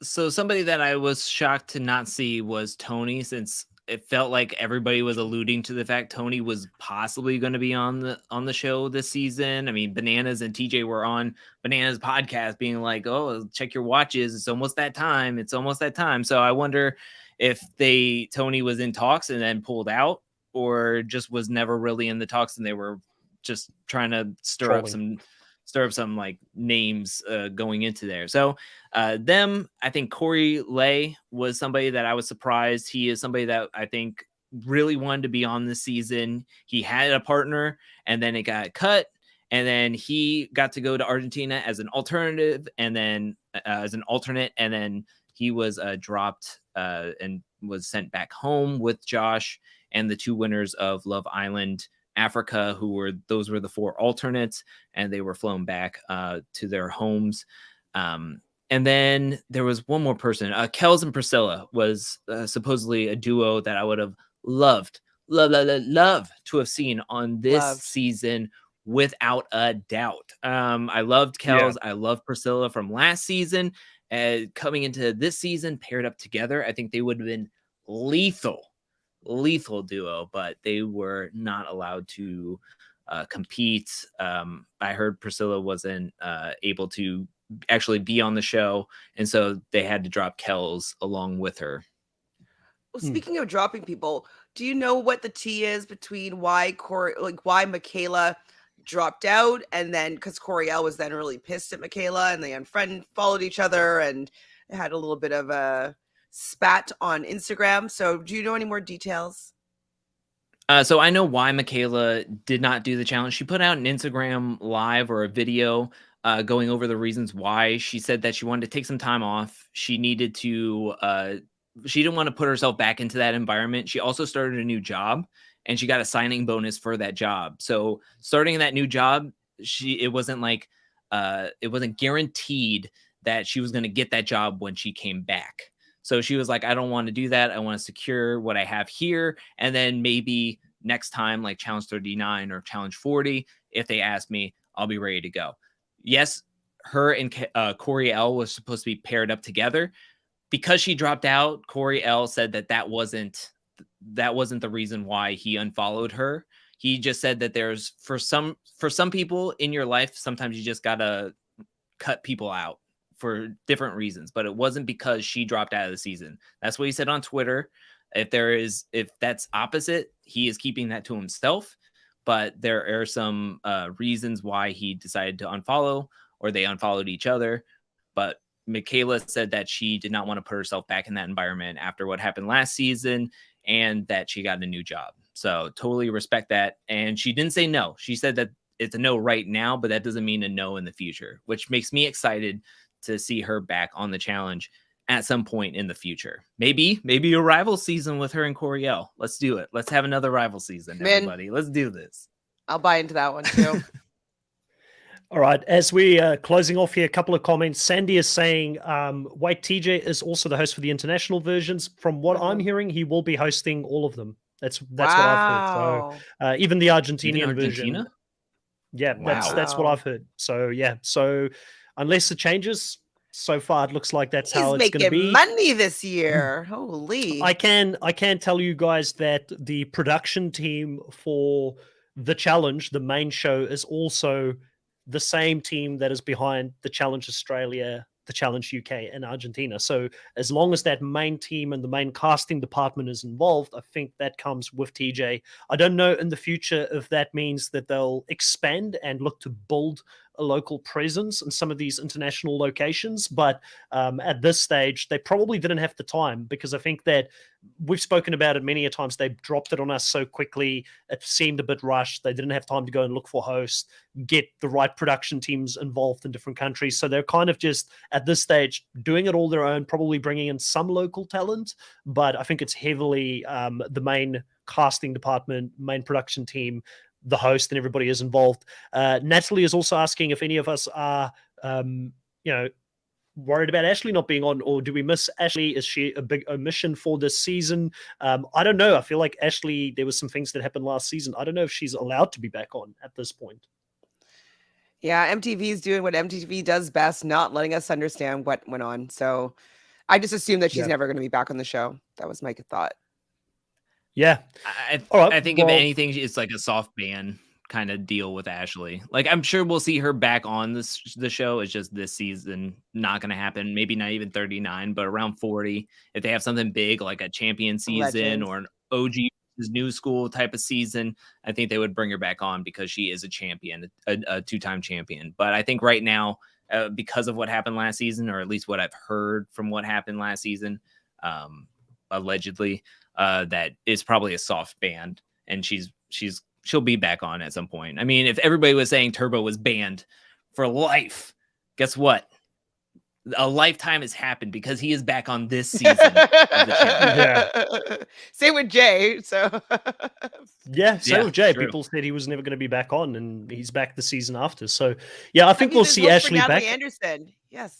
So somebody that I was shocked to not see was Tony, since it felt like everybody was alluding to the fact Tony was possibly going to be on the show this season. I mean, Bananas and TJ were on Bananas podcast being like, "Oh, check your watches. It's almost that time. It's almost that time." So I wonder if Tony was in talks and then pulled out, or just was never really in the talks and they were just trying to stir up some like names going into there. So I think Corey Lay was somebody that I was surprised. He is somebody that I think really wanted to be on this season. He had a partner and then it got cut. And then he got to go to Argentina as an alternative and then as an alternate. And then he was dropped and was sent back home with Josh and the two winners of Love Island Africa, those were the four alternates, and they were flown back to their homes. And then there was one more person. Kels and Priscilla was supposedly a duo that I would have loved to have seen on this season without a doubt. I loved Kels. Yeah. I loved Priscilla from last season. Coming into this season, paired up together, I think they would have been lethal duo, but they were not allowed to compete. I heard Priscilla wasn't able to actually be on the show, and so they had to drop Kels along with her. Well, speaking of dropping people, do you know what the tea is between why Michaela dropped out, and then because Coriel was then really pissed at Michaela and they followed each other and had a little bit of a spat on Instagram. So do you know any more details? So I know why Michaela did not do the challenge. She put out an Instagram live or a video going over the reasons why. She said that she wanted to take some time off. She needed to. She didn't want to put herself back into that environment. She also started a new job, and she got a signing bonus for that job. So starting that new job, it wasn't like it wasn't guaranteed that she was going to get that job when she came back. So she was like, I don't want to do that. I want to secure what I have here. And then maybe next time, like Challenge 39 or Challenge 40, if they ask me, I'll be ready to go. Yes, her and Corey L was supposed to be paired up together. Because she dropped out, Corey L said that wasn't the reason why he unfollowed her. He just said that there's for some people in your life, sometimes you just gotta cut people out for different reasons, but it wasn't because she dropped out of the season. That's what he said on Twitter. If that's opposite, he is keeping that to himself, but there are some reasons why he decided to unfollow, or they unfollowed each other. But Michaela said that she did not want to put herself back in that environment after what happened last season, and that she got a new job. So totally respect that. And she didn't say no. She said that it's a no right now, but that doesn't mean a no in the future, which makes me excited to see her back on the challenge at some point in the future. Maybe a rival season with her and Coriel. Let's do it. Let's have another rival season, everybody. Let's do this. I'll buy into that one too. All right, as we closing off here, a couple of comments. Sandy is saying, wait, TJ is also the host for the international versions. From what I'm hearing, he will be hosting all of them. That's what I've heard. So even the Argentinian version. Yeah, that's what I've heard. So yeah, so unless it changes, so far it looks like that's how it's going to be. He's making money this year. Holy! I can tell you guys that the production team for the challenge, the main show, is also the same team that is behind the Challenge Australia, the Challenge UK, and Argentina. So as long as that main team and the main casting department is involved, I think that comes with TJ. I don't know in the future if that means that they'll expand and look to build a local presence in some of these international locations, but at this stage they probably didn't have the time, because I think that we've spoken about it many a times. They dropped it on us so quickly, it seemed a bit rushed. They didn't have time to go and look for hosts, get the right production teams involved in different countries, so they're kind of just at this stage doing it all their own, probably bringing in some local talent, but I think it's heavily the main casting department, main production team, the host, and everybody is involved. Natalie is also asking if any of us are, worried about Ashley not being on, or do we miss Ashley? Is she a big omission for this season? I don't know. I feel like Ashley, there was some things that happened last season. I don't know if she's allowed to be back on at this point. Yeah, MTV is doing what MTV does best, not letting us understand what went on. So I just assume that she's never going to be back on the show. That was my thought. Yeah. I think if anything, it's like a soft ban kind of deal with Ashley. Like, I'm sure we'll see her back on the show. It's just this season not going to happen. Maybe not even 39, but around 40. If they have something big like a champion season or an OG new school type of season, I think they would bring her back on because she is a champion, a two-time champion. But I think right now, because of what happened last season, or at least what I've heard from what happened last season, allegedly, that is probably a soft ban, and she'll be back on at some point. I mean, if everybody was saying Turbo was banned for life, guess what? A lifetime has happened because he is back on this season of the channel. Yeah. Same with Jay. So same with Jay. True. People said he was never going to be back on, and he's back the season after. So yeah, I think we'll see Ashley back. Anderson. Yes.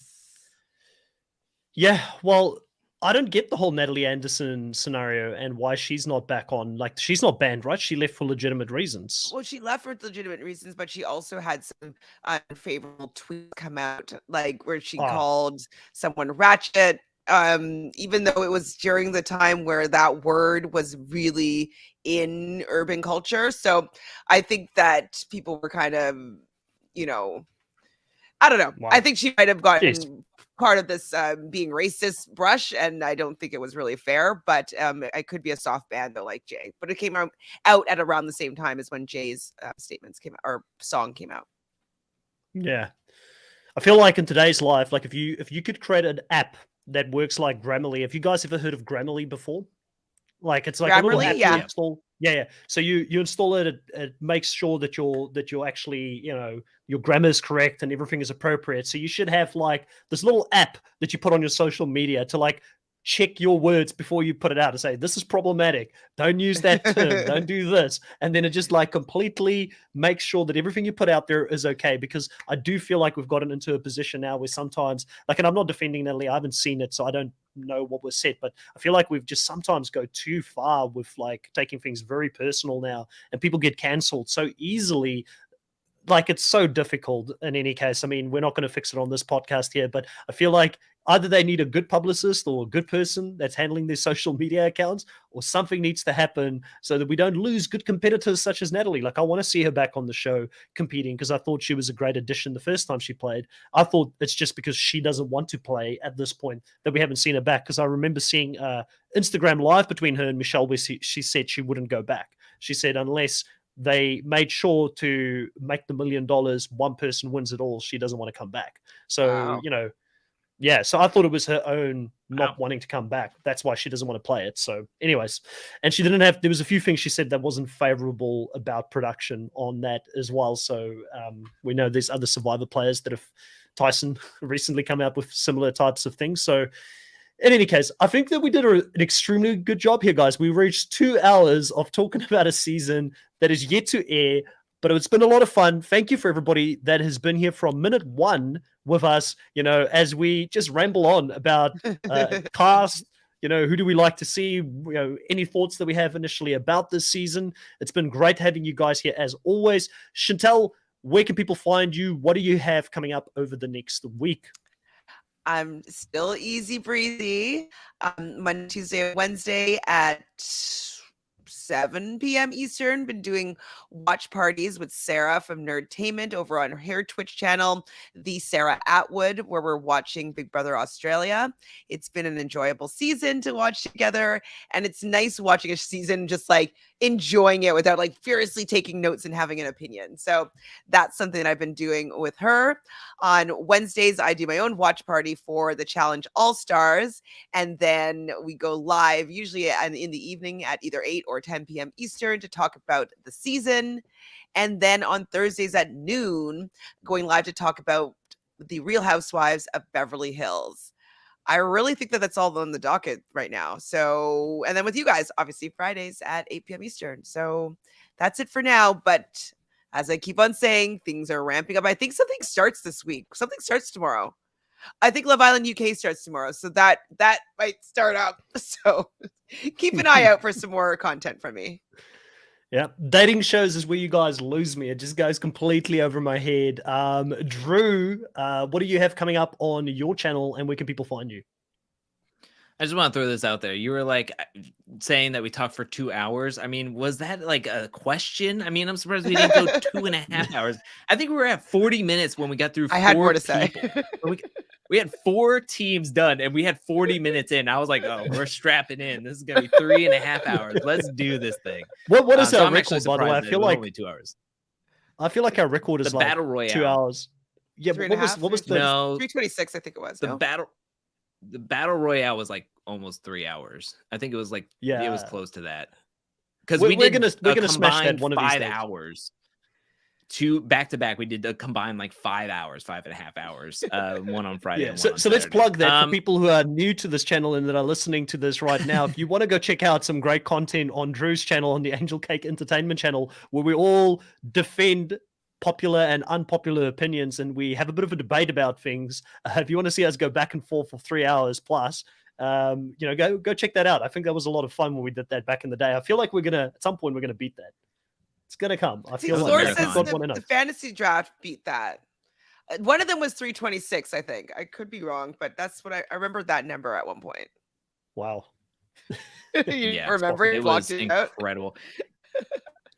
Yeah. Well, I don't get the whole Natalie Anderson scenario and why she's not back on. Like, she's not banned, right? She left for legitimate reasons. Well, she left for legitimate reasons, but she also had some unfavorable tweets come out, like where she called someone ratchet, even though it was during the time where that word was really in urban culture. So I think that people were kind of, I don't know. Wow. I think she might have gotten part of this being racist brush, and I don't think it was really fair, but it could be a soft ban though, like Jay. But it came out at around the same time as when Jay's statements came out, or song came out. Yeah, I feel like in today's life, like if you could create an app that works like Grammarly. Have you guys ever heard of Grammarly before? Like, it's like Grammarly, a little app you install. Yeah. So you install it. It makes sure that you're actually, your grammar is correct and everything is appropriate. So you should have like this little app that you put on your social media to like check your words before you put it out and say, this is problematic. Don't use that term. Don't do this. And then it just like completely makes sure that everything you put out there is okay. Because I do feel like we've gotten into a position now where sometimes, like, and I'm not defending Natalie, I haven't seen it, so I don't know what was said, but I feel like we've just sometimes go too far with like taking things very personal now, and people get cancelled so easily. Like, it's so difficult in any case. I mean, we're not going to fix it on this podcast here, but I feel like either they need a good publicist or a good person that's handling their social media accounts, or something needs to happen so that we don't lose good competitors such as Natalie. Like, I want to see her back on the show competing because I thought she was a great addition the first time she played. I thought it's just because she doesn't want to play at this point that we haven't seen her back, because I remember seeing Instagram live between her and Michelle where she said she wouldn't go back. She said unless they made sure to make the $1 million, one person wins it all, she doesn't want to come back. So, Wow. yeah, so I thought it was her own not Wow. wanting to come back. That's why she doesn't want to play it. So anyways, and there was a few things she said that wasn't favorable about production on that as well. So we know there's other Survivor players that have, Tyson recently come out with similar types of things. So in any case, I think that we did an extremely good job here, guys. We reached 2 hours of talking about a season that is yet to air, but it's been a lot of fun. Thank you for everybody that has been here from minute one with us, as we just ramble on about cast, who do we like to see, any thoughts that we have initially about this season. It's been great having you guys here as always. Chantel, where can people find you? What do you have coming up over the next week? I'm still easy breezy. Monday, Tuesday, Wednesday at 7 p.m. Eastern. Been doing watch parties with Sarah from Nerdtainment over on her Twitch channel, the Sarah Atwood, where we're watching Big Brother Australia. It's been an enjoyable season to watch together, and it's nice watching a season just like enjoying it without like furiously taking notes and having an opinion. So that's something I've been doing with her. On Wednesdays, I do my own watch party for the Challenge All Stars, and then we go live usually in the evening at either 8 or 10 p.m. Eastern to talk about the season. And then on Thursdays at noon, going live to talk about the Real Housewives of Beverly Hills. I really think that that's all on the docket right now. So, and then with you guys, obviously Fridays at 8 p.m. Eastern. So that's it for now. But as I keep on saying, things are ramping up. I think something starts this week. Something starts tomorrow. I think Love Island UK starts tomorrow. So that might start up. So keep an eye out for some more content from me. Yeah, dating shows is where you guys lose me. It just goes completely over my head. Drew, what do you have coming up on your channel, and where can people find you? I just want to throw this out there. You were like saying that we talked for 2 hours. I mean, was that like a question? I mean, I'm surprised we didn't go 2.5 hours. I think we were at 40 minutes when we got through. I had more to people. say. We had 4 teams done, and we had 40 minutes in. I was like, oh, we're strapping in. This is gonna be 3.5 hours. Let's do this thing. What is so our I'm record, by the way? I feel like only 2 hours. I feel like our record is The like Battle Royale. 2 hours. Yeah, what was the 326? I think it was. The Battle Royale was like almost 3 hours. I think it was like it was close to that. Because we're gonna smash that one of these 5 hours. 2 back to back. We did a combined like 5 hours, 5.5 hours. One on Friday. Yeah. And So let's plug that for people who are new to this channel and that are listening to this right now. If you want to go check out some great content on Drew's channel, on the Angel Cake Entertainment channel, where we all defend popular and unpopular opinions and we have a bit of a debate about things. If you want to see us go back and forth for 3 hours plus, go check that out. I think that was a lot of fun when we did that back in the day. I feel like at some point we're gonna beat that. It's gonna come. I feel like the fantasy draft beat that. One of them was 326, I think. I could be wrong, but that's what I remember that number at one point. Wow. You remember it was incredible.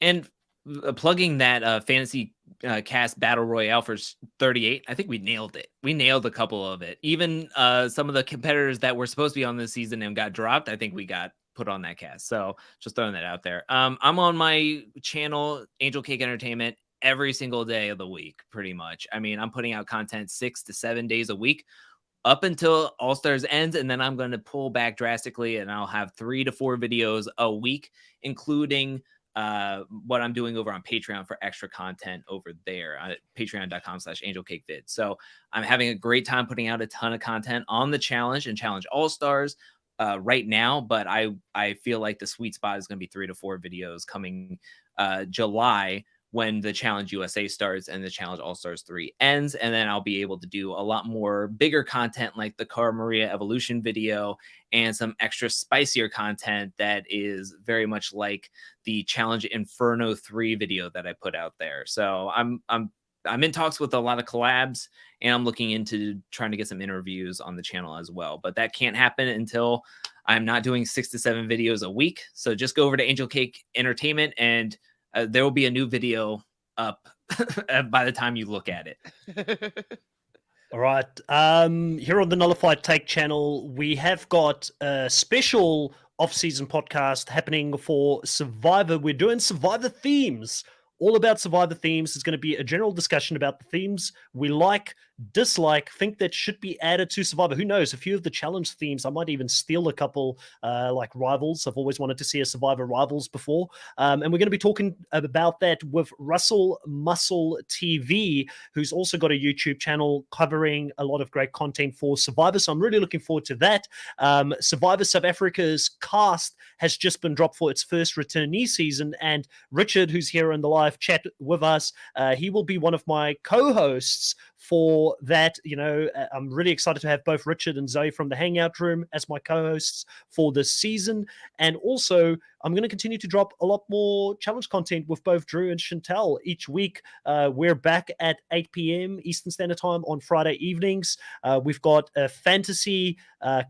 And plugging that fantasy cast battle royale for 38, I think we nailed it. We nailed a couple of it. Even some of the competitors that were supposed to be on this season and got dropped, I think we got put on that cast. So just throwing that out there. I'm on my channel, Angel Cake Entertainment, every single day of the week, pretty much. I mean, I'm putting out content 6 to 7 days a week up until All Stars ends, and then I'm going to pull back drastically, and I'll have 3 to 4 videos a week, including what I'm doing over on Patreon for extra content over there at patreon.com/angelcakevid. So I'm having a great time putting out a ton of content on the challenge and challenge all-stars right now, but I feel like the sweet spot is going to be 3 to 4 videos coming July, when the Challenge USA starts and the Challenge All-Stars 3 ends. And then I'll be able to do a lot more bigger content like the Cara Maria Evolution video and some extra spicier content that is very much like the Challenge Inferno 3 video that I put out there. So I'm in talks with a lot of collabs, and I'm looking into trying to get some interviews on the channel as well. But that can't happen until I'm not doing 6 to 7 videos a week. So just go over to Angel Cake Entertainment, and there will be a new video up by the time you look at it. All right. Here on the Nullified Take channel, we have got a special off-season podcast happening for Survivor. We're doing Survivor themes. All about Survivor themes. There's going to be a general discussion about the themes we like, dislike, think that should be added to Survivor. Who knows? A few of the challenge themes, I might even steal a couple, like Rivals. I've always wanted to see a Survivor Rivals before. And we're going to be talking about that with Russell Muscle TV, who's also got a YouTube channel covering a lot of great content for Survivor. So I'm really looking forward to that. Survivor South Africa's cast has just been dropped for its first returnee season, and Richard, who's here in the live chat with us, he will be one of my co-hosts for that. I'm really excited to have both Richard and Zoe from the Hangout Room as my co-hosts for this season. And also, I'm going to continue to drop a lot more challenge content with both Drew and Chantel each week. We're back at 8 p.m. Eastern Standard Time on Friday evenings. We've got a fantasy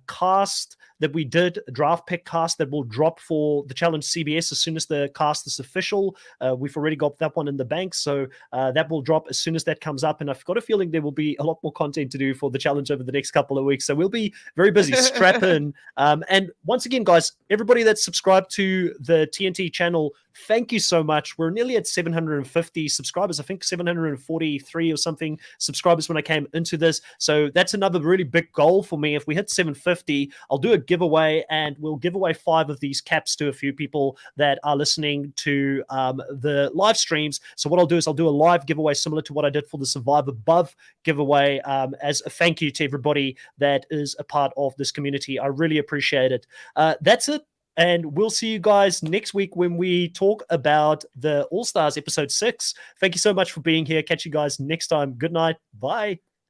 cast that we did, a draft pick cast that will drop for the Challenge CBS as soon as the cast is official. We've already got that one in the bank, so that will drop as soon as that comes up. And I've got a feeling there will be a lot more content to do for the challenge over the next couple of weeks. So we'll be very busy. Strap in. And once again, guys, everybody that's subscribed to the TNT channel, thank you so much. We're nearly at 750 subscribers. I think 743 or something subscribers when I came into this. So that's another really big goal for me. If we hit 750, I'll do a giveaway, and we'll give away 5 of these caps to a few people that are listening to the live streams. So what I'll do is I'll do a live giveaway similar to what I did for the Survivor Buff giveaway, as a thank you to everybody that is a part of this community. I really appreciate it. That's it. And we'll see you guys next week when we talk about the All-Stars episode 6. Thank you so much for being here. Catch you guys next time. Good night. Bye.